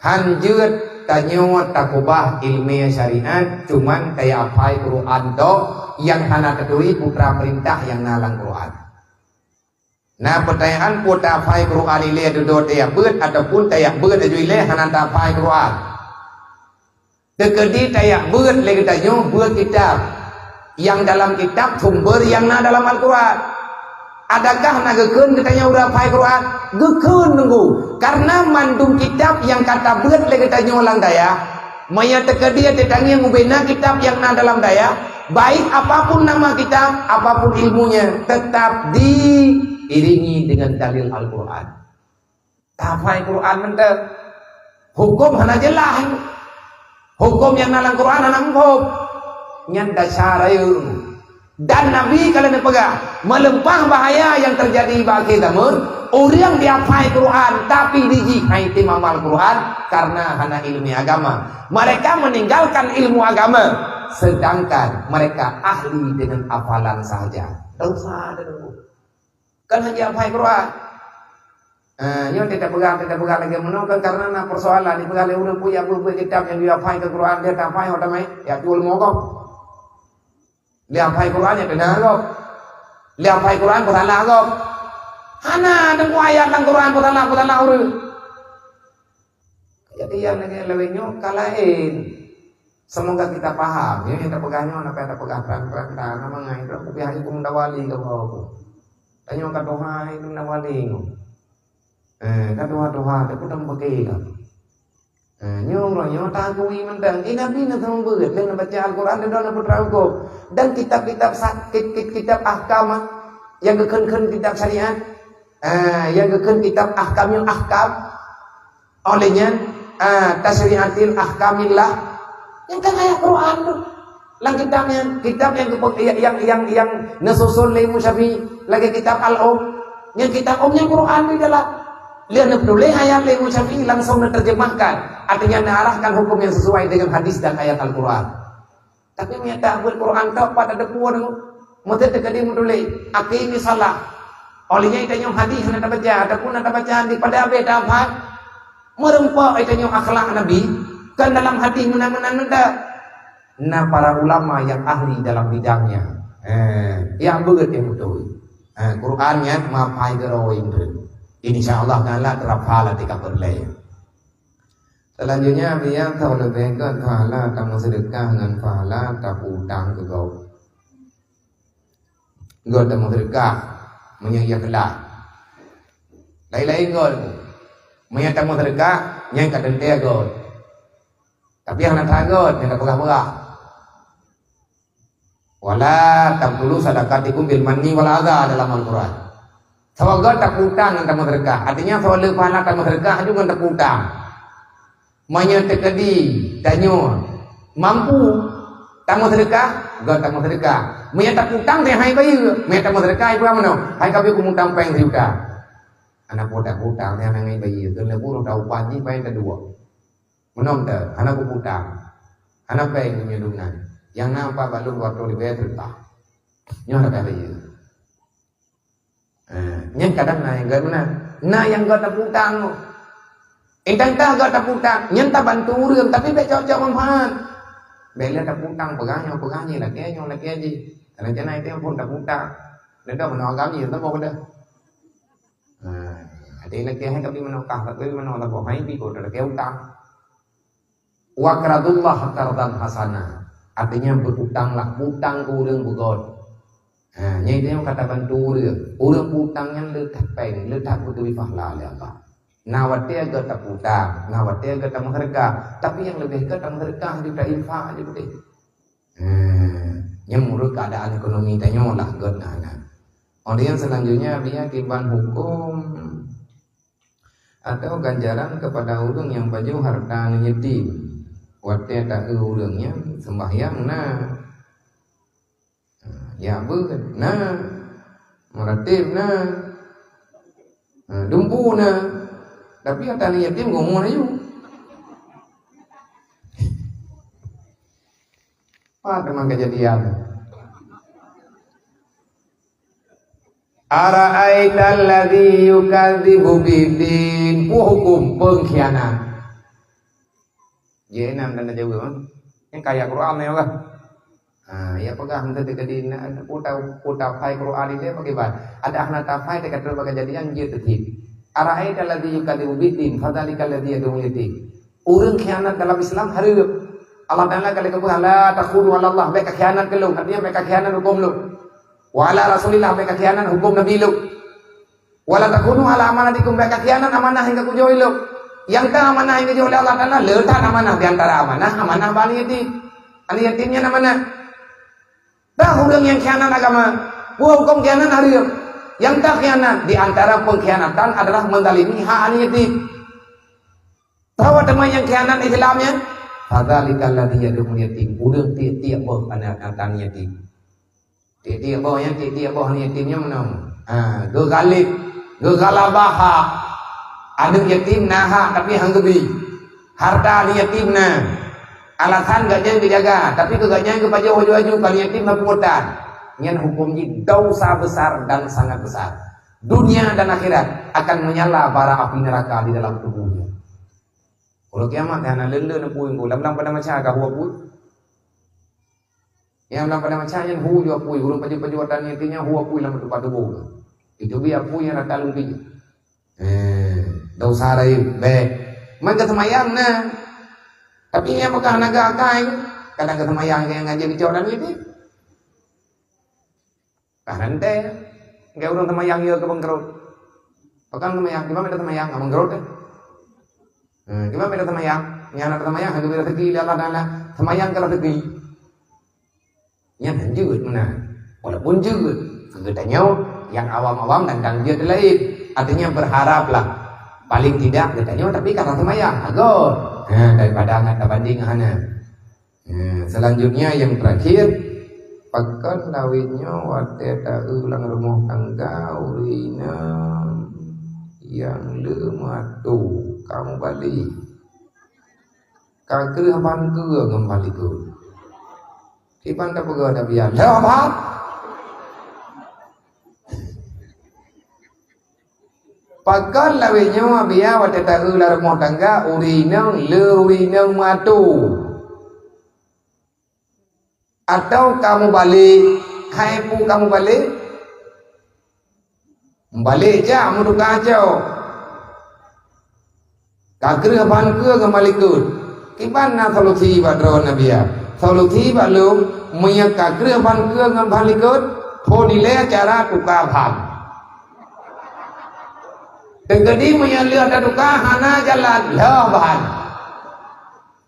Hanjut tanya takubah ilmiah syariat cuman kayak apa Quran do yang hana ketui putra perintah yang nalang Quran. Nah pertanyaan putra apa Quran ile duduk tayak beut ataupun tayak beut aja ile hana apa Quran. Dekedi tayak beut lagi tanya beut kitab yang dalam kitab sumber yang na dalam Al-Quran. Adakah nagakeun katanya udah hafal Quran? Gekeun nunggu. Karena mandung kitab yang kata beut lagi tanya ulang daya. Maya tekedi tetangnya ngubena kitab yang na dalam daya. Baik apapun nama kitab, apapun ilmunya, tetap diiringi dengan dalil Al-Quran. Hafal Quran mentah. Hukum hana jelas. Hukum yang dalam Quran hana hukum. Nyanda syarayu. Dan Nabi kalian pegang melempah bahaya yang terjadi bagi tamun orang dihafal Quran tapi dijihai timam Al-Quran karena hana ilmu agama. Mereka meninggalkan ilmu agama sedangkan mereka ahli dengan hafalan saja. Dosa dulu. Kan hanya hafal Quran. Yang tidak pegang lagi menunggu karena persoalan dipegang oleh orang punya kitab yang dihafal ke Quran dia tak hafal otamai ya jual mogok. Lihat hafal Quran yang benar kok. Lihat hafal Quran putalah kok. Hana dengan ayat dalam Quran putalah urut. Jadi yang lebihnya kalahin. Semoga kita paham. Ya kita pegangnya apa yang kita pegang peran nama ngai itu tapi hari pun dawali ke bawah. Tanya kat doa itu dawali. Kat doa itu pun pakai lah. Nyong takui mentang Nabi nak sama beut dengan baca Al-Quran dan dalam putra hukum dan kitab-kitab kitab ahkam yang gekeun kitab syariat yang gekeun kitab ahkamil ahkam olehnya tasyri'atil ahkamillah yang kan ayat Quran tu Lang kitab yang nasusul li Musyafi lagi kitab Al-Um. Yang kitab Om yang Quran di dalam. Dia menulis ayat li Musyafi langsung diterjemahkan. Artinya mengarahkan hukum yang sesuai dengan hadis dan ayat Al-Quran. Tapi menyata Al-Quran tak pada depuan mesti terkadi menulis aqimi salat. Olehnya itu yang hadis nak baca ataupun nak baca di pada abad apa merempak itu yang akhlak Nabi kan dalam hati menang-menang nenda. Nah para ulama yang ahli dalam bidangnya yang begitu yang betul Qurannya mapai geroing insyaallah Allah terapala tika berlay. Selanjutnya dia tahu lebih ke pahala tamu sedekah dengan pahala tak utang ke kau. Gol tamu sedekah menyia kelak. Lain-lain gol. Menyia tamu sedekah yang kadang dia gol. Tapi yang nak tagot yang tak berah. Wala tabdulu sadaqatikum bil manni wal adha dalam Al-Quran. Sawaga tak utang dengan tamu sedekah. Artinya sawala pahala tamu sedekah juga tak utang. Manya terkedi tanya mampu tamu sedekah gak tamu sedekah manya tak utang teh hai bayi manya tamu sedekah ibu mana hai kabi ku mutang peng riuka anak podak utang teh nang bayi tu le buru tau panji peng kedua menom teh anak ku utang anak peng punya dunan yang nampak balun waktu di betrita nyoh ada bayi nyen kadang na yang gak na yang gak tak utang intang-tang gak tak utang, nyenta bantu urang tapi be cocok manfaat. Bela tak utang pegangnya lah kenyo lah keji. Karena jana itu pun tak utang. Ndak menogam ni tak boleh dah. Ada lagi yang kami menokah tapi menolak bahwa ini kau dah ke utang. Wa qaradullah qardan hasana. Artinya berutanglah utang urang bugon. Nyai dia kata bantu urang utangnya letak peng, letak butuh pahala oleh Allah. Nawatnya agak tak utang, nawatnya agak tak mengharga, tapi yang lebih ke tak mengharga juga infak aja boleh. Yang menurut keadaan ekonomi tanya lah agak nak. Kemudian selanjutnya dia timbang hukum atau ganjaran kepada orang yang baju harta yatim. Watnya tak orangnya sembahyang ya ber meratib dumpu tapi kata ni yatim ngomong aja. Apa memang kejadian? Ara'aital ladzi yukadzibu biddin, hukum pengkhianat. Jenam dan jauh kan? Yang kaya Quran ni lah. Ya pegang tu dekat putar fai Quran itu pakai bat. Ada anak tafai dekat berbagai kejadian dia tertib. Ara'aital ladzi yukadzibu biddin, fadzalikal ladzi yad'u yatim. Orang khianat dalam Islam haram. Allah Taala kalau kau la takhulu ala Allah, mereka khianat ke lu, artinya mereka khianat hukum lu. Wa ala Rasulillah, mereka khianat hukum Nabi lu. Wala takhunu ala amanatikum, mereka khianat amanah yang kau jauhi lu. Yang tak amanah yang dijauhi Allah Taala, letak amanah di antara amanah bani yatim. Ani yatimnya amanah. Dah orang yang khianat agama, hukum khianat haram. Yang tak khianat di antara pengkhianatan adalah mendalimi hak ani yatim. Tahu teman yang khianat Islamnya? Fadzalikal ladzi yad'u yatim. Urang tiap-tiap boh anak yatim. Tiap-tiap boh yang tiap-tiap boh yatimnya menang. Gegalib, gegalabaha. Ada yatim naha tapi hanggebi. Harta ni yatimna. Alasan gak jangan dijaga, tapi kegaknya ke pajau-pajau kali yatim maputan. Yang hukumnya dosa besar dan sangat besar. Dunia dan akhirat akan menyala bara api neraka di dalam tubuhnya. Kalau kiamat hana lele na puing ko, lamlang pada macam ka huwa puy. Yang lamlang pada macam yang huwa puy, urang paju-pajuatan intinya huwa puy lam tempat tubuh. Itu biar puy yang talung pi. Dosa rai be. Man ka semayang na. Tapi yang maka naga kai, kadang ka semayang yang ngaji bicara itu. Kanan teh, enggak urang semayang ieu ke bengkerut. Pakan semayang, gimana beda semayang ka bengkerut teh? Gimana beda semayang? Nyana semayang hanya beda rezeki Allah Taala. Semayang kalau rezeki. Nyana jeut mana? Walaupun jeut, kegetanya yang awam-awam dan dia lain. Artinya berharaplah paling tidak getanya tapi karena semayang agor. Daripada anak banding hana. Selanjutnya yang terakhir, pakan lawinnya wate tak ulang rumah tangga urina yang lematu kamu balik. Kagak apaan ke ngembali ke? Ipan tak pergi ada biar. Apa? Pakan lawinnya biar wate tak ulang rumah tangga urina matu. Atau kamu balik, haipu kamu balik je, mudu kacau. Kagri apaan ke kembali ke? Kiban na solusi badro nabiya. Solusi balum muya kagri apaan ke kembali ke? Thodile cara tukar ham. Tegadi muya lihat ada tukar hana jalan lawan.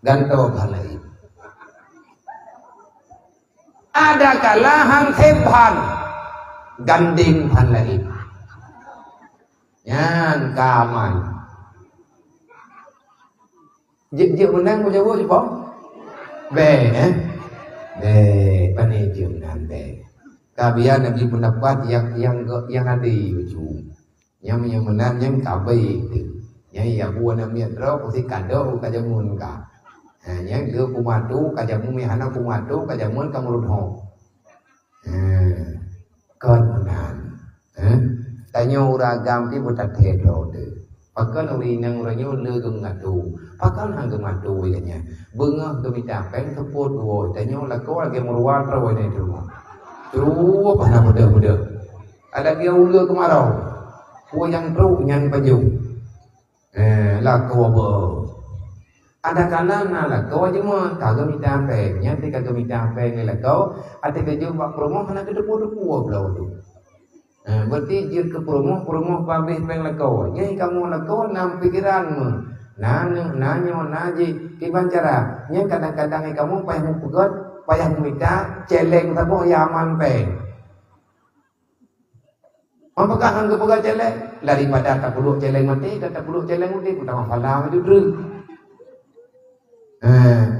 Ganto balai. Ada kalahan heban ganding pan lain yan kaman je menang mo jawo po be pani nan be kabian nabi pendapat yang ada ujung yang menang yang kabai itu yang ya buat namanya terus pasti kado kajamun ka yang dia kumatu kajamu mihana kumatu kajamun kamurun ho kon menan tanya uragam pi butat hedo de pakan uri nang uranyo le gengatu pakan hang gematu yanya bengah gemita pen teput wo tanya la ko lagi murwan pro ne tu tu pana budak ada dia ulu kemarau wo yang tru nyan paju la ko bo ada kalana lah kau aja mah kagak minta apa, nyantai kagak minta apa ni lah kau, ada kerja buat promo kena ke depu belau tu. Berarti jir ke promo pabrik peng lah kau, nyai kamu lah kau nam pikiranmu, nanyo naji kiban cara, nyai kadang-kadang kamu payah mu pegot, payah mu minta, celeng tabu yaman peng. Apakah hangga pegot celeng? Daripada tak perlu celeng mati, tak perlu celeng mati, utama falah itu dulu.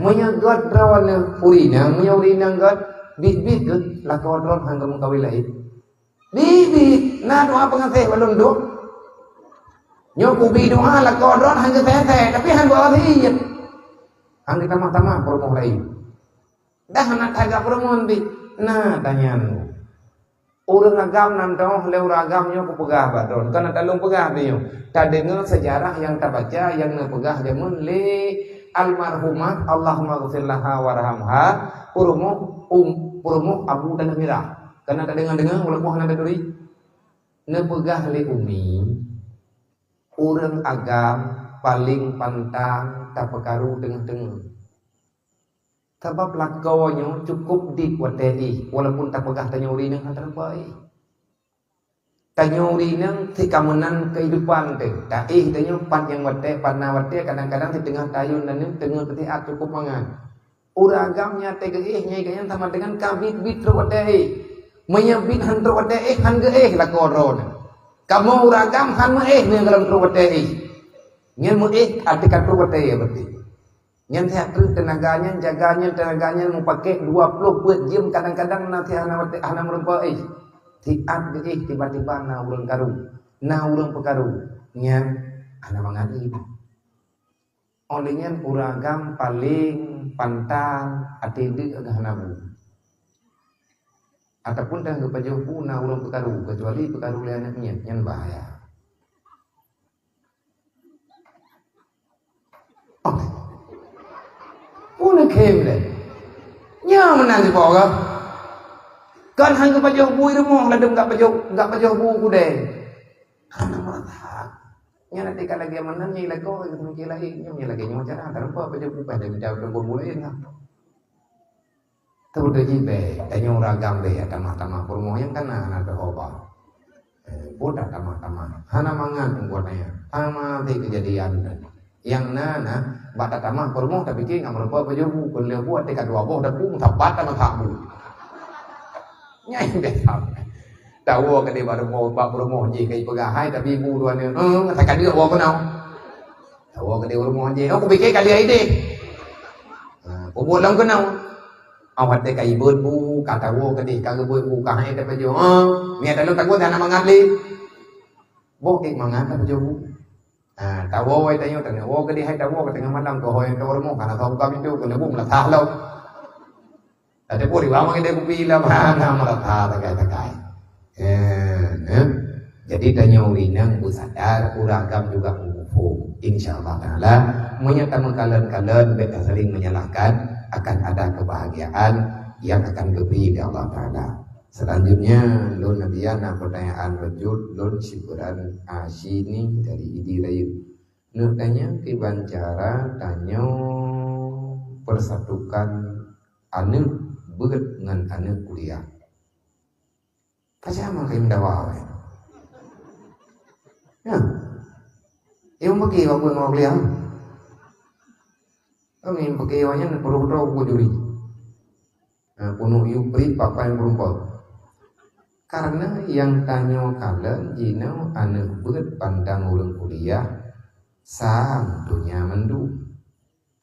Menyagat rawan urina gat bit ke lakon ron hangga mengkawin lain bit na doa pengasih balon do nyoku bi doa lakon ron hangga tete tapi hangga ahiyat hangga tamah promo lain dah nak kagak promo bi nah tanyan urang agam nan dong leur agam nyoku pegah badon kana talung pegah biyo tak dengar sejarah yang tak baca yang na pegah jamun le almarhumah Allahumma ghfir laha warhamha purumuh Abu dan Amira karena tak dengar walaupun ada duri nepegah le umi urang agam paling pantang tak pekaru tengah-tengah sebab lakonyo cukup dikuatei walaupun tak pegah tanyuri nang antara baik tanyuri nang si kamenan kehidupan teh taih tanyo pan yang wate panna wate kadang-kadang di tengah tayun dan tengah ketiak cukup mangan uragamnya teh geih nyai ganyan sama dengan kabit bit wate menyebit han wate han geih lakoron kamu uragam han me ni dalam wate nyen mu artikan wate berarti nyen sehat tenaganya jaganya mau pakai 20 jam kadang-kadang nanti anak merempa tiap detik tiba-tiba na urang pekaru nyen anak mangani olehnya uragam paling pantang ati deuk agahnamu ataupun dah gepajeuh na urang pekaru kecuali pekaru le anaknya nyen bahaya pun kem le nya menan si poga kan hang ke pajau bui remong ladem gak pajau bu ku deh ana mata nya nanti kalau lagi menan nyai lago gitu mikir lagi nya lagi nyawa cara tanpa pajau bu pada minta ko bulain lah tu de jibe tanyo ragam be tamah-tamah permo yang kana na hoba bodak tamah-tamah hana mangan buatnya sama ti kejadian yang nana bata tamah permo tapi ki ngamro pajau bu kun le buat te kadua boh da pung tapat tamah kamu nyai deh tahu kan dia baru mau bab rumah je kai pegahai tapi ibu dua ni katakan dia bawa kenau tahu kan dia rumah je aku fikir kali ai deh aku buat lang kenau Awat te kai beut bu kata wo ke di ka beut bu ka hai te pa jo mia ta lu ta wo ta na mangat li bo ik mangat ta jo bu ta wo ai ta yo ta wo ke di hai ta wo ke tengah malam ko hoi to mo kana thau ka mi tu ke bu la tha lo ta te po ri wa ma ke de ku pi la ba na ma la tha ta kai jadi tanya winang sadar uragam juga mufhum insyaallah taala menyatakan kalian beta saling menyalahkan akan ada kebahagiaan yang akan diberi oleh Allah taala. Selanjutnya lun nabiana pertanyaan rajul lun syukuran asini dari Idi Rayu. Nu tanya kiban cara tanya persatukan anu beut ngan anu kuliah. Pasal mah kayak mendawa ya. Yung pagi wag mo kuliah. Kami pakai wanya perlu kuduri. Punuh yupri papai merumpot. Karena yang tanya kalian jinau anu beut pandang ulun kuliah sang dunia mendu.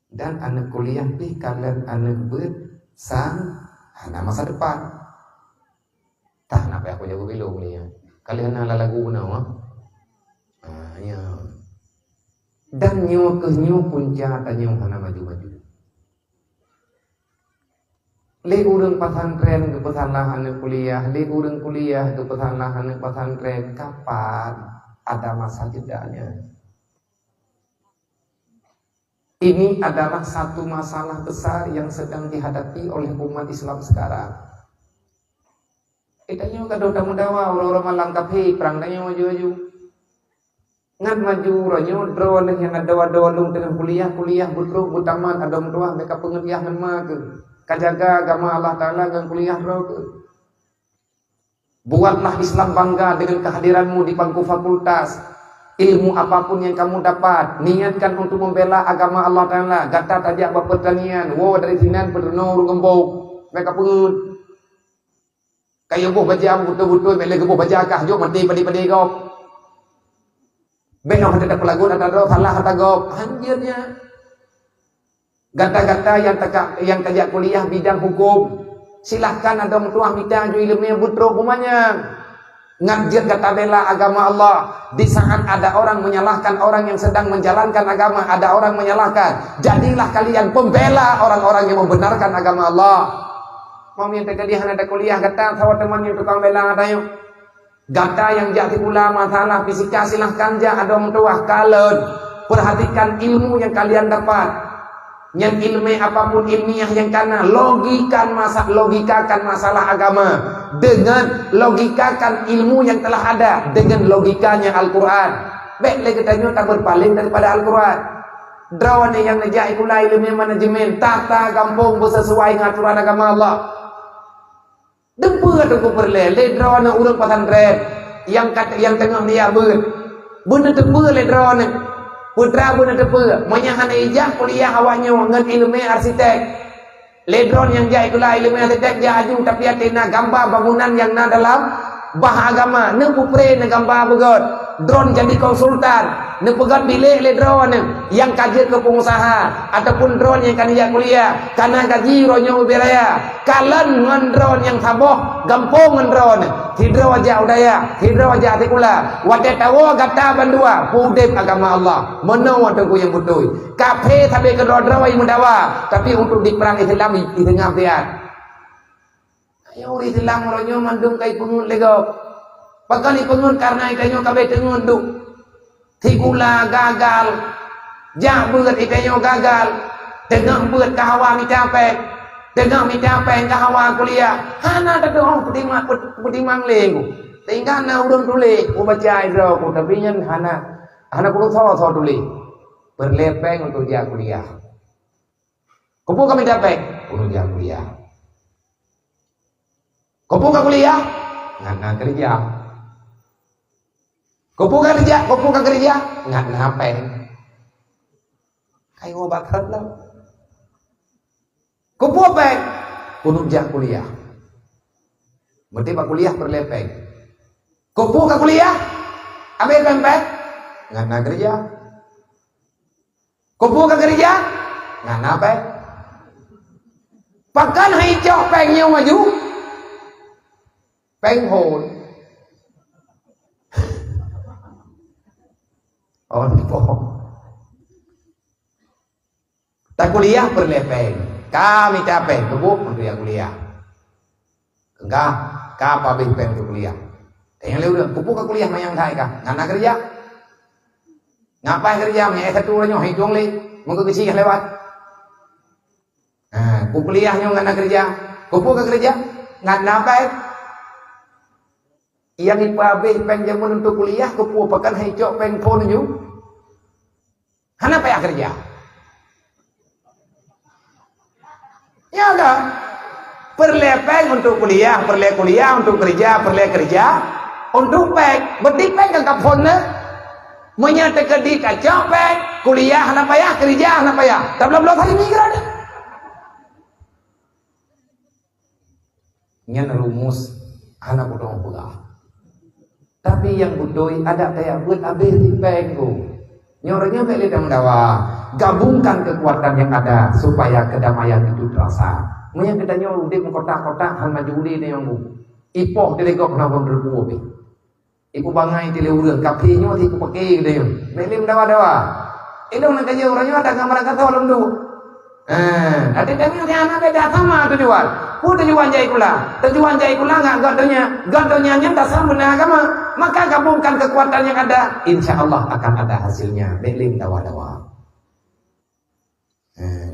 Dan anu kuliah pi kalian anu beut sang hana masa depan. Tah napa aku jago bilo kuliah. Kalian ala lagu nawa. Ya. Dan nyu ke nyu punca tanya hana maju-maju. Le urang pesantren ke pesantren kuliah, le urang kuliah ke pesantren kapan ada masa jedanya. Ini adalah satu masalah besar yang sedang dihadapi oleh umat Islam sekarang. Kita nyu kado dawa orang-orang malang kafe perang tanya maju-maju. Ngan maju ronyo drone yang ada lung dengan kuliah butro butaman ada mtua mereka pengertian nama ke kajaga agama Allah taala dengan kuliah ro ke. Buatlah Islam bangga dengan kehadiranmu di bangku fakultas. Ilmu apapun yang kamu dapat, niatkan untuk membela agama Allah taala. Gatat aja pertanian, wo dari sinan perno gembok mereka pengen. Kayak bo baca betul-betul mele bo baca kah jo mati padi-padi kau. Benok ada pelagun ada salah kata gop anjirnya gata-gata yang tajak kuliah bidang hukum silahkan ada mutuah minta ju ilmu butro kumanya ngajir kata bela agama Allah di saat ada orang menyalahkan orang yang sedang menjalankan agama ada orang menyalahkan jadilah kalian pembela orang-orang yang membenarkan agama Allah mau minta kalian ada kuliah kata sama temannya tukang bela ada yuk gata yang jati pula masalah fisika silahkan ja ada mentuah kalian perhatikan ilmu yang kalian dapat yang ilmu apapun ilmiah yang kana logikakan masalah agama dengan logikakan ilmu yang telah ada dengan logikanya Al-Quran baik lagi tanya tak berpaling daripada Al-Quran drawan yang najai pula ilmu manajemen tata kampung bersesuai dengan aturan agama Allah. Dempu atau kuperle, ledrona urang pesantren yang tengah dia bener dempu ledrona putra bener dempu, menyahan ijah kuliah awaknya ngan ilmu arsitek, ledron yang jai kuliah ilmu arsitek jaju tapi atina gambar bangunan yang na dalam bah agama, ne pupre ne gambar begot, drone jadi konsultan. Nepegat bilik le drone yang kaji ke pengusaha ataupun drone yang kan dia kuliah karena gaji ronyo beraya kalan ngan drone yang saboh gampong ngan drone hidro aja udaya hidro aja tikula wate tawo gata bandua pudep agama Allah menawa tengku yang betul kafe tapi ke drone yang mendawa tapi untuk di perang Islam di tengah dia ayo Islam ronyo mandung kai pengun lego pakali pengun karena ikanyo kabe tengun duk Tigula gagal, jak beut ikanyo gagal, tengah beut kahawa micapek, tengah micapek kahawa kuliah, hana ada doang putimang lenggu, tinggal na urang tulis, baca idro ku tapi nyen hana kudu so tulis, berlepeng untuk jak kuliah, kupu kami capek, untuk jak kuliah, kupu ka kuliah, ngana kerja. Kupu kerja, nggak ngapain. Kayak obat lah. Kupu apa? Kudu jak kuliah. Berarti pak kuliah berlepeng. Kupu ke kuliah, abe pempek, nggak kerja. Kupu ke kerja, nggak ngapain. Pakan hai chok peng nhau maju. Peng hồn. Oh, tak kuliah berlepeng. Kami capek, kebuk kuliah. Enggak, apa pen ke kuliah. Yang lewat kupu ke kuliah mayang thai kah? Ngana kerja. Ngapain kerja? Nya satu nyo hitung li, mengko kecil lewat. Ku kuliahnya ngana kerja. Kupu ke kerja. Ngana apa? Yang ipabe pen jamun untuk kuliah, kupu pakan hijau pen phone ju. Hana payah kerja. Ya enggak? Perlepeng untuk kuliah, kuliah untuk kerja, untuk pek. Berdik pek ke phone menyatakan di kacau pek, kuliah hana payah, kerja hana payah. Tak belum hari migran. Nyan rumus anak potong pula. Tapi yang budoi ada kayak buat abis di pengku. Nyornya beli dan dawa. Gabungkan kekuatan yang ada supaya kedamaian itu terasa. Mungkin kita nyor di kota-kota hal maju di yang bu. Ipoh delegok kenapa berbuah bi. Iku bangai di leureung kapinya ti ku pakai deh. Beli dawa-dawa. Itu nak kerja orangnya ada gambar kata orang tu. Ada kami anak beda sama tujuan. Tujuan jai kula enggak gadonya tak sama dengan agama. Maka gabungkan kekuatan yang ada, insya Allah akan ada hasilnya. Belim dawa-dawa.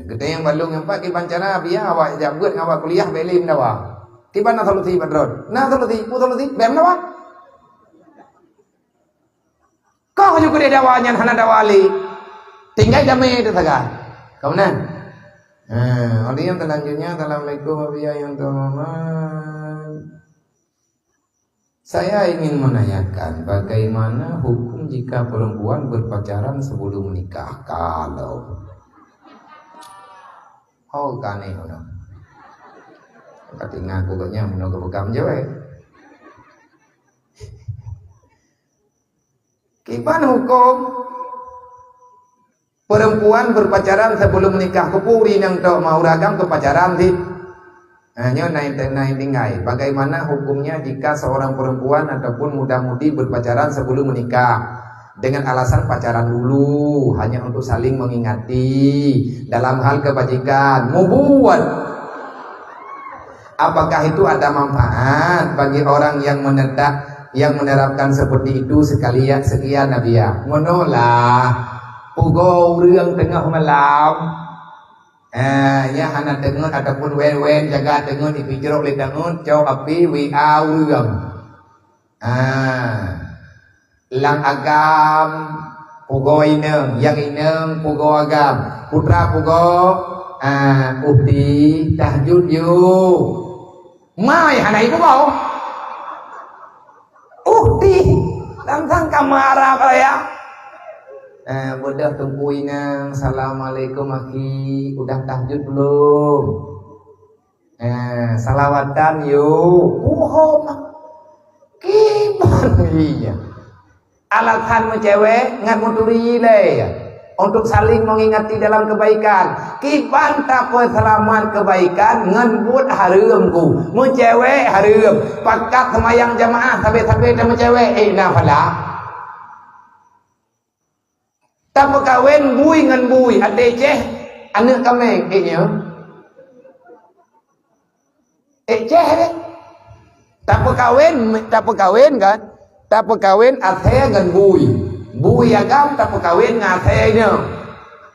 Kita yang balung yang pak kibancara biar awak jabut awak kuliah belim dawa. Kiban nak solusi badron. Nak solusi, bem dawa. Kau juga dia dawanya hana dawali. Tinggal damai itu saja. Kemudian yang selanjutnya, Assalamualaikum warahmatullahi wabarakatuh. Saya ingin menanyakan bagaimana hukum jika perempuan berpacaran sebelum menikah. Kalau kane ono. Katinga aku gaknya menunggu bekam jawa. Kipan hukum perempuan berpacaran sebelum menikah? Kepuri yang tok mau ragam ke pacaran sih. Hanya naik tinggai. Bagaimana hukumnya jika seorang perempuan ataupun muda-mudi berpacaran sebelum menikah dengan alasan pacaran dulu hanya untuk saling mengingati dalam hal kebajikan, mubuat. Apakah itu ada manfaat bagi orang yang menerapkan seperti itu sekalian sekian Nabiya? Menolak. Pugo รื่องtengah malam. Ya hana tengun ataupun wen jaga tengun dipijrok le tengun cau api wi au รื่อง. Lang agam pugo ineng, yang ineng pugo agam. Putra pugo ukti tahjud yu. Mai hana iku mau. Ukti tentang kamara apa ya? Udah tungguin nang. Assalamualaikum aki. Udah tahajud belum? Salawatan yuk. Gimana iya? Alasan cewek ngan muturi le untuk saling mengingati dalam kebaikan. Kiban tak selamat kebaikan ngan buat hareumku. Mu cewek hareum. Pakat semayang jamaah sampai sama cewek nafala. Tak perkawin bui ngan bui ade ceh anak kameng nya ceh deh tak perkawin kan tak perkawin ate ngan bui agam tak perkawin ngate nya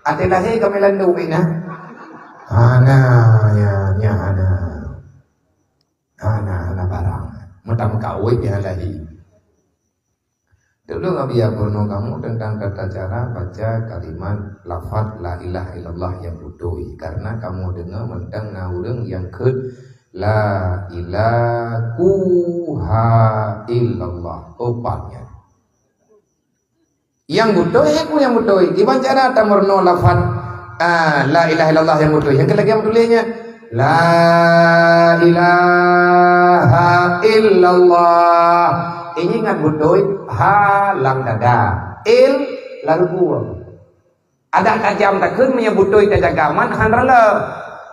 ate lahi kamelan duwi na ana barang mutam kawin ya lahi. Dulu Nabiya Purno kamu tentang tata cara baca kalimat lafaz la ilaha illallah yang utuh, karena kamu dengar mentang naureng yang ke la ilaha illallah opatnya yang utuh yang utuh gimana cara tamurno lafaz la ilaha illallah yang utuh yang lagi yang tulisnya la ilaha illallah. Ini ingat butuh halang dada lalu buang ada kajam tak kun menyebutui tajagaman hanrala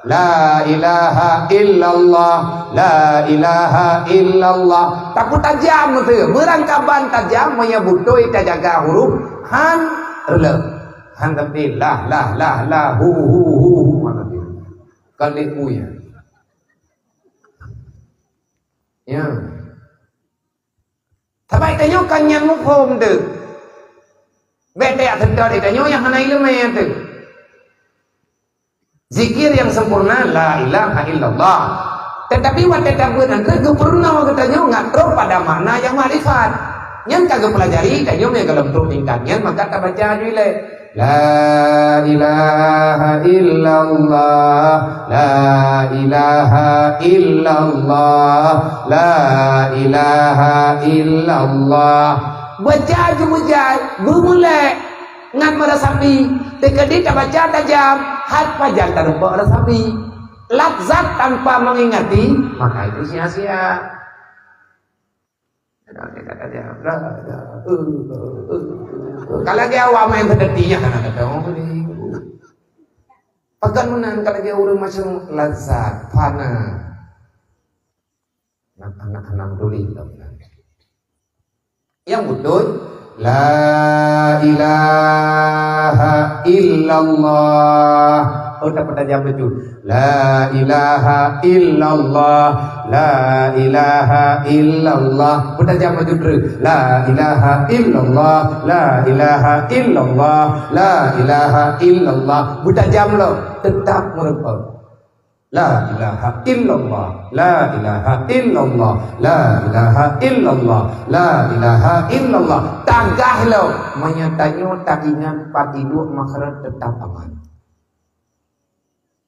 La ilaha illallah, la ilaha illallah. Takut tajam tu, merangkaban tajam menyebutoi terjaga huruf han rele. Han tapi la hu mana dia. Kali punya. Ya. Tapi tanyo kan yang mukhom tu. Beda tenda tanyo yang hanai lemah tu. Zikir yang sempurna la ilaha illallah. Tetapi waktu tadaburan ke purna katanya ngatur pada makna yang ma'rifat. Yang kagak pelajari tanyo yang dalam bentuk tingkatnya maka tak baca dulu. La ilaha illallah, la ilaha illallah, la ilaha illallah. Baca jumujai, bermulai ngan merasapi. Tekadi tak baca tajam, hat pajak tanpa rasapi. Lazat tanpa mengingati, maka itu sia-sia. Kalau dia awam yang berdetinya kan ada pegan menan kalau dia urang macam lazat, fana. Anak-anak dulu yang betul la ilaha illallah. Oh dapat aja betul. La ilaha illallah, la ilaha illallah. Betul aja betul. La ilaha illallah, la ilaha illallah, la ilaha illallah. Betul jam lo tetap merupakan. La ilaha illallah, la ilaha illallah, la ilaha illallah, la ilaha illallah. Tagah lo menyatanya tagingan patidu makara tetap aman.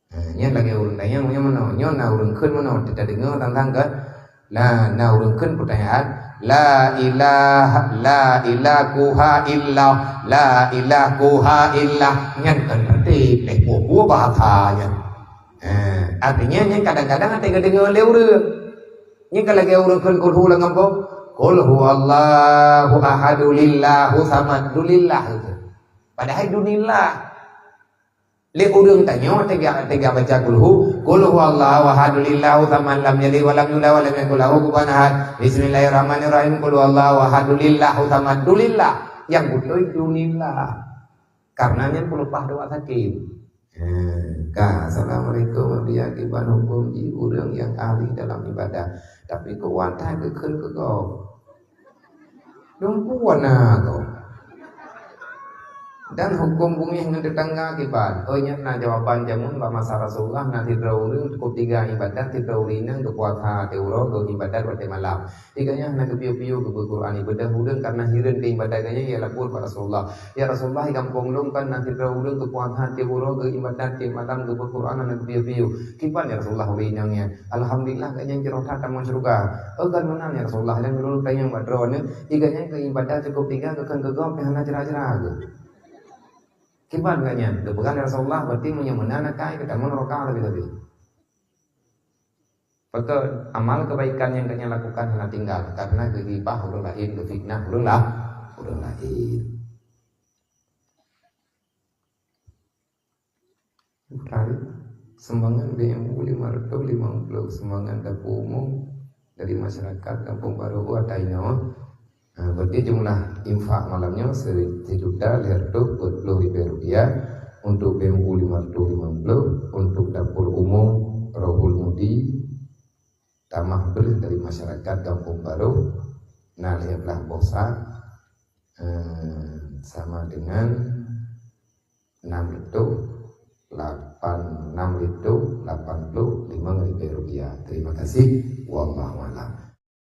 Nya lagi urang tanya mana nya na urang keun mana tidak dengar tentang ke na urang keun pertanyaan la ilaha illallah, la ilaha illallah nya kan berarti buah bahasanya. Artinya nya kadang-kadang ada yang dengar le urang nya kalau lagi urang keun kulhu lang apa qul huwallahu ahadu lillahu samad dulillah padahal dunillah. Le urang tanya tega baca kulhu qul huwallahu ahadu lillahu samad lam yalid wa lam yulad wa lam yakul lahu kufuwan ahad. Bismillahirrahmanirrahim qul huwallahu ahadu lillahu samad dulillah. Yang betul dunillah. Karenanya pelupah doa sakit. Assalamualaikum warahmatullahi wabarakatuh. Di urang yang ahli dalam ibadah tapi kekuatan kekeun ke kau. Dong puana kau. Dan hukum bumi yang tetangga kibat. Oh nya na jawaban jamun ba masa Rasulullah na tidraurung cukup tiga ibadat tidraurina ke puasa teuro ke ibadat pada malam. Tiganya na ke piu-piu ke Quran ibadah hudang karena hireun ke ibadahnya ya lapor pada Rasulullah. Ya Rasulullah kampung lung kan na tidraurung ke puasa teuro ke ibadat ke malam ke Quran na ke piu-piu. Kiban ya Rasulullah urinangnya. Alhamdulillah kanya jerota taman surga. Oh kan menan ya Rasulullah dan dulu tayang badrone. Tiganya ke ibadah cukup tiga ke kan ke gom pehana cerah-cerah. Kiban kanya, bukan Rasulullah berarti menyemana kai kita menerokal lebih. Maka amal kebaikan yang kanya lakukan hanya tinggal karena kegibah urang lain, kefitnah urang lain. Tadi sumbangan BMU 550 sumbangan dapur umum dari masyarakat Kampung Baru Ataino. Berarti jumlah infak malamnya Rp1.240.000 untuk BMU 550, untuk dapur umum Rohul Mudi tamah ber dari masyarakat Kampung Baru nalihlah bosa sama dengan 6.85.000 rupiah. Terima kasih. Wallahu a'lam.